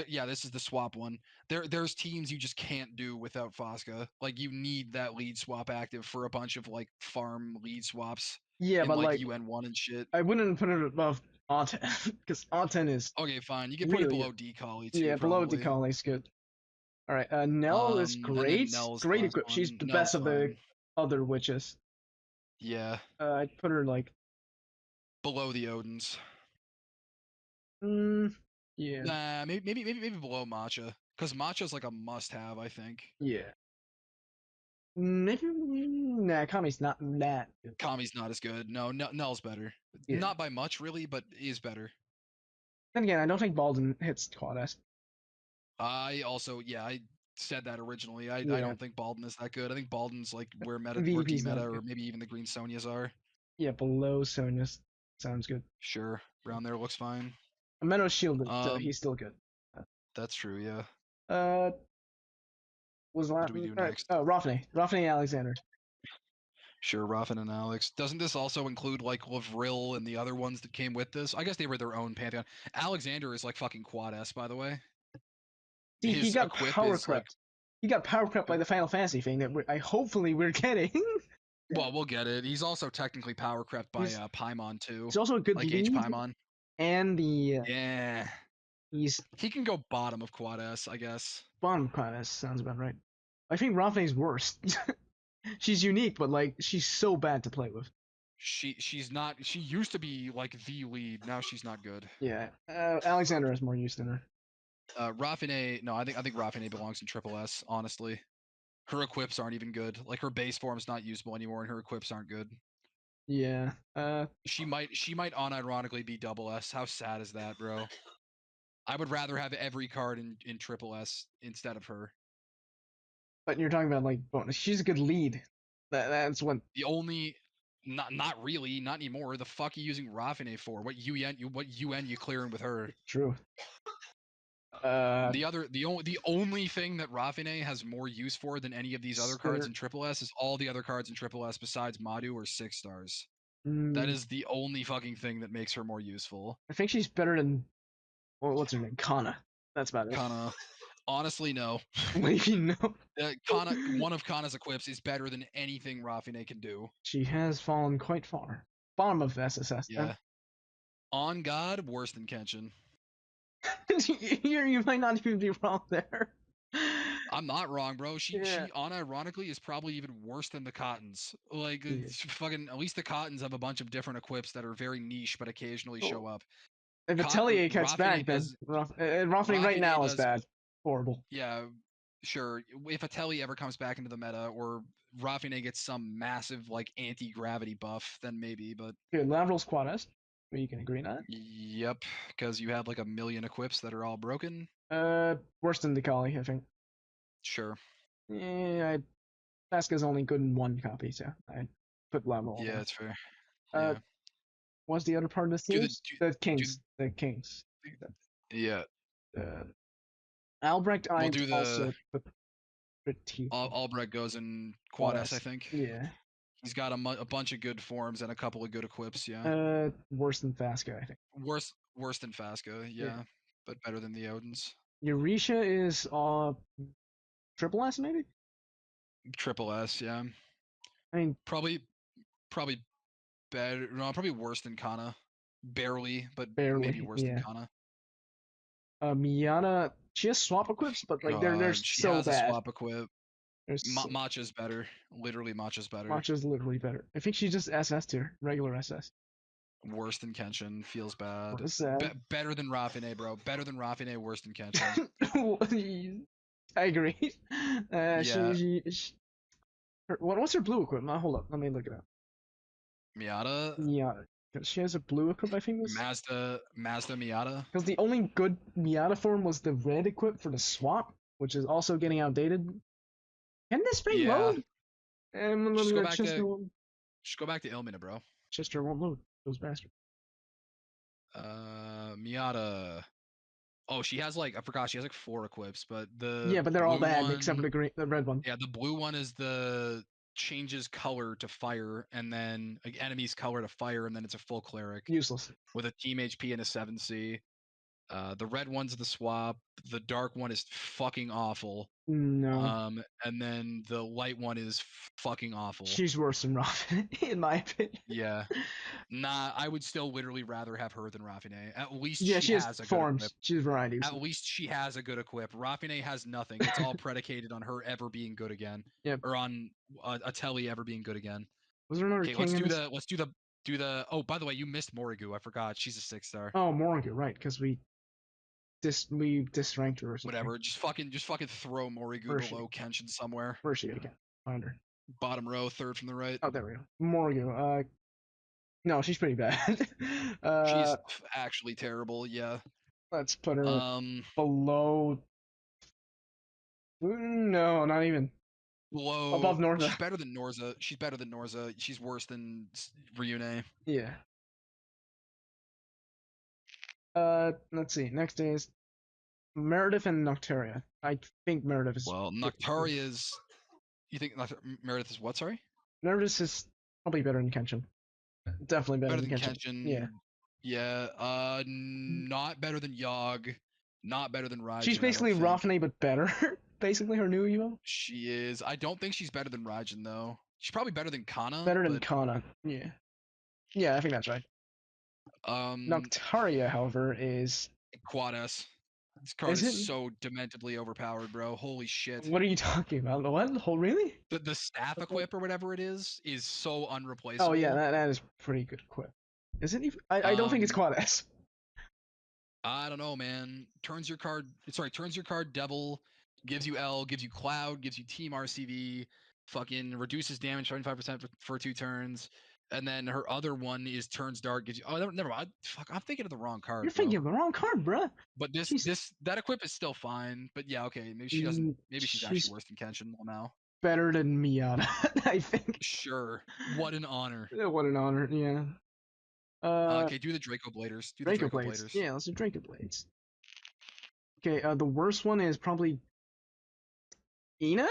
yeah, this is the swap one. There's teams you just can't do without Fasca. Like you need that lead swap active for a bunch of like farm lead swaps. Yeah, but like UN1 and shit. I wouldn't put it above A10 because A10 is okay. Fine, you can put it below Decali too. Yeah, below Decali is good. All right, Nell is great. Great equip. She's the best of the other witches. Yeah. I'd put her like below the Odins. Yeah. Nah, maybe below matcha, because matcha's like a must-have, I think. Yeah. Maybe. Nah, Kami's not that good. Kami's not as good. No, Null's better. Yeah. Not by much, really, but is better. Then again, I don't think Baldwin hits Quad S. I also, yeah, I said that originally. I Yeah. don't think Balden is that good. I think Balden's like where VDP's team meta, not or good. maybe even the Green Sonias are. Yeah, below Sonus sounds good. Sure, around there looks fine. Meadow shielded, so Um, he's still good. that's true. Yeah. Uh, was What do we Latin? do next? Oh, Rafne Alexander. Sure, Raffin and Alex. Doesn't this also include like Lavril and the other ones that came with this? I guess they were their own pantheon. Alexander is like fucking quad S, by the way. See, he His got equip power is like, crept. He got power crept by the Final Fantasy thing that hopefully we're getting. well, we'll get it. He's also technically power crept by he's Paimon too, he's also a good like H lead, Paimon. and Yeah, he's he can go bottom of quad S, I guess. bottom class sounds about right. I think Rafne's worse. She's unique, but like she's so bad to play with. She's not. She used to be like the lead. Now she's not good. Yeah, Alexander has more use than her. Raffine, no, I think Raffine belongs in triple S. Honestly, her equips aren't even good. Like her base form's not usable anymore, and her equips aren't good. Yeah. She might unironically be double S. How sad is that, bro? I would rather have every card in triple S instead of her. But you're talking about like bonus. She's a good lead. That's what. The only not really, not anymore. The fuck are you using Raffine for? What UN you clearing with her? True. Uh, The only thing that Raffine has more use for than any of these other cards Spinner. in triple S is all the other cards in triple S besides Madu are 6 stars. That Mm, is the only fucking thing that makes her more useful. I think she's better than what's her name, Kana. That's about it. Kana, honestly, no. What do you know? Kana, one of Kana's equips is better than anything Raffine can do. She has fallen quite far. Bottom of SSS. Yeah. On God, worse than Kenshin. You might not even be wrong there. I'm not wrong, bro. She Yeah. unironically is probably even worse than the Cottons. Like Yeah. fucking, at least the Cottons have a bunch of different equips that are very niche but occasionally show up. If Atelier cuts back, Raffine then does. Raffine right now is bad. Horrible. Yeah, sure. If Atelier ever comes back into the meta, or Raffine gets some massive like anti-gravity buff, then maybe. But Good. Lavril's Quad S. You can agree on yep, because you have like a million equips that are all broken. that. Worse than Dekali, I think. Sure. Yeah, Pasca's only good in one copy, so I put Lavril. Yeah, it's fair. Uh, Yeah. what's the other part of the series? The Kings. The Kings. Yeah. Albrecht, We'll I do also the put pretty. Albrecht goes in quad S, I think. Yeah. He's got a bunch of good forms and a couple of good equips. Yeah. Worse than Fasca, I think. Worse than Fasca. Yeah. But better than the Odins. Eurisha is triple S maybe. Triple S. Yeah. I mean, probably better. No, probably worse than Kana. Barely, but barely. maybe worse than Kana. Miata, she has swap equips, but like they're she so has bad. a swap equip. So... Matcha's better. Literally, Matcha's better. Matcha's literally better. I think she's just SS tier, regular SS. Worse than Kenshin. Feels bad. Sad. Better than Raffine, bro. Better than Raffine. Worse than Kenshin. I agree. Yeah. What's her blue equipment? Hold up, let me look it up. Miata. Yeah, she has a blue equip, I think. Mazda Miata. Because the only good Miata form was the red equip for the swap, which is also getting outdated. Can this thing load? Just go back to Ilmina, bro. Chester won't load. Those bastards. Miata. Oh, she has like, I forgot, she has like 4 equips, but but they're all bad except for the red one. Yeah, the blue one is the changes color to fire, and then like enemy's color to fire, and then it's a full cleric. Useless. With a team HP and a 7C. The red one's the swap. The dark one is fucking awful. No. And then the light one is fucking awful. She's worse than Raffine, in my opinion. Yeah. Nah, I would still literally rather have her than Raffine. At least she has a forms. good equip. She's varieties. At least she has a good equip. Raffine has nothing. It's all predicated on her ever being good again. Yep. Or on Ateli ever being good again. Was there another king? Let's do the Do the by the way, you missed Morigu. I forgot. She's a 6-star. Oh, Moringa, right? Because we disranked her or something. Whatever. Just fucking throw Morigu below Kenshin somewhere. Where's she? Okay, find her. Bottom row, third from the right. Oh, there we go. Moringa. No, she's pretty bad. She's actually terrible. Yeah. Let's put her below. No, not even. Below. Above Norza. She's better than Norza. She's worse than Ryune. Yeah. Let's see. Next is Meredith and Noctaria. I think Meredith is. Well, Noctaria's. You think Meredith is what? Sorry. Meredith is probably better than Kenshin. Definitely better than Kenshin. Yeah. Yeah. Not better than Yogg. Not better than Raijin. She's basically Rafane, but better. Basically, her new Evo. She is. I don't think she's better than Raijin though. She's probably better than Kana. Better than Kana. Yeah. Yeah, I think that's right. Noctaria, however, is Quad S. This card is so dementedly overpowered, bro. Holy shit. What are you talking about? What? Really? The staff equip or whatever it is so unreplaceable. Oh yeah, that is pretty good equip. Is it even? I don't think it's Quad S. I don't know, man. Turns your card Devil, gives you L, gives you Cloud, gives you Team RCV, fucking reduces damage 75% for 2 turns. And then her other one is turns dark, gives you. Oh, never mind. Fuck, I'm thinking of the wrong card. You're thinking of the wrong card, bruh. But that equip is still fine. But yeah, okay, maybe she doesn't. Maybe she's actually worse than Kenshin now. Better than Miata, I think. Sure. What an honor. What an honor. Yeah. Okay, do the Draco Bladers. Draco Blades. Yeah, let's do Draco Blades. Okay, the worst one is probably Ina?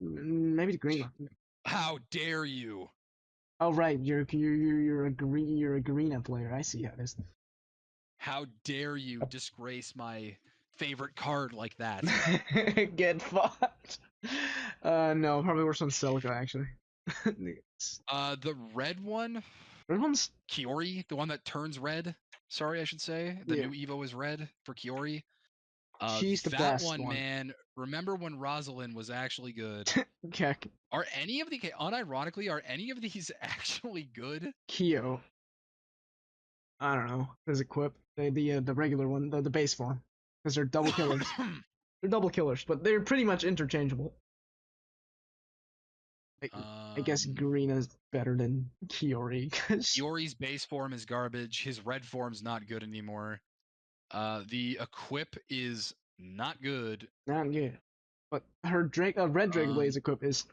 Maybe the green one. How dare you? Oh right, you're a Garena player. I see how it is. How dare you disgrace my favorite card like that? Get fucked. No, probably worse on Celica actually. The red one. Red one's Kiori, the one that turns red. Sorry, I should say. The new Evo is red for Kiori. She's the best one, man. Remember when Rosalind was actually good? Keck. Are any of these actually good? Kyo. I don't know. His equip. The regular one, the base form. Because they're double killers. They're double killers, but they're pretty much interchangeable. I guess Garena's better than Kiori. Kiori's base form is garbage. His red form's not good anymore. The equip is not good. Not good. But her red Dragon Blaze equip is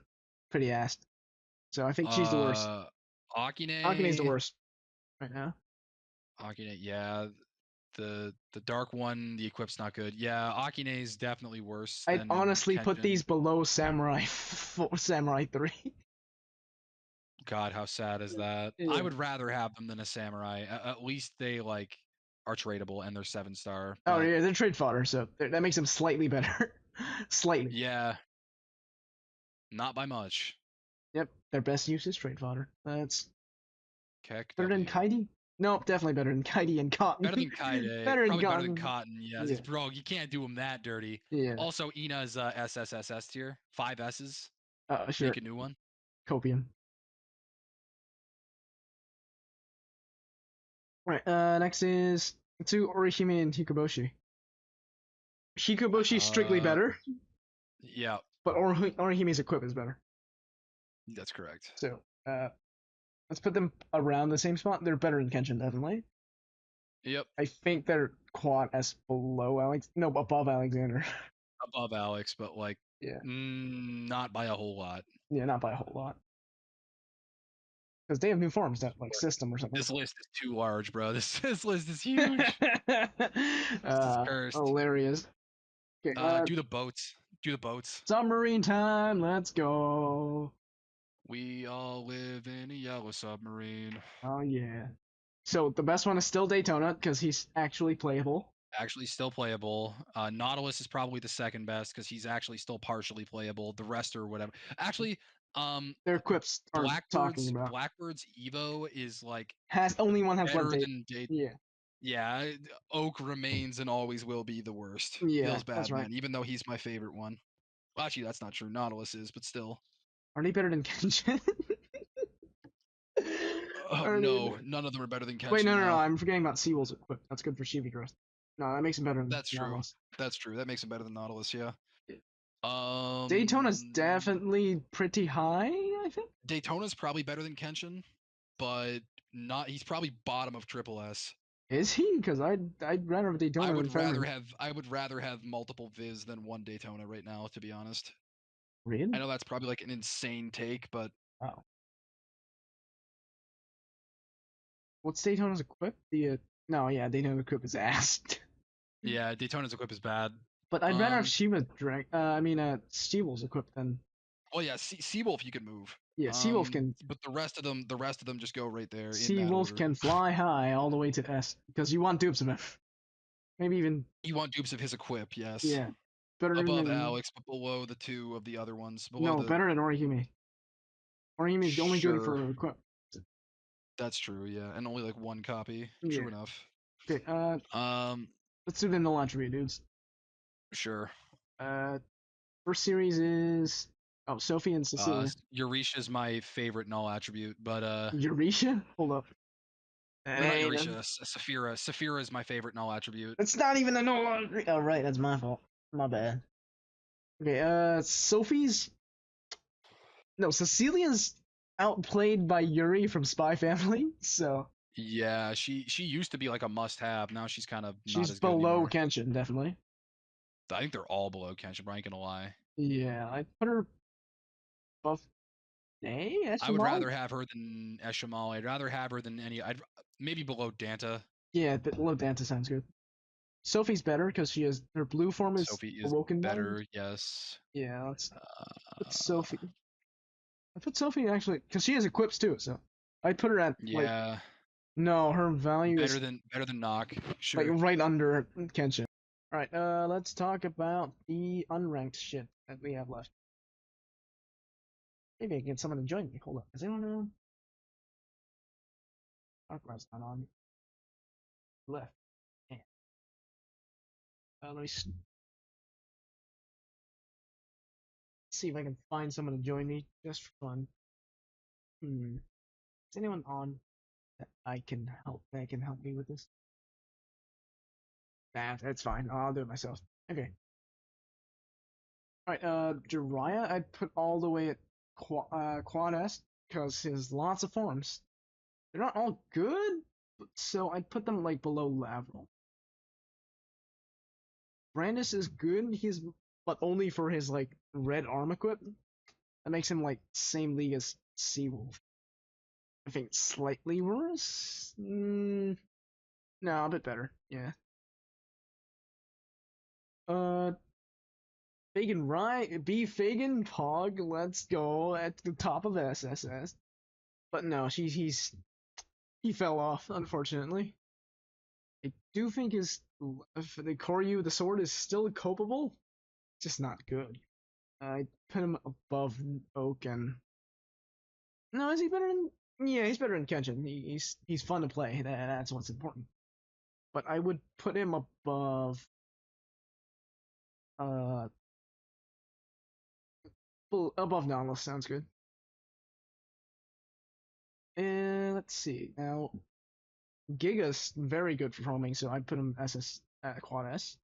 pretty ass. So I think she's the worst. Akine's the worst right now. Akine, yeah. The dark one, the equip's not good. Yeah, Akine's definitely worse. I'd honestly put these below Samurai 3. God, how sad is that? Yeah. I would rather have them than a Samurai. At least they are tradable and they're 7-star. Oh yeah, they're trade fodder, so that makes them slightly better. Slightly. Yeah. Not by much. Yep, their best use is trade fodder. That's Keck better than Kaidi? No, definitely better than Kaidi and Cotton. Better than Kaide. Better than Cotton. Yes. Yeah. Bro, you can't do them that dirty. Yeah. Also, Ina's SSSS tier. 5 S's. Sure. Make a new one. Copium. Right, next is Tsu, Orihime, and Hikoboshi. Hikoboshi's strictly better. Yeah. But Orihime's equip is better. That's correct. So, let's put them around the same spot. They're better than Kenshin, definitely. Yep. I think they're Quad S below Alex. No, above Alexander. Above Alex, but yeah. Not by a whole lot. Yeah, not by a whole lot. Because they have new forms that system or something. This list is too large, bro. This list is huge. This is cursed. Hilarious. Okay, do the boats. Do the boats. Submarine time. Let's go. We all live in a yellow submarine. Oh yeah. So the best one is still Daytona because he's actually playable. Actually still playable. Nautilus is probably the second best because he's actually still partially playable. The rest are whatever. Actually, their equips are talking about. Blackbird's Evo is only one has better one than Yeah, Oak remains and always will be the worst. Yeah, feels bad, that's right. Man. Even though he's my favorite one. Well, actually, that's not true. Nautilus is, but still. Are they better than Kenshin? Oh Or- no, none of them are better than Kenshin. Wait, no, now. I'm forgetting about Seawolf's equip. That's good for Shibi growth. No, that makes him better than That's true. Nautilus. That's true. That makes him better than Nautilus. Yeah. Daytona's definitely pretty high, I think. Daytona's probably better than Kenshin, but not. He's probably bottom of Triple S. Is he? Because I'd rather have Daytona than Farmable. I would rather have multiple Viz than one Daytona right now, to be honest. Really? I know that's probably like an insane take, but Oh. What's Daytona's equip? No, yeah, Daytona's equip is ass. yeah, Daytona's equip is bad. But I'd rather have Shiva Seawolf's equip than. Well, yeah, Seawolf you can move. Yeah, Seawolf can. But the rest of them just go right there. Seawolf can fly high all the way to S because you want dupes of him. Maybe even. You want dupes of his equip, yes. Yeah. Better above than Alex, but below the two of the other ones. Better than Orihime. Orihime's sure. only good for equip. That's true, yeah, and only like one copy. Yeah. True enough. Okay, let's do the null attribute, dudes. Sure. First series is Sophie and Cecilia. Eurisha's my favorite null attribute, but Eurisha? Hold up. Not Eurisha, Saphira. Saphira is my favorite null attribute. It's not even a null attribute. Oh right, that's my fault. My bad. Okay, Sophie's. No, Cecilia's outplayed by Yuri from Spy Family, so. Yeah, she used to be like a must-have. Now she's kind of she's below good Kenshin, definitely. I think they're all below Kenshin, but I ain't gonna lie. Yeah, I'd put her above. I would rather have her than Eshimal. I'd rather have her than I'd maybe below Danta. Yeah, below Danta sounds good. Sophie's better because she has her blue form is Sophie is awoken better. mind. Yes. Yeah, let's put Sophie. I put Sophie actually because she has equips too, so I'd put her at yeah. No, her value better is than Nock. Sure. Like right under Kenshin. All right, let's talk about the unranked shit that we have left. Maybe I can get someone to join me. Hold up, is anyone on? Darkrai's not on. Left. Yeah. Let me see if I can find someone to join me just for fun. Is anyone on that I can help? That can help me with this? Nah, that's fine. I'll do it myself. Okay. Alright, Jiraiya I'd put all the way at Quad S because he has lots of forms. They're not all good, so I'd put them like below Lavril. Brandis is good, but only for his like red arm equip. That makes him like same league as Seawolf. I think slightly worse. No, a bit better. Yeah. Fagin Fagin Pog, let's go at the top of SSS. But no, he fell off, unfortunately. I do think the Koryu, the sword is still copable, just not good. I put him above Oak and. No, is he better than? Yeah, he's better than Kenshin. He's fun to play. That's what's important. But I would put him above. Above Nautilus sounds good. And let's see now. Giga's very good for homing, so I'd put him SS at Quad S.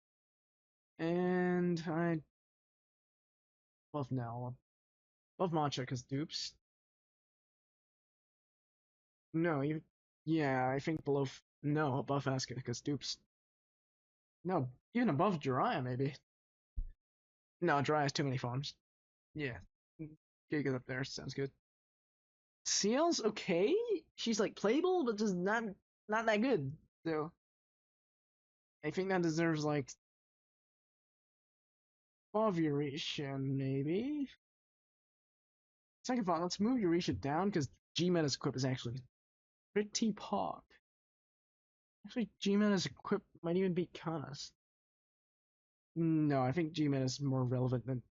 And I above now, above Matcha because dupes. No, yeah, I think below. No, above Asuka because dupes. No, even above Jiraiya maybe. No, Jiraiya has too many farms. Yeah, Giga's up there. Sounds good. CL's okay. She's like playable, but just not that good. So I think that deserves like above Eurisha maybe. Second thought, let's move Eurisha down because G-Meta's equip is actually pretty pog. Actually, G-Meta's equip might even beat Kana's. No, I think G-Meta's more relevant than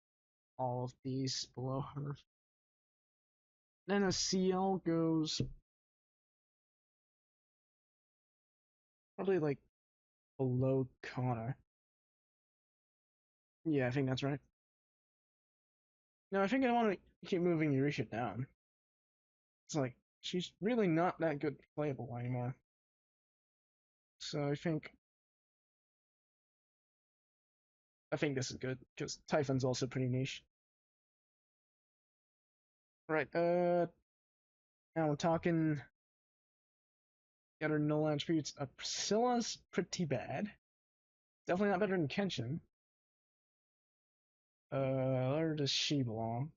all of these below her. Then a CL goes probably like below Kana. Yeah, I think that's right. No, I think I want to keep moving Eurisha down. It's like she's really not that good playable anymore. So I think this is good because Typhon's also pretty niche. Right. Now we're talking the other null attributes. Priscilla's pretty bad. Definitely not better than Kenshin. Where does she belong?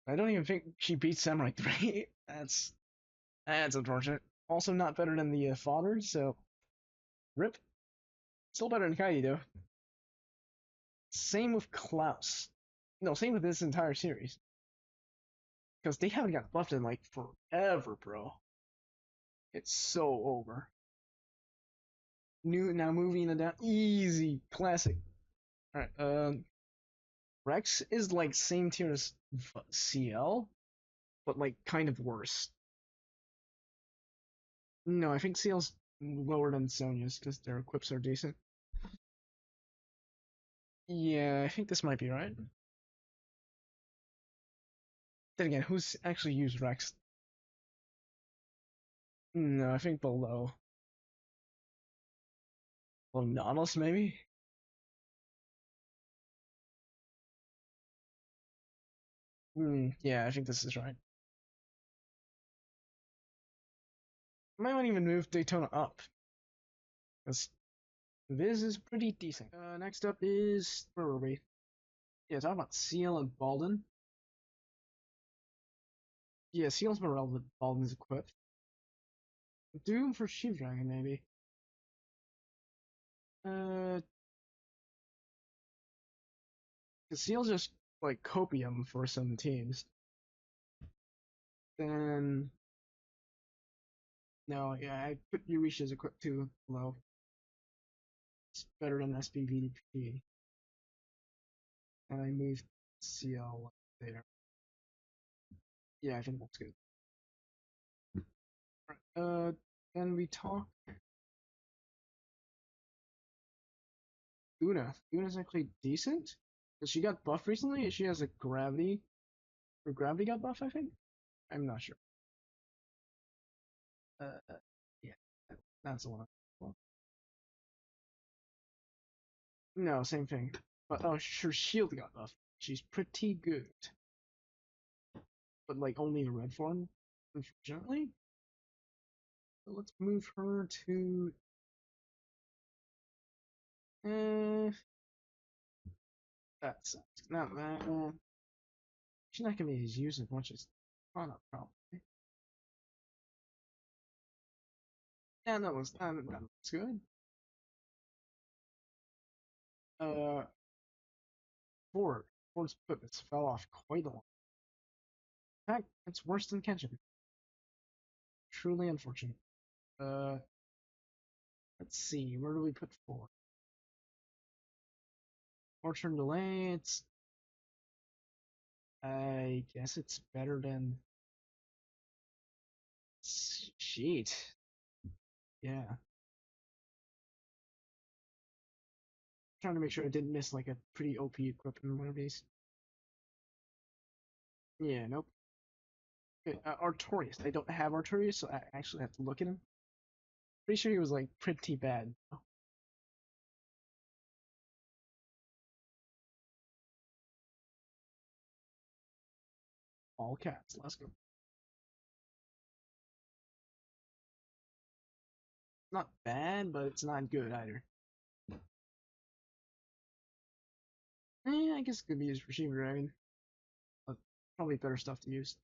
I don't even think she beats Samurai 3. That's unfortunate. Also not better than the father, so rip. Still better than Kaidi though. Same with Klaus. No, same with this entire series. Because they haven't got buffed in like forever, bro. It's so over. Now moving it down. Easy. Classic. Alright, Rex is like same tier as CL, but like kind of worse. No, I think CL's lower than Sonya's because their equips are decent. Yeah, I think this might be right. Then again, who's actually used Rex? No, I think below. Well, Nautilus maybe? Yeah, I think this is right. I might not even move Daytona up. Because this is pretty decent. Next up is, where were we? Yeah, talking about Seal and Balden. Yeah, Seal's more relevant. Balden's equipped. Doom for Shiv Dragon, maybe. Because Seal's just like copium for some teams. Then no, yeah, I put Yurisha's equipped too low. It's better than SPVDP. And I moved CL there. Yeah, I think that's good. Then we talk Una. Una's actually decent. Cause she got buffed recently. She has a gravity. Her gravity got buffed, I think. I'm not sure. Yeah, that's the one. Well, no, same thing. But oh, her shield got buffed. She's pretty good, but like only in red form, unfortunately. So let's move her to. That sucks. No, she's not gonna be as used as much as Fauna, probably. Yeah, that looks good. Uh, Ford. Ford's pivots fell off quite a lot. In fact, it's worse than Kenshin. Truly unfortunate. Uh, let's see. Where do we put Ford? Fortune delay. It's. I guess it's better than. Sheet. Yeah. Trying to make sure I didn't miss like a pretty OP equipment in one of these. Yeah, nope. Okay, Artorias. I don't have Artorias, so I actually have to look at him. Pretty sure he was like pretty bad. All cats. Let's go. Not bad, but it's not good either. I guess it could be used for Shiva Dragon. But probably better stuff to use.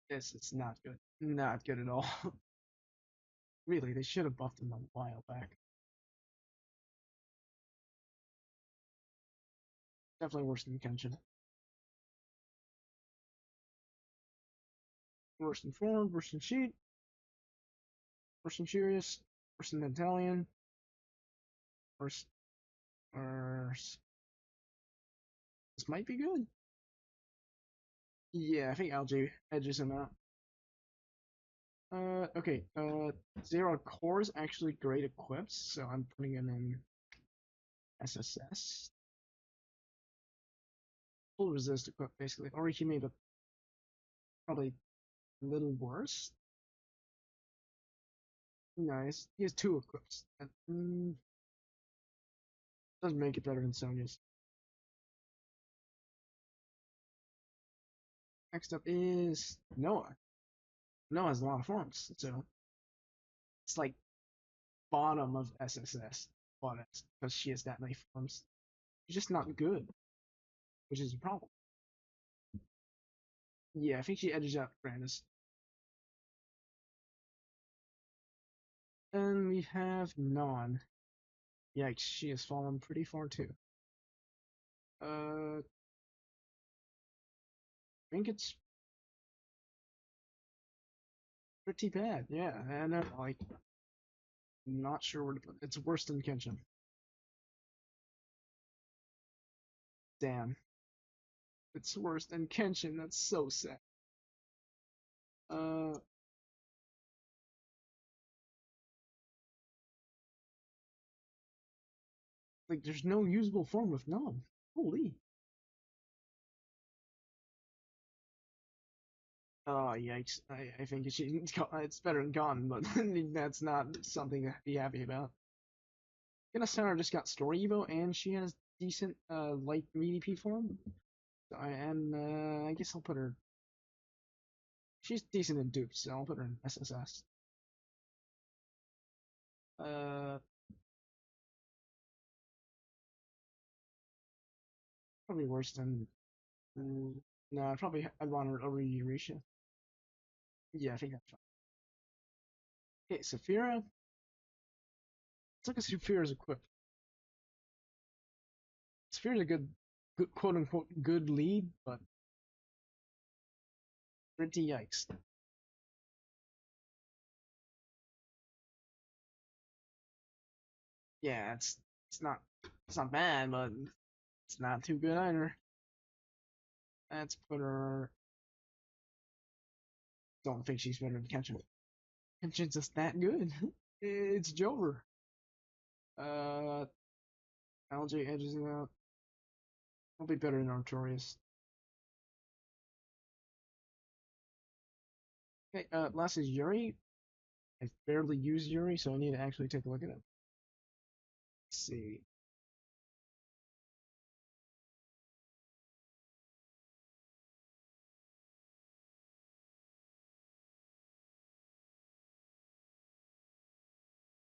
Yes, it's not good. Not good at all. Really, they should have buffed him a while back. Definitely worse than Kenshin. Worse than Form, worse than Sheet, worse than Curious, worse than Italian, worse. Worse. This might be good. Yeah, I think Algae edges him out. Okay. Zero Core is actually great equips, so I'm putting him in SSS. full resist equipped basically, or he made a probably a little worse. Nice. He has 2 equips. That doesn't make it better than Sonya's. Next up is Noah. Noah has a lot of forms, so it's like bottom of SSS, because she has that many forms. She's just not good, which is a problem. Yeah, I think she edges out Brandis. And we have Non. Yikes, she has fallen pretty far too. I think it's pretty bad. Yeah, and like, not sure where to put it. It's worse than Kenshin. Damn, it's worse than Kenshin. That's so sad. Uh, like there's no usable form with Non. Holy. Oh, yikes. I think it's better than gone, but that's not something to be happy about. Gonna Center just got Story Evo, and she has decent light VDP form. So I guess I'll put her. She's decent in dupes, so I'll put her in SSS. Uh, Probably worse than. No, probably I'd want her over Eurisha. Yeah, I think that's fine. Okay, Saphira. Let's look at Saphira's equipped. Saphira's a good quote unquote good lead, but pretty yikes. Yeah, it's not bad, but it's not too good either. Let's put her. Don't think she's better than Kenshin. Kenshin's just that good. It's Jover. Uh, LJ edges it out. I'll be better than Artorias. Okay, last is Yuri. I barely use Yuri, so I need to actually take a look at it. Let's see.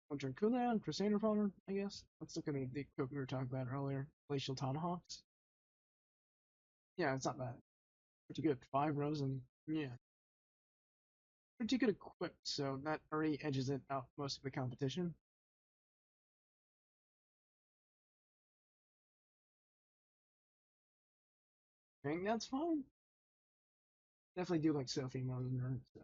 Hunter Cooldown, Crusader Fodder, I guess. Let's look at the equipment we were talking about earlier. Glacial Tomahawks. Yeah, it's not bad. Pretty good. 5 rows and yeah. Pretty good equipped, so that already edges it out most of the competition. I think that's fine. Definitely do like Sophie more than her. So.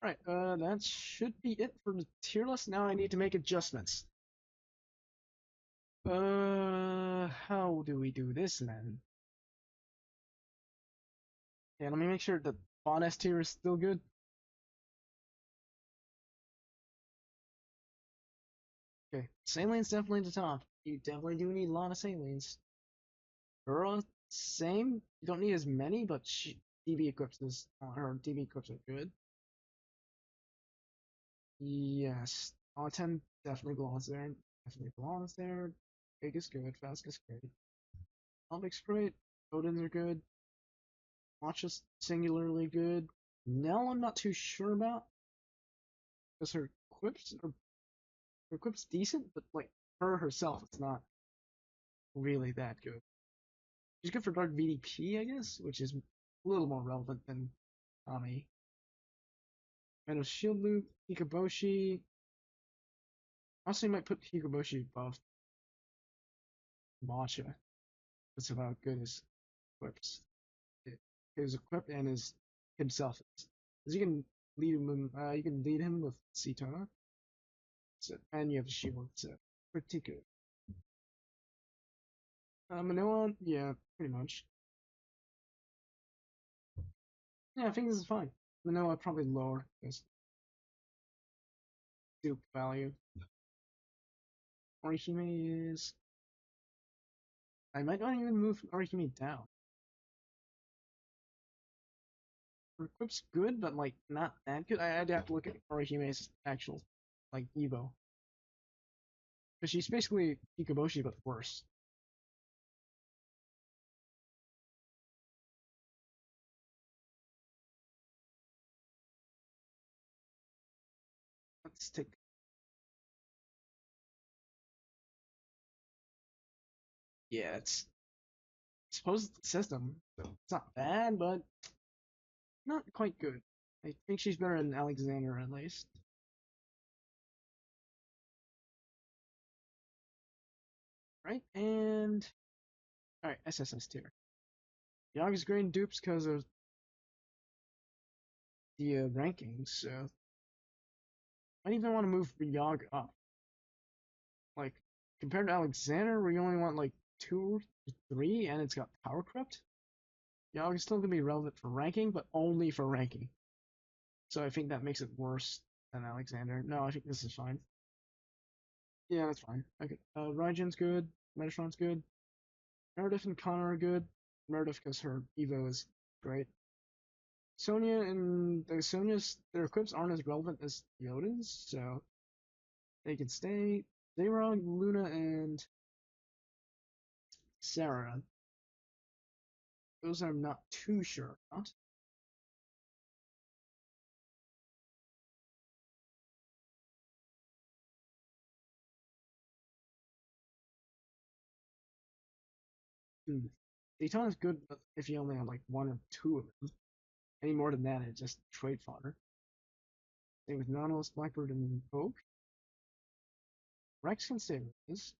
Alright, that should be it for the tier list. Now I need to make adjustments. How do we do this then? Yeah, let me make sure the bot S tier is still good. Okay, Salines definitely at the top. You definitely do need a lot of Salines. Burrow, same. You don't need as many, but DB equips is her DB equips are good. Yes, Latent definitely belongs there. Definitely belongs there. Big is good. Fast is great. Olympics great. Odins are good. Watches singularly good. Nell, I'm not too sure about because her equips decent, but like her herself, it's not really that good. She's good for Dark VDP, I guess, which is a little more relevant than Tommy. Meadow Shield Loop, Hikaboshi. Also, you might put Hikaboshi above Matcha. That's about good as equips. His equipped and his himself is. Because you can lead him with Cetona. So, and you have a shield, so pretty good. Manoa, yeah, pretty much. Yeah, I think this is fine. Manoa probably lower because dupe value. Orihime is... I might not even move Orihime down. Her equip's good, but like not that good. I'd have to look at Orihime's actual like Evo. Because she's basically Hikoboshi but worse. Let's take... Yeah, it's... I suppose it's the system. So it's not bad, but not quite good. I think she's better than Alexander at least. Right, and... Alright, SSS tier. Yaga's grade dupes because of the rankings, so... I don't even want to move Yaga up. Like, compared to Alexander, we only want like 2 or 3, and it's got Power Corrupt. Yaga's still gonna be relevant for ranking, but only for ranking. So I think that makes it worse than Alexander. No, I think this is fine. Yeah, that's fine. Okay, Raigen's good. Metatron's good. Meredith and Connor are good. Meredith because her Evo is great. Sonya and Sonya's their equips aren't as relevant as Yoda's, so they can stay. Zeyrog, Luna, and Sarah. Those I'm not too sure about. Daytona's good, but if you only have like 1 or 2 of them. Any more than that, it's just trade fodder. Same with Nautilus, Blackbird, and Vogue. Rex can stay with this.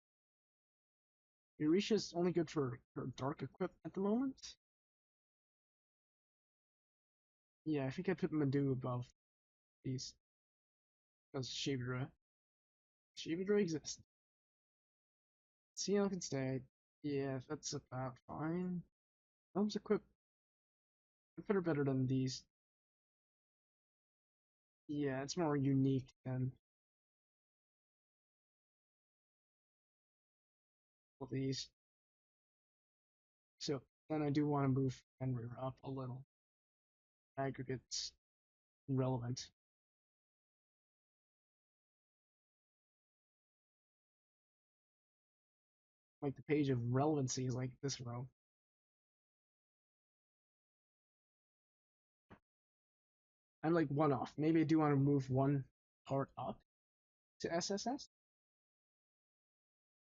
Eurisha's only good for her dark equip at the moment. Yeah, I think I'd put Madu above these. Because Shibidra exists. CL can stay. Yeah, that's about fine. Thumbs equip. I put her better than these. Yeah, it's more unique than all these. So then I do want to move Fenrir up a little. Aggregates relevant. Like the page of relevancy is like this row. I'm like 1 off. Maybe I do want to move 1 part up to SSS,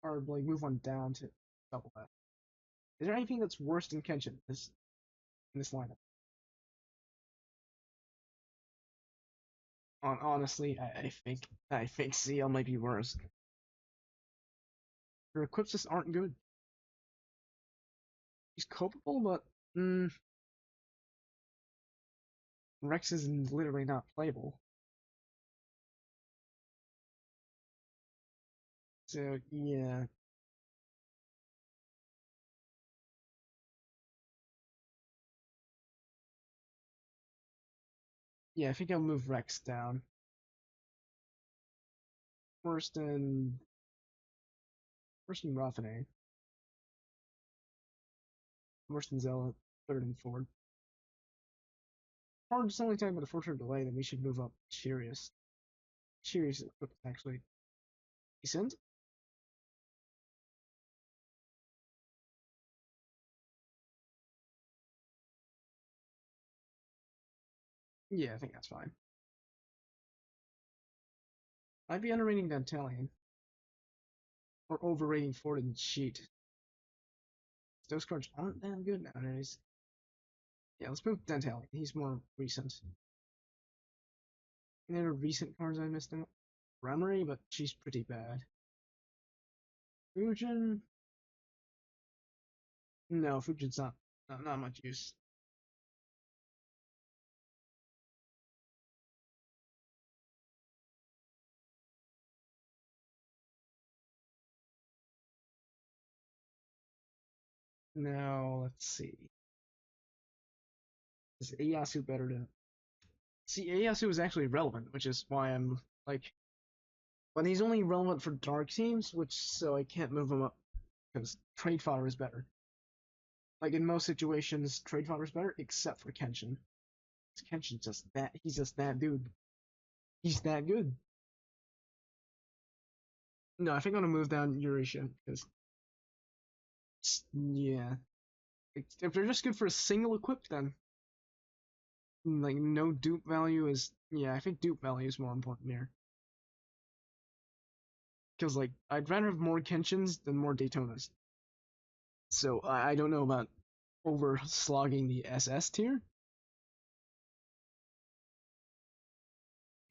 or like move 1 down to double that. Is there anything that's worse than Kenshin in this lineup? Honestly, I think CL might be worse. Her equips just aren't good. She's culpable, but Rex is literally not playable. So yeah. Yeah, I think I'll move Rex down. Worse than Rafine. Worse than Zealot, third and fourth. Or just only talking about a 4-turn delay, then we should move up Sirius. Sirius equipped actually decent. Yeah, I think that's fine. I'd be underrating Dantalion. Or overrating Ford and Sheet. Those cards aren't that good nowadays. Yeah, let's move Dantalion. He's more recent. Any other recent cards I missed out? Remory, but she's pretty bad. Fujin? No, Fujin's not much use. Now, let's see. Is Ieyasu better to... See, Ieyasu is actually relevant, which is why I'm, like... But he's only relevant for dark teams, so I can't move him up because trade fodder is better. Like in most situations, trade fodder is better, except for Kenshin. Kenshin's just that. He's just that dude. He's that good. No, I think I'm gonna move down Eurasia because yeah, if they're just good for a single equip, then like no dupe value is yeah. I think dupe value is more important here because like I'd rather have more Kenshins than more Daytonas. So I don't know about over slogging the SS tier.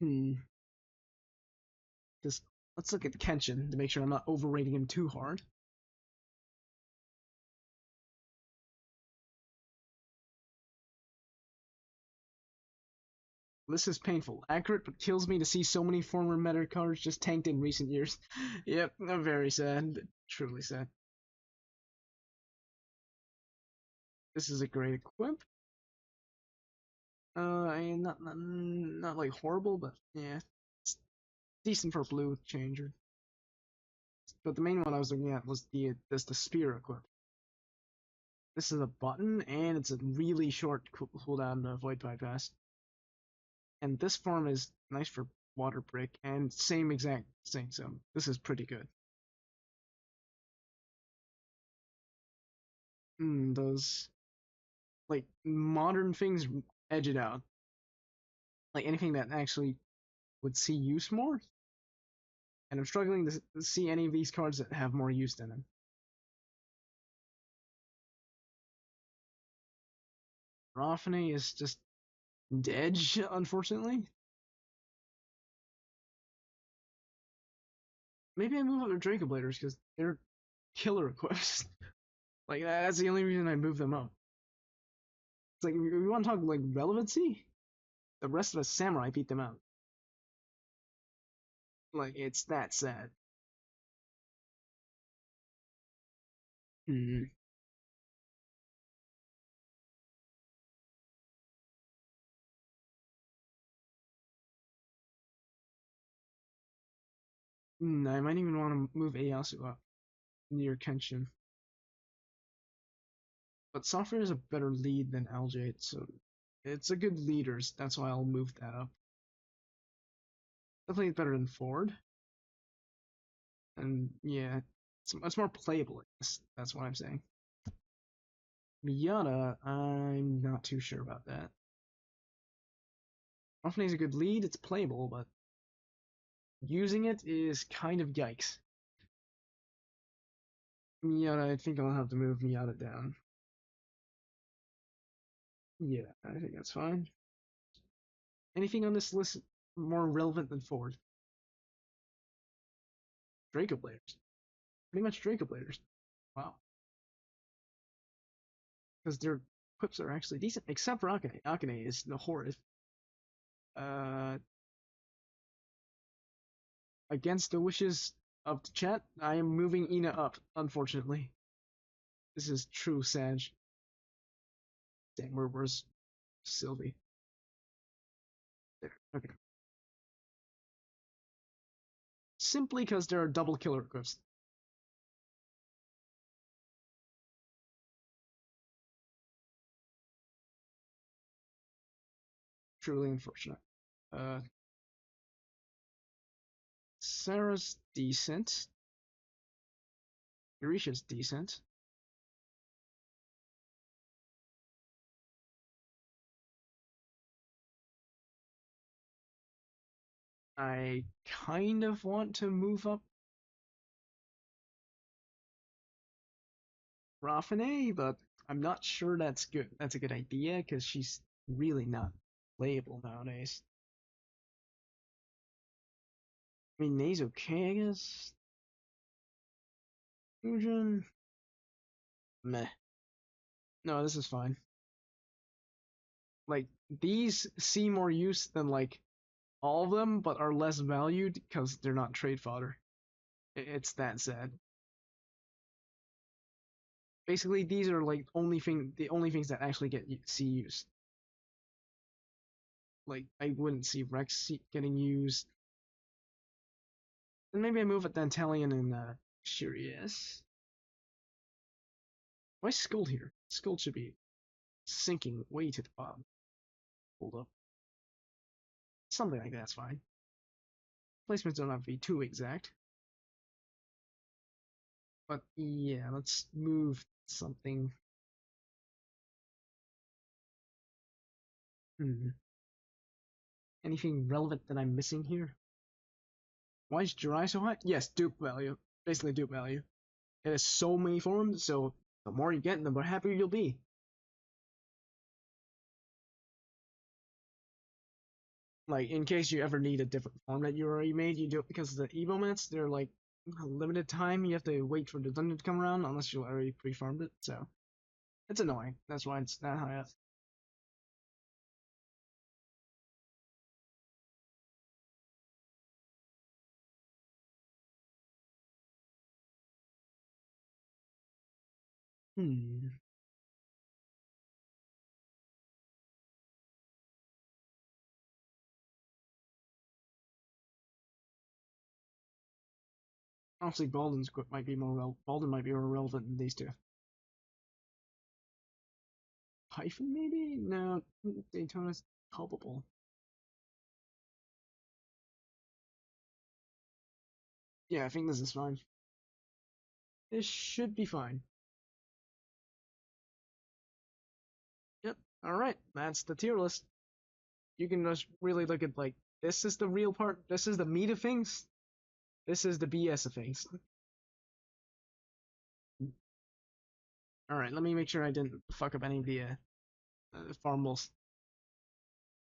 Hmm. Just let's look at Kenshin to make sure I'm not overrating him too hard. This is painful. Accurate, but kills me to see so many former meta cards just tanked in recent years. Yep, I'm very sad. Truly sad. This is a great equip. Not like horrible, but yeah, it's decent for a blue changer. But the main one I was looking at was the spear equip. This is a button, and it's a really short cooldown to avoid bypass. And this form is nice for water break, and same exact thing. So this is pretty good. Those like modern things edge it out. Like anything that actually would see use more. And I'm struggling to see any of these cards that have more use than them. Raphane is just dead, unfortunately. Maybe I move up to Draco Bladers because they're killer equips. Like that's the only reason I move them up. It's like we want to talk like relevancy. The rest of us samurai beat them out. Like it's that sad. Hmm. I might even want to move Ieyasu up near Kenshin. But Software is a better lead than Aljade, so it's a good leader. That's why I'll move that up. Definitely better than Ford. And yeah, it's more playable. That's what I'm saying. Miata, I'm not too sure about that. Often a good lead, it's playable, but using it is kind of yikes. Miata, I think I'll have to move Miata down. Yeah, I think that's fine. Anything on this list more relevant than Ford? Draco Bladers. Pretty much Draco Bladers. Wow. Because their equips are actually decent, except for Akane. Akane is no horrid. Uh, against the wishes of the chat, I am moving Ina up, unfortunately. This is true Sag. Dang, where's Sylvie? There, okay. Simply because there are double killer equips. Truly unfortunate. Uh, Sarah's decent. Eurisha's decent. I kind of want to move up Raphane, but I'm not sure that's good. That's a good idea because she's really not playable nowadays. I mean, Nay's okay, I guess. Fusion, meh. No, this is fine. Like these see more use than like all of them, but are less valued because they're not trade fodder. It's that sad. Basically, these are like the only things that actually see use. Like I wouldn't see Rex getting used. And maybe I move a Dantalion and Curious. Why is Scold here? Scold should be sinking way to the bottom. Hold up. Something like that's fine. Placements don't have to be too exact. But yeah, let's move something. Anything relevant that I'm missing here? Why is Jirai so high? Yes, dupe value. Basically dupe value. It has so many forms, so the more you get, the more happier you'll be. Like, in case you ever need a different form that you already made, you do it because the Evo mats, they're like a limited time. You have to wait for the dungeon to come around unless you already pre-farmed it, so it's annoying. That's why it's that high up. Hmm. Honestly, Balden's might be Balden might be more relevant than these two. Hyphen maybe? No, Daytona's culpable. Yeah, I think this is fine. This should be fine. Yep. Alright, that's the tier list. You can just really look at, like, this is the real part, this is the meat of things, this is the BS of things. Alright, let me make sure I didn't fuck up any of the farmables.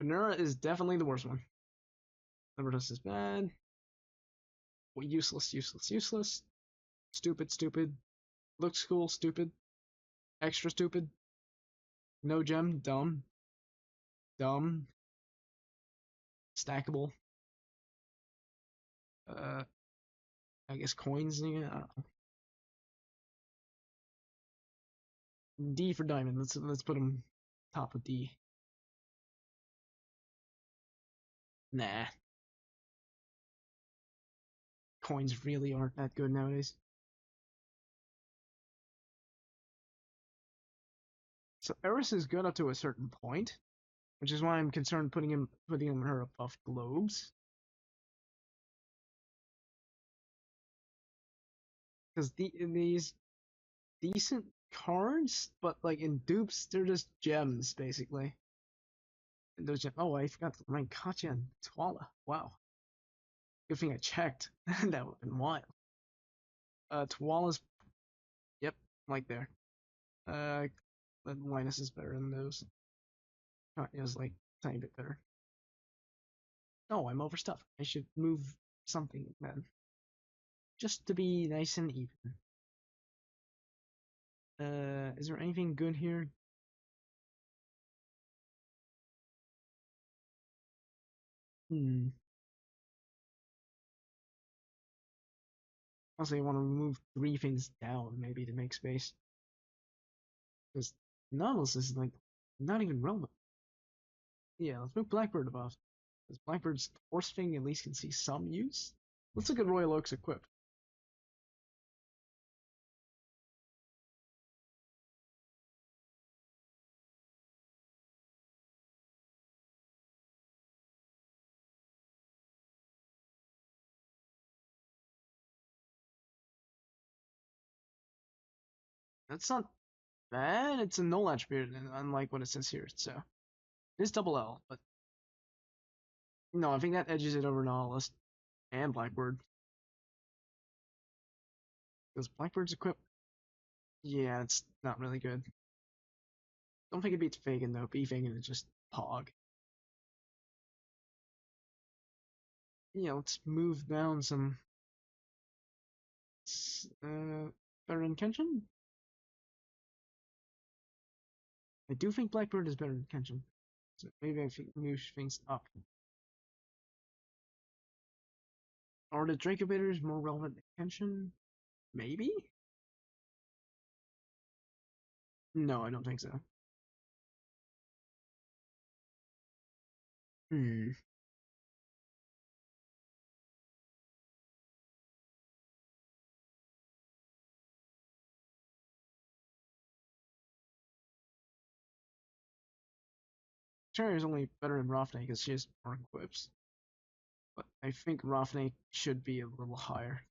Panura is definitely the worst one. Libertas is bad. Well, useless, useless, useless. Stupid, stupid. Looks cool, stupid. Extra stupid. No gem, dumb. Dumb. Stackable. Uh, I guess coins. Yeah, I don't know. D for diamond. Let's put him top of D. Nah, coins really aren't that good nowadays. So Eris is good up to a certain point, which is why I'm concerned putting her above globes. Because these decent cards, but like in dupes, they're just gems basically. And those gems. Oh, I forgot to rank Katya and Twala. Wow. Good thing I checked. That would have been wild. Twala's, yep, like there. But Linus is better than those. Katya's like a tiny bit better. Oh, I'm overstuffed. I should move something then. Just to be nice and even. Is there anything good here? Hmm. Also, I want to move 3 things down, maybe, to make space. Because Nautilus is, like, not even relevant. Yeah, let's move Blackbird above. Because Blackbird's force thing at least can see some use. Let's look at Royal Oak's equipped. That's not bad. It's a null attribute, unlike what it says here. So it is double L, but no, I think that edges it over Nautilus and Blackbird. Because Blackbird's equipped. Yeah, it's not really good. Don't think it beats Fagin though. B Fagin is just Pog. Yeah, let's move down some. Better intention. I do think Blackbird is better than Kenshin. So maybe I think move things up. Are the Draco Bitters more relevant than Kenshin? Maybe? No, I don't think so. Hmm. Cherry is only better than Rafne because she has more equips. But I think Rafne should be a little higher.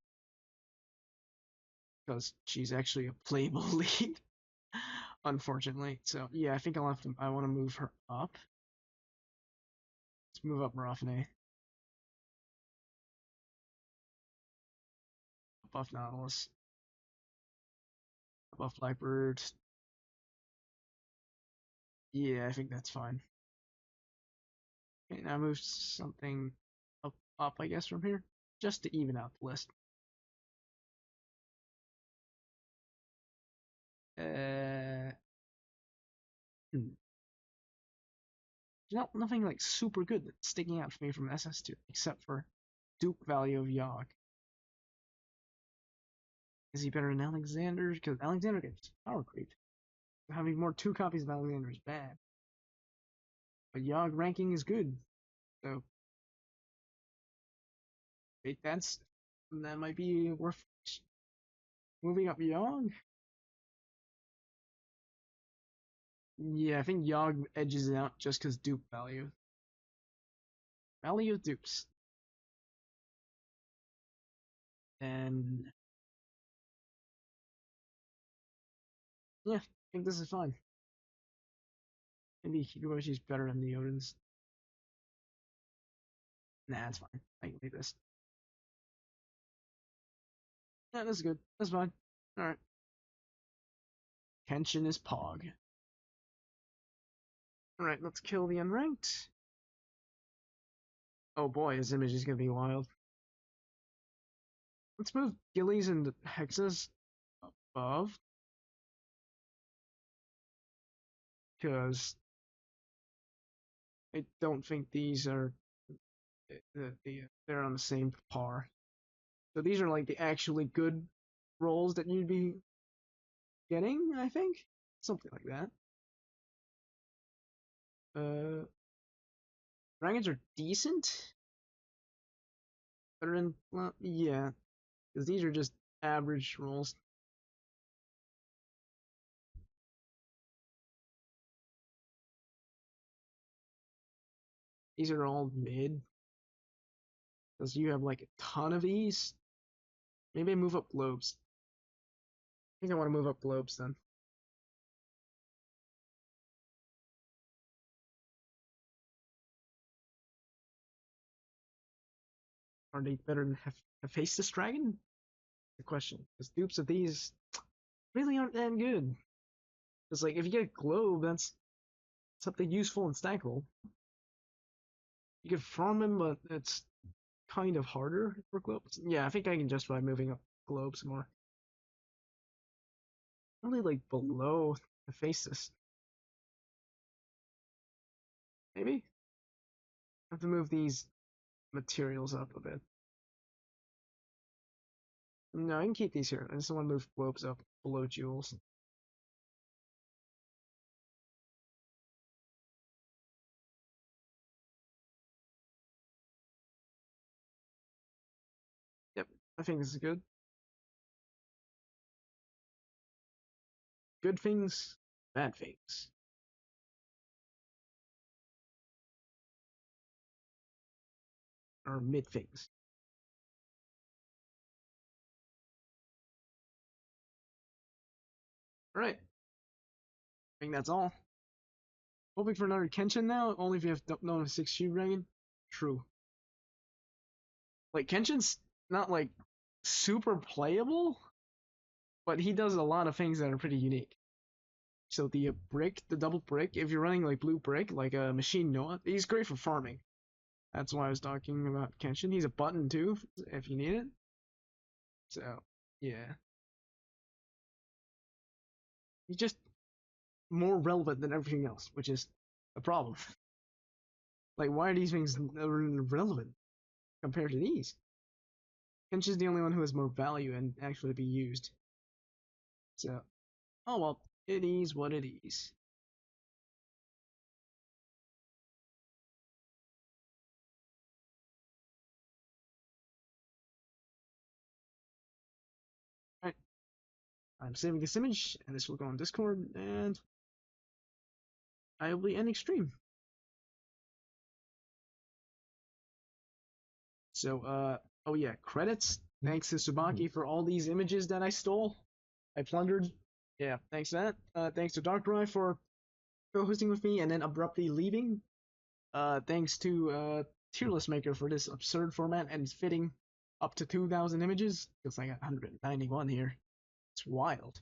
Because she's actually a playable lead. Unfortunately. So yeah, I think I want to move her up. Let's move up Rafne. Above Nautilus. Above Blackbird. Yeah, I think that's fine. Okay, now move something up, I guess, from here. Just to even out the list. Hmm. Nothing like super good that's sticking out for me from SS2, except for dupe value of Yogg. Is he better than Alexander? Because Alexander gets power creep. Having more 2 copies of Alexander is bad. But Yogg ranking is good. So that might be worth moving up Yogg. Yeah, I think Yogg edges it out just because dupe value. Value of dupes. And yeah, I think this is fine. Maybe Higuroshi's better than the Odins. Nah, it's fine. I can leave this. Yeah, this is good. That's fine. Alright. Kenshin is Pog. Alright, let's kill the unranked. Oh boy, his image is gonna be wild. Let's move Gillies and Hexes above. Because I don't think these are they're on the same par. So these are like the actually good rolls that you'd be getting, I think. Something like that. Dragons are decent. Better than, well, yeah. Because these are just average rolls. These are all mid. Because you have like a ton of these. Maybe I move up globes. I think I want to move up globes then. Are they better than Hephaestus Dragon? The question. Because dupes of these really aren't that good. Because like if you get a globe, that's something useful and stackable. You can farm him, but it's kind of harder for globes. Yeah, I think I can justify moving up globes more. Probably like below Hephaestus. Maybe? I have to move these materials up a bit. No, I can keep these here. I just want to move globes up below jewels. Yep, I think this is good. Good things, bad things. Or mid things. Alright. I think that's all. Hoping for another Kenshin now, only if you have known a 6 Shield Dragon. True. Like, Kenshin's not like super playable, but he does a lot of things that are pretty unique. So the brick, the double brick, if you're running like blue brick, like a machine Noah, he's great for farming. That's why I was talking about Kenshin. He's a button too, if you need it. So, yeah. He's just more relevant than everything else, which is a problem. Like, why are these things relevant compared to these? Kenshin's the only one who has more value and actually be used. So, oh well, it is what it is. Alright, I'm saving this image, and this will go on Discord, and I will be ending stream. So, oh yeah, credits. Thanks to Tsubaki for all these images that I stole. I plundered. Yeah, thanks to that. Thanks to Darkrai for co-hosting with me and then abruptly leaving. Thanks to Tier List Maker for this absurd format and fitting up to 2,000 images. Feels like 191 here. It's wild.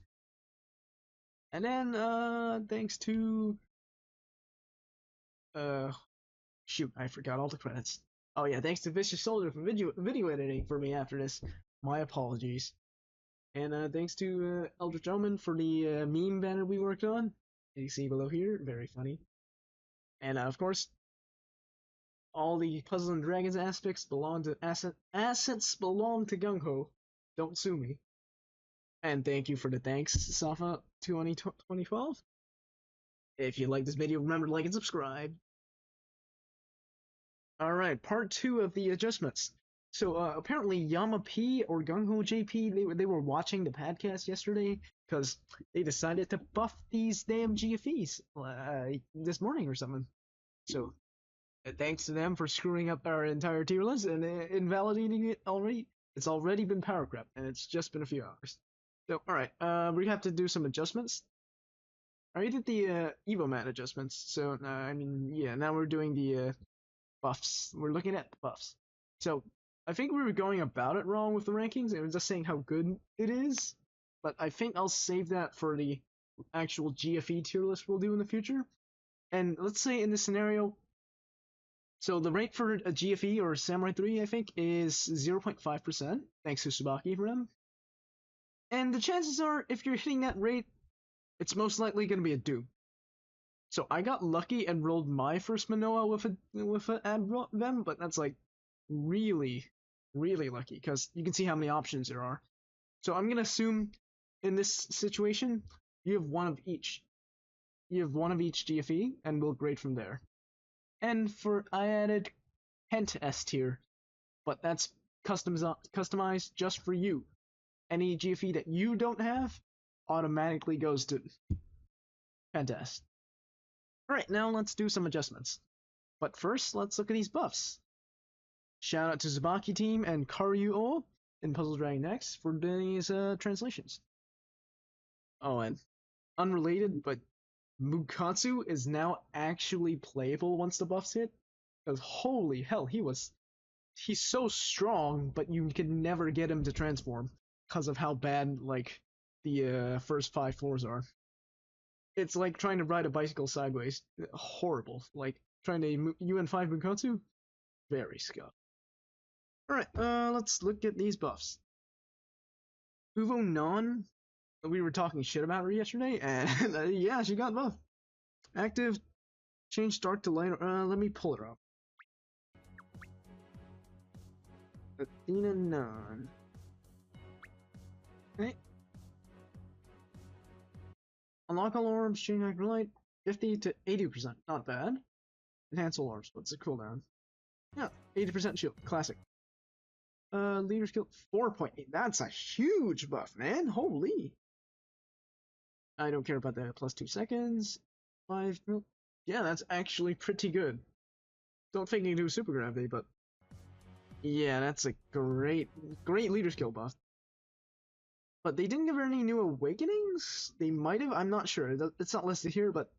And then thanks to shoot, I forgot all the credits. Oh yeah, thanks to Vicious Soldier for video editing for me after this. My apologies. And thanks to Eldritch Omen for the meme banner we worked on. You see below here, very funny. And of course, all the Puzzles and Dragons aspects belong to assets belong to GungHo. Don't sue me. And thank you for the thanks, Safa 2012. If you like this video, remember to like and subscribe. Alright, part 2 of the adjustments. So apparently Yama P or GungHo JP, they were watching the podcast yesterday because they decided to buff these damn GFEs this morning or something. So thanks to them for screwing up our entire tier list and invalidating it already. It's already been power crept and it's just been a few hours. So alright, we have to do some adjustments. I already did the EvoMat adjustments, so I mean, yeah, now we're doing the buffs. We're looking at the buffs. So I think we were going about it wrong with the rankings. It was just saying how good it is, but I think I'll save that for the actual GFE tier list we'll do in the future. And let's say in this scenario, so the rate for a GFE or Samurai 3, I think, is 0.5%, thanks to Tsubaki for them. And the chances are, if you're hitting that rate, it's most likely going to be a dupe. So I got lucky and rolled my first Manoa with a AdVEM, but that's like really, really lucky because you can see how many options there are. So I'm gonna assume in this situation you have one of each. You have one of each GFE, and we'll grade from there. And I added Kent S tier, but that's customized just for you. Any GFE that you don't have automatically goes to Kent S. Alright, now let's do some adjustments. But first, let's look at these buffs. Shout out to Tsubaki team and Karyuo in Puzzle Dragon X for these translations. Oh, and unrelated, but Mukatsu is now actually playable once the buffs hit. Because holy hell, he's so strong, but you can never get him to transform because of how bad like the first 5 floors are. It's like trying to ride a bicycle sideways. Horrible. Like trying to UN5 Mukatsu. Very scuffed. Alright, let's look at these buffs. Uvo Non, we were talking shit about her yesterday, and yeah, she got buffed. Active, change dark to light. Let me pull her up. Athena Non. Okay. Unlock all orbs, change dark to light, 50 to 80%, not bad. Enhance all orbs, what's the cooldown? Yeah, 80% shield, classic. Leader skill 4.8. That's a huge buff, man. Holy. I don't care about that. Plus 2 seconds. 5. Yeah, that's actually pretty good. Don't think you can do super gravity, but yeah, that's a great leader skill buff. But they didn't give her any new awakenings? They might have. I'm not sure. It's not listed here, but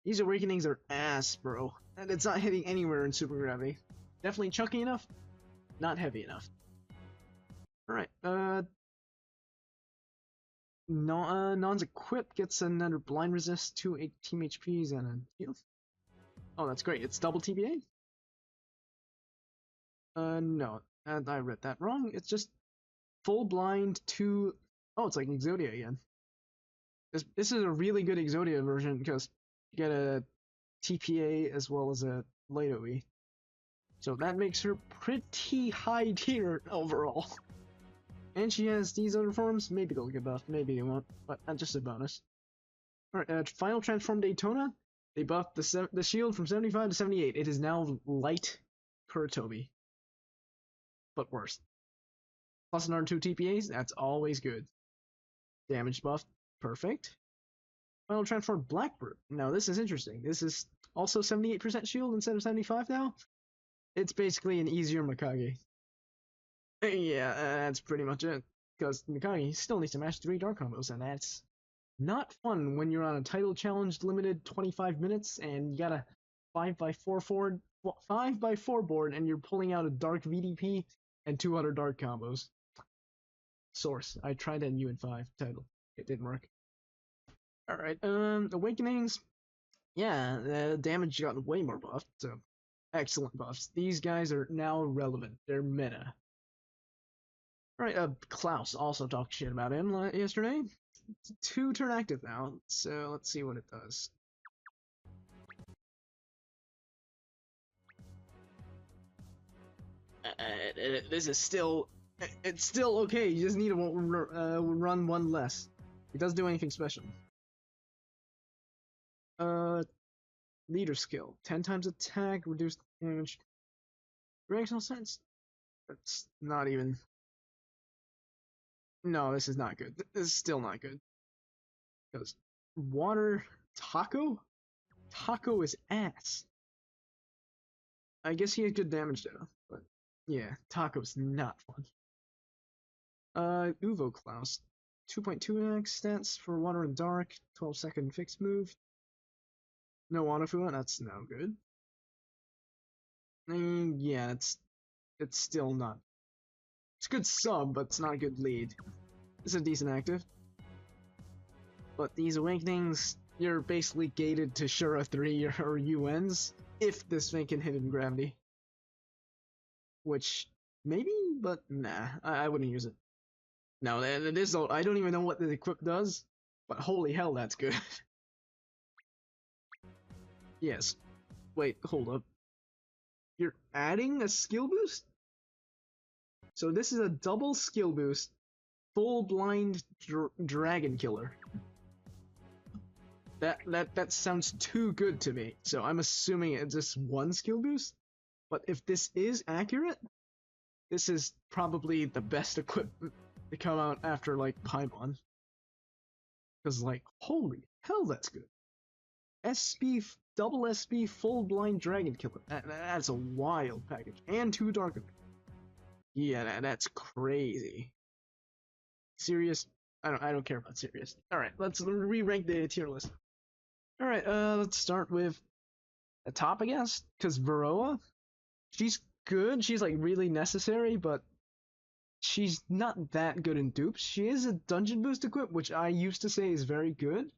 these awakenings are ass, bro. And it's not hitting anywhere in super gravity. Definitely chunky enough, not heavy enough. Alright, Non's equip gets another blind resist, 2 team HPs, and a heal. Oh, that's great. It's double TBA? No. I read that wrong. It's just full blind, 2... Oh, it's like Exodia again. This is a really good Exodia version because you get a TPA as well as a light OE. So that makes her pretty high tier overall. And she has these other forms. Maybe they'll get buffed, maybe they won't, but that's just a bonus. Alright, Final Transform Daytona. They buffed the shield from 75 to 78. It is now light Kuratobi. But worse. Plus another 2 TPAs, that's always good. Damage buff, perfect. Final Transform Blackbird. Now this is interesting. This is also 78% shield instead of 75 now. It's basically an easier Mikage. Yeah, that's pretty much it. Because Mikage still needs to match 3 dark combos, and that's not fun when you're on a title challenge limited 25 minutes and you got a 5x4 board and you're pulling out a dark VDP and 2 other dark combos. Source. I tried that in UN5 title. It didn't work. Alright, Awakenings. Yeah, the damage got way more buffed, so excellent buffs. These guys are now relevant. They're meta. Alright, Klaus also talked shit about him yesterday. 2 turn active now, so let's see what it does. This is still, it's still okay. You just need to run 1 less. It doesn't do anything special. Leader skill, 10 times attack, reduced damage. Makes no sense. That's not even. No, this is not good. This is still not good. Because water Taco? Taco is ass. I guess he had good damage though, but yeah, Taco's not fun. Uvo Klaus. 2.2x stats for Water and Dark, 12-second fixed move. No Wanafua, that's no good. Yeah, it's still not. It's a good sub, but it's not a good lead. It's a decent active. But these Awakenings, you're basically gated to Shura 3 or UNs if this thing can hit in gravity. Which, maybe, but nah, I wouldn't use it. No, this I don't even know what the equip does, but holy hell, that's good. Yes. Wait, hold up. You're adding a skill boost? So this is a double skill boost, full blind dragon killer. That sounds too good to me. So I'm assuming it's just 1 skill boost. But if this is accurate, this is probably the best equipment to come out after like Paimon. Because like, holy hell, that's good. SB, double SB, full blind dragon killer. That's a wild package. And 2 dark. Yeah, that's crazy. Serious? I don't care about serious. Alright, let's re-rank the tier list. Alright, let's start with the top, I guess. Because Varroa, she's good. She's like really necessary, but she's not that good in dupes. She is a dungeon boost equip, which I used to say is very good,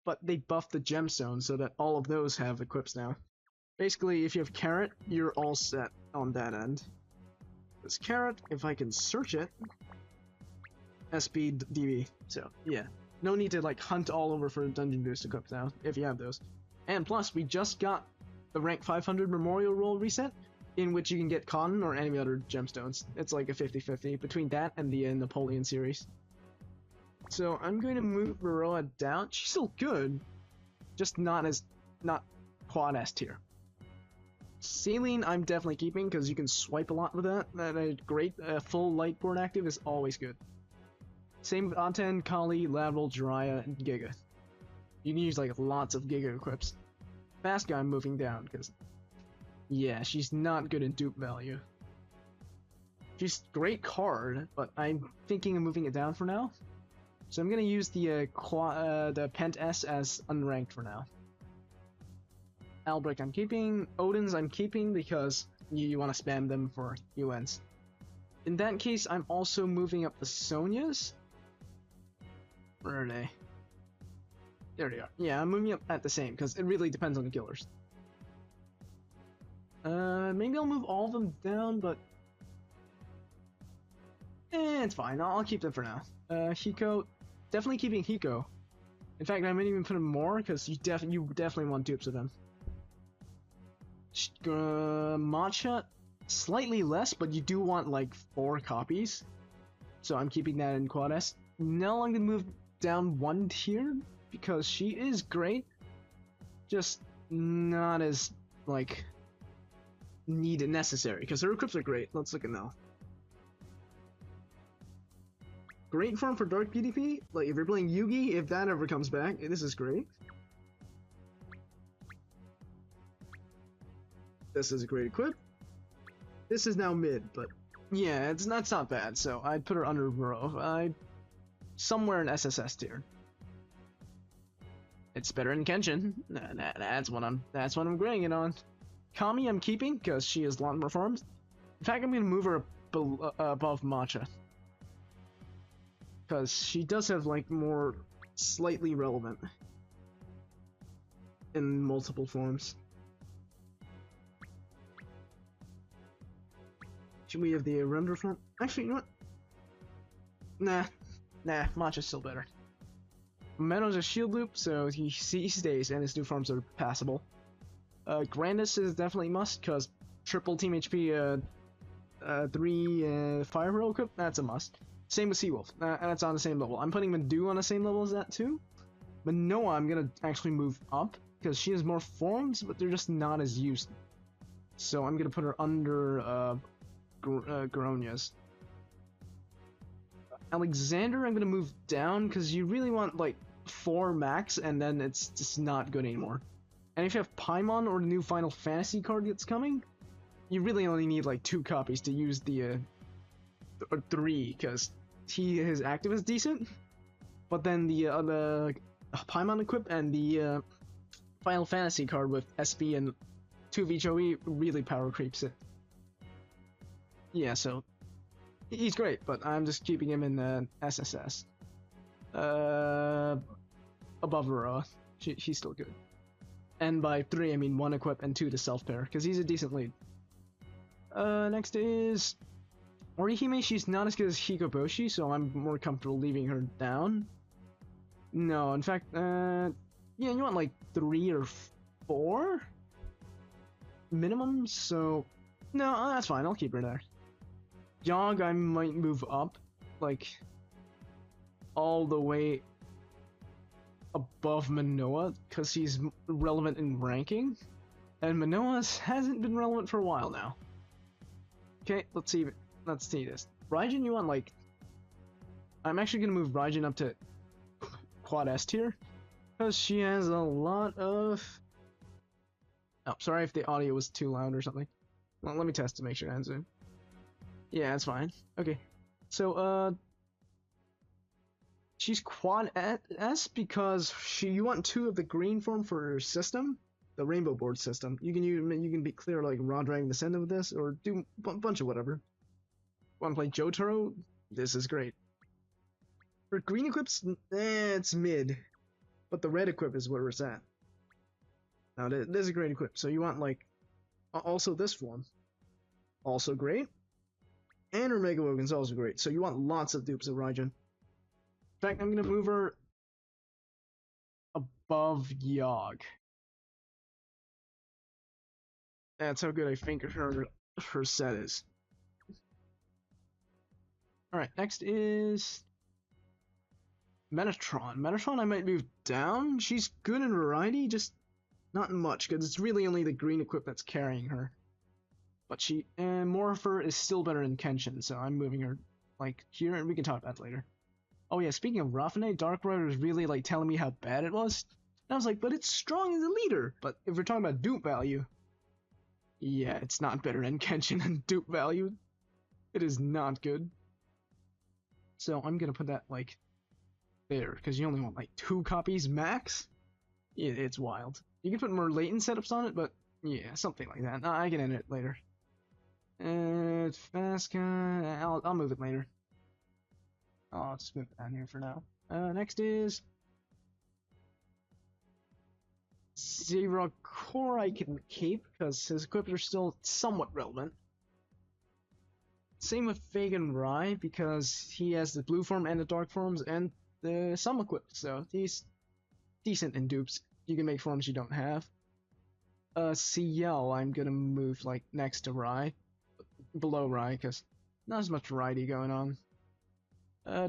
but they buffed the gemstone so that all of those have equips now. Basically, if you have Carrot, you're all set on that end. This Carrot, if I can search it, SB DB. So yeah, no need to like hunt all over for dungeon boost equips now if you have those. And plus, we just got the rank 500 memorial roll reset, in which you can get Cotton or any other gemstones. It's like a 50-50 between that and the Napoleon series. So I'm going to move Varroa down. She's still good, just not quad S tier. Saline I'm definitely keeping because you can swipe a lot with that. Great full light board active is always good. Same with Aten, Kali, Lateral, Jiraiya, and Giga. You can use like lots of Giga equips. Fast guy I'm moving down because yeah, she's not good in dupe value. She's a great card, but I'm thinking of moving it down for now. So I'm gonna use the Pent S as unranked for now. Albrecht I'm keeping. Odin's I'm keeping because you want to spam them for UNs. In that case, I'm also moving up the Sonias. Where are they? There they are. Yeah, I'm moving up at the same because it really depends on the killers. Maybe I'll move all of them down, but it's fine. I'll keep them for now. Hiko, definitely keeping Hiko. In fact, I might even put him more because you definitely want dupes of them. Matcha, slightly less, but you do want like 4 copies. So I'm keeping that in Quad S. Now I'm gonna move down 1 tier because she is great, just not as like needed necessary because her equips are great. Let's look at now. Great form for Dark PvP. Like if you're playing Yugi, if that ever comes back, this is great. This is a great equip. This is now mid, but Yeah, it's not bad. So I'd put her under Burrow. Somewhere in SSS tier. It's better than Kenshin. That's what I'm grading it on. Kami I'm keeping because she has a lot more forms. In fact, I'm gonna move her above Matcha because she does have like more slightly relevant in multiple forms. Should we have the render form? Actually, you know what? Nah, Matcha's still better. Meadows a shield loop, so he stays and his new forms are passable. Grandis is definitely must, because triple team HP, 3 fire roll equip, that's a must. Same with Seawolf, that's on the same level. I'm putting Medu on the same level as that too. But Noah, I'm gonna actually move up, because she has more forms, but they're just not as used. So I'm gonna put her under Garonia's. Alexander, I'm gonna move down because you really want like 4 max, and then it's just not good anymore. And if you have Paimon or the new Final Fantasy card that's coming, you really only need like 2 copies to use the or 3, because his active is decent, but then the Paimon equip and the Final Fantasy card with SB and 2 VHOE really power creeps it. Yeah, so he's great, but I'm just keeping him in SSS. Above Aurora. She's still good. And by 3, I mean 1 equip and 2 to self-pair, because he's a decent lead. Next is Orihime. She's not as good as Hikoboshi, so I'm more comfortable leaving her down. No, in fact, yeah, you want like 3 or 4? Minimum, so no, that's fine, I'll keep her there. Yogg, I might move up, like, all the way above Manoa, because he's relevant in ranking, and Manoa hasn't been relevant for a while now. Okay, let's see this. Raijin, you want, like, I'm actually gonna move Raijin up to Quad S tier, because she has a lot of... Oh, sorry if the audio was too loud or something. Well, let me test to make sure it ends in. Yeah, that's fine. Okay. So, she's Quad S because you want 2 of the green form for her system, the Rainbow Board system. You can be clear like Raw Dragon Descendant with this, or do a bunch of whatever. Want to play Jotaro? This is great. For green equips, it's mid, but the red equip is where it's at. Now, this is a great equip, so you want like also this form, also great. And her Mega Wogan's also great, so you want lots of dupes of Raijin. In fact, I'm gonna move her above Yogg. That's how good I think her set is. Alright, next is Metatron. Metatron I might move down. She's good in variety, just not much, because it's really only the green equip that's carrying her. But Morpher is still better than Kenshin, so I'm moving her like here, and we can talk about that later. Oh yeah, speaking of Ramen, Darkrai was really like telling me how bad it was. And I was like, but it's strong as a leader. But if we're talking about dupe value, yeah, it's not better than Kenshin and dupe value. It is not good. So I'm gonna put that like there, because you only want like 2 copies max. Yeah, it's wild. You can put more latent setups on it, but yeah, something like that. I can end it later. It's fast guy. I'll move it later. I'll just move it down here for now. Next is Zero Core. I can keep because his equips are still somewhat relevant. Same with Fagan Rai because he has the blue form and the dark forms and the some equipped, so he's decent in dupes. You can make forms you don't have. CL, I'm gonna move like next to Rai, below Rai, because not as much variety going on.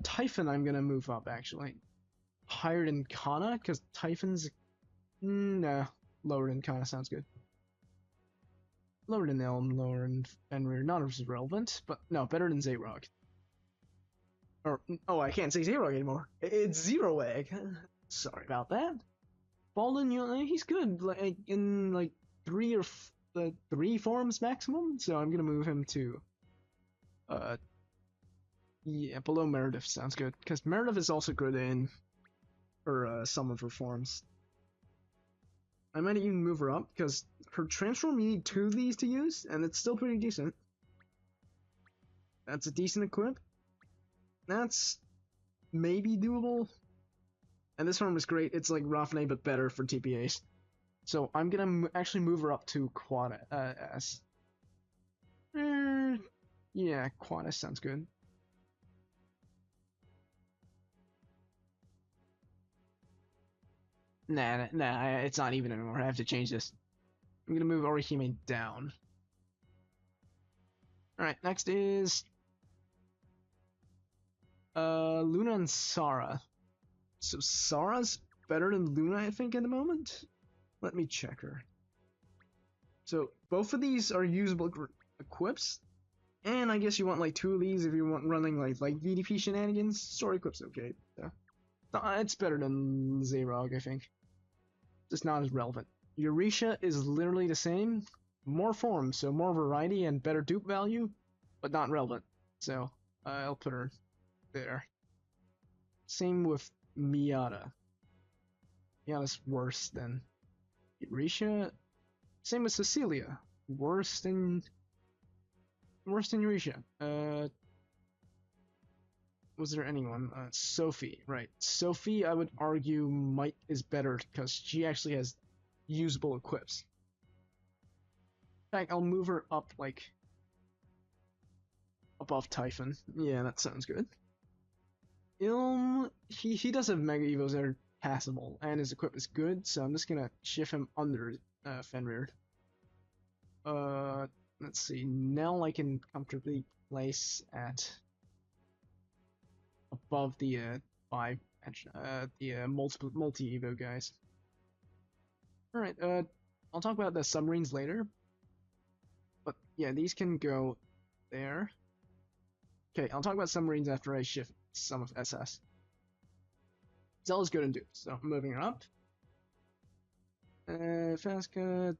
Typhon, I'm gonna move up actually. Higher than Kana, because Typhon's nah, lower than Kana sounds good. Lower than Elm, lower than Fenrir, not as relevant, but no, better than Zayrog. Or, oh, I can't say Zayrog anymore. It's Zero Egg. Sorry about that. Balden, he's good, like in like 3 forms maximum, so I'm gonna move him to Uh, yeah, below Meredith sounds good, because Meredith is also good in some of her forms. I might even move her up, because her transform you need 2 of these to use, and it's still pretty decent. That's a decent equip. That's maybe doable. And this form is great. It's like Rafne, but better for TPAs. So I'm gonna actually move her up to Quad S. Yeah, Quad S sounds good. Nah, it's not even anymore. I have to change this. I'm gonna move Orihime down. Alright, next is Luna and Sara. So Sara's better than Luna, I think, at the moment. Let me check her. So both of these are usable equips, and I guess you want like 2 of these if you want running like VDP shenanigans. Story equips okay. So, it's better than Zayrog, I think. Just not as relevant. Eurisha is literally the same, more forms, so more variety and better dupe value, but not relevant. So I'll put her there. Same with Miata. Miata's worse than Eurisha. Same with Cecilia. Worse than Eurisha. Was there anyone? Sophie, right. Sophie, I would argue, is better because she actually has usable equips. In fact, I'll move her up, like, above Typhon. Yeah, that sounds good. Ilm, he does have Mega Evos that are passable, and his equip is good, so I'm just gonna shift him under Fenrir. Let's see. Nell I can comfortably place at above the 5, the multi Evo guys. Alright, I'll talk about the submarines later. But yeah, these can go there. Okay, I'll talk about submarines after I shift some of SS. Zella's good in dupe, so I'm moving her up. Fasca.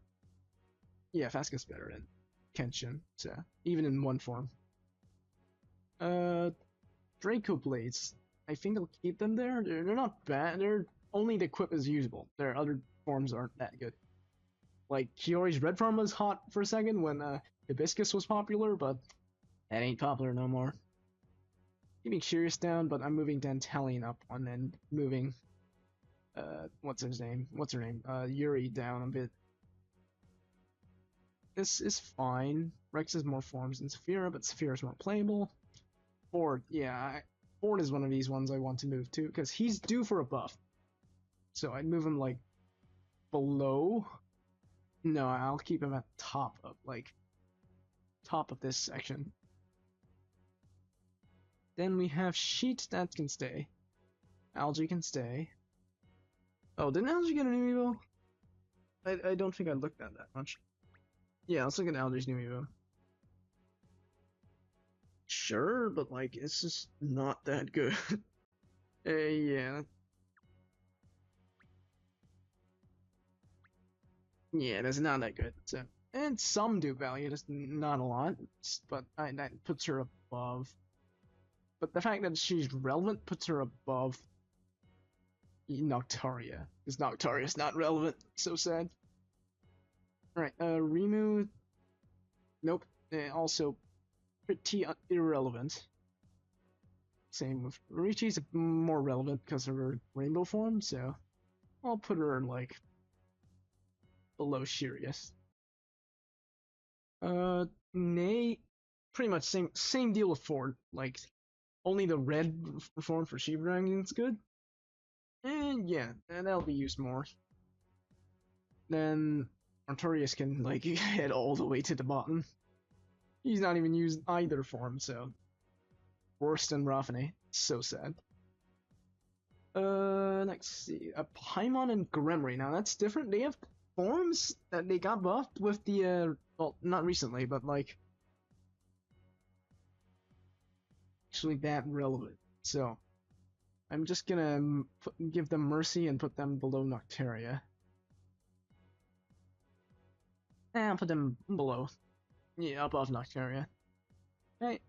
Yeah, Fasca's better in Kenshin, so even in one form. Draco Blades. I think I'll keep them there. They're not bad. They're only the equip is usable. Their other forms aren't that good. Like Kiori's red form was hot for a second when Hibiscus was popular, but that ain't popular no more. Keeping Curious down, but I'm moving Dantalion up and then moving what's her name? Yuri down a bit. This is fine. Rex has more forms than Saphira, but Saphira's more playable. Ford, yeah, Ford is one of these ones I want to move to, because he's due for a buff. So I'd move him, like, below. No, I'll keep him at top of this section. Then we have Sheet, that can stay. Algae can stay. Oh, didn't Algae get a new Evo? I don't think I looked at that much. Yeah, let's look at Algae's new Evo. Sure, but like, it's just not that good. Yeah. Yeah, that's not that good. So, and some dupe value, just not a lot. But that puts her above. But the fact that she's relevant puts her above Noctaria. Because Noctaria's not relevant. So sad. Alright, Rimu. Nope. Also pretty irrelevant. Same with Richi's more relevant because of her rainbow form, so I'll put her like below Shirius. Nay, pretty much same deal with Ford. Like only the red form for Shiva Dragon's good. And yeah, and that'll be used more. Then Artorias can like head all the way to the bottom. He's not even used either form, so worse than Rafane. So sad. Let's see. Paimon and Gremory. Now that's different. They have forms that they got buffed with the well, not recently, but like actually that relevant. So I'm just gonna give them Mercy and put them below Noctaria. And I'll put them below. Yeah, above Noctaria. Okay,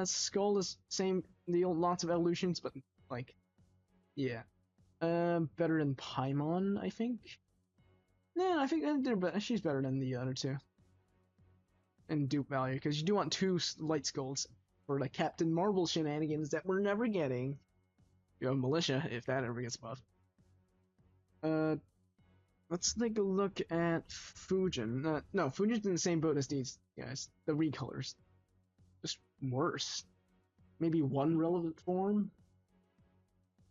Skull is same deal, lots of evolutions, but like, yeah. Better than Paimon, I think. Yeah, I think she's better than the other two in dupe value, because you do want two light skulls for the Captain Marvel shenanigans that we're never getting. You have Militia, if that ever gets buffed. Uh, let's take a look at Fujin. No, Fujin's in the same boat as these guys. The recolors. Just worse. Maybe one relevant form?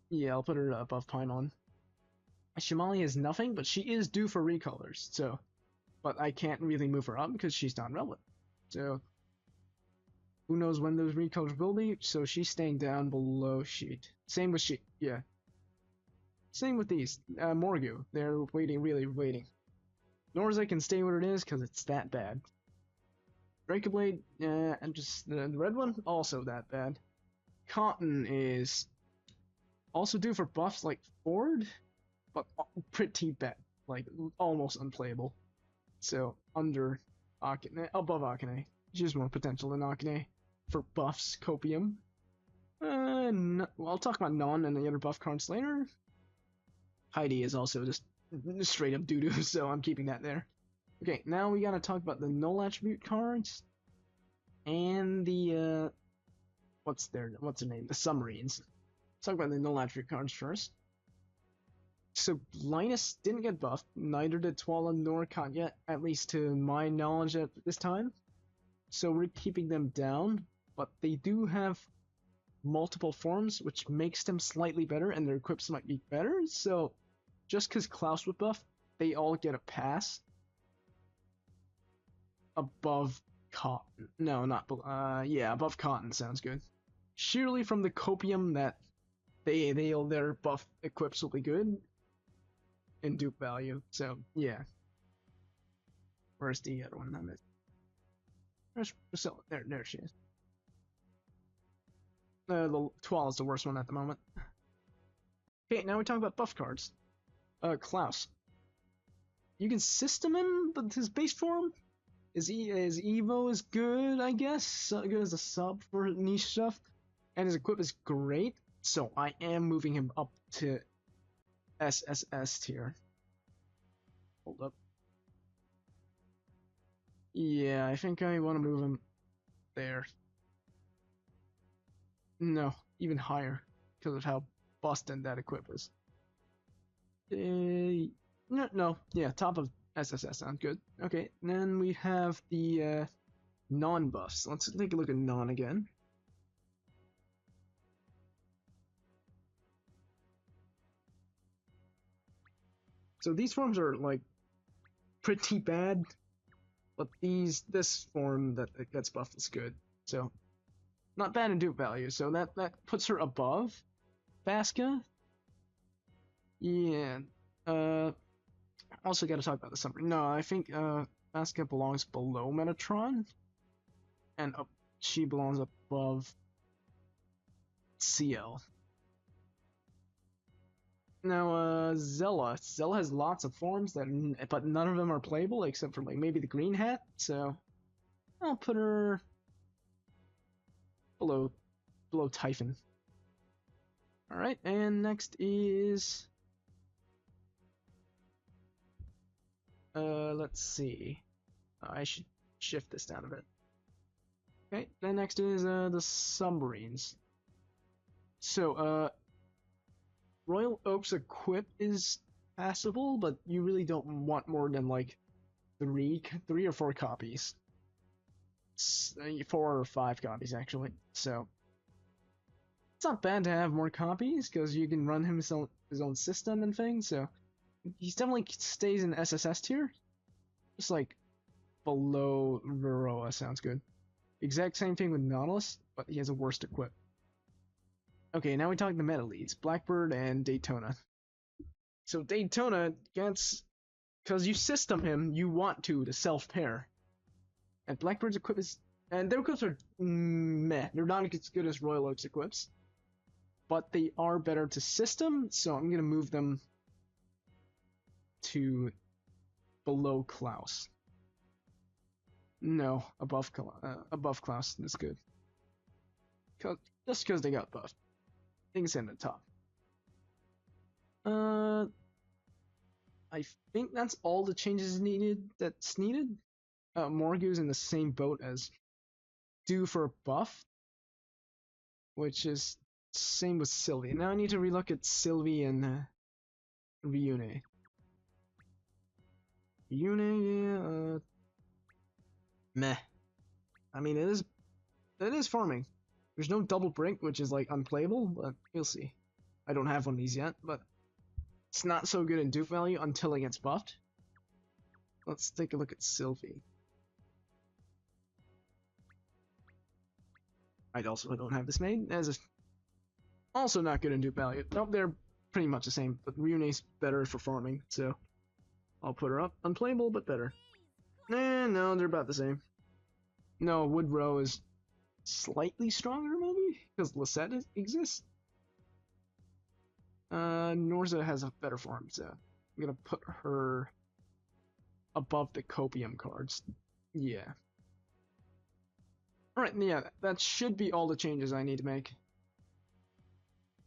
Yeah, I'll put her above Paimon. Shimali is nothing, but she is due for recolors, so. But I can't really move her up because she's not relevant. So, who knows when those recolors will be, so she's staying down below Sheet. Same with Sheet, yeah. Same with these. Morgu, they're waiting, really waiting. Norza can stay where it is because it's that bad. Breakablade, and just the red one, also that bad. Cotton is also due for buffs like Ford, but pretty bad, like almost unplayable. So under Akane, above Akane. She has more potential than Akane for buffs. Copium. No, well, I'll talk about Non and the other buff cards later. Heidi is also just straight up doo-doo, so I'm keeping that there. Okay, now we gotta talk about the null attribute cards and the what's their name? The Submarines. Let's talk about the null attribute cards first. So Linus didn't get buffed, neither did Twala nor Katya, at least to my knowledge at this time. So we're keeping them down, but they do have multiple forms, which makes them slightly better, and their equips might be better. So just because Klaus was buffed, they all get a pass above Cotton. No, not yeah, above Cotton sounds good. Surely from the copium that their buff equips will be good in dupe value. So yeah. Where's the other one? There's Priscilla. There she is. The Twal is the worst one at the moment. Okay, now we talk about buff cards. Klaus. You can system him, but his base form is Evo is good, I guess. Good as a sub for niche stuff, and his equip is great. So I am moving him up to SSS tier. Hold up. Yeah, I think I want to move him there. No, even higher because of how busted that equip is. No, yeah, top of SSS sounds good. Okay, then we have the non-buffs. Let's take a look at non again. So these forms are like pretty bad, but this form that gets buffed is good. So not bad in dupe value. So that puts her above Vasca. Yeah. Also got to talk about the Submarine. No, I think Vasca belongs below Metatron, and she belongs above CL. Now, Zella. Zella has lots of forms but none of them are playable except for like maybe the green hat. So I'll put her below Typhon. All right, and next is let's see. I should shift this down a bit. Okay, then next is the Submarines. So Royal Oak's equip is passable, but you really don't want more than like three or four copies. 4 or 5 copies actually. So it's not bad to have more copies because you can run him his own system and things. So he definitely stays in SSS tier, just like below Varroa sounds good. Exact same thing with Nautilus, but he has a worst equip. Okay, now we talk the meta leads, Blackbird and Daytona. So Daytona gets, because you system him, you want to self pair. And Blackbird's equip is, and their equips are meh. They're not as good as Royal Oak's equips, but they are better to system. So I'm gonna move them to below Klaus. No, above Klaus. That's good. just because they got buffed. Things in the top. I think that's all the changes that's needed. Morgu's in the same boat as due for a buff, which is same with Sylvie. Now I need to relook at Sylvie and Ryune. Ryune, meh. I mean, it is farming. There's no double brink, which is like unplayable, but you'll see. I don't have one of these yet, but it's not so good in dupe value until it gets buffed. Let's take a look at Sylvie. I also don't have this made, as a also not good in dupe value. Nope, they're pretty much the same, but Ryune's better for farming, so I'll put her up. Unplayable, but better. No, they're about the same. No, Woodrow is slightly stronger, maybe? Because Lisette exists? Norza has a better farm, so I'm gonna put her above the Copium cards. Yeah. Alright, yeah, that should be all the changes I need to make.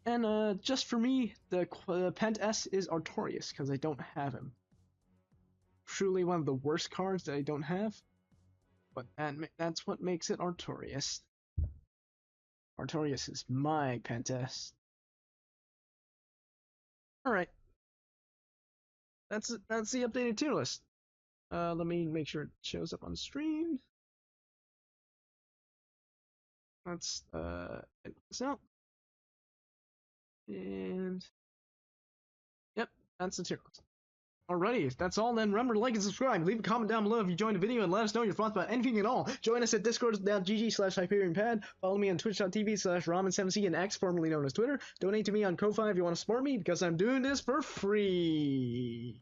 And just for me, the Pent S is Artorias, because I don't have him. Truly one of the worst cards that I don't have, but that's what makes it Artorias. Artorias is my Pent S. Alright. That's the updated tier list. Let me make sure it shows up on screen. Let's edit this out. And yep, that's the tier list. Alrighty, if that's all, then remember to like and subscribe. Leave a comment down below if you joined the video and let us know your thoughts about anything at all. Join us at discord.gg/HyperionPad. Follow me on twitch.tv/Ramen7C and X, formerly known as Twitter. Donate to me on Ko-Fi if you want to support me, because I'm doing this for free.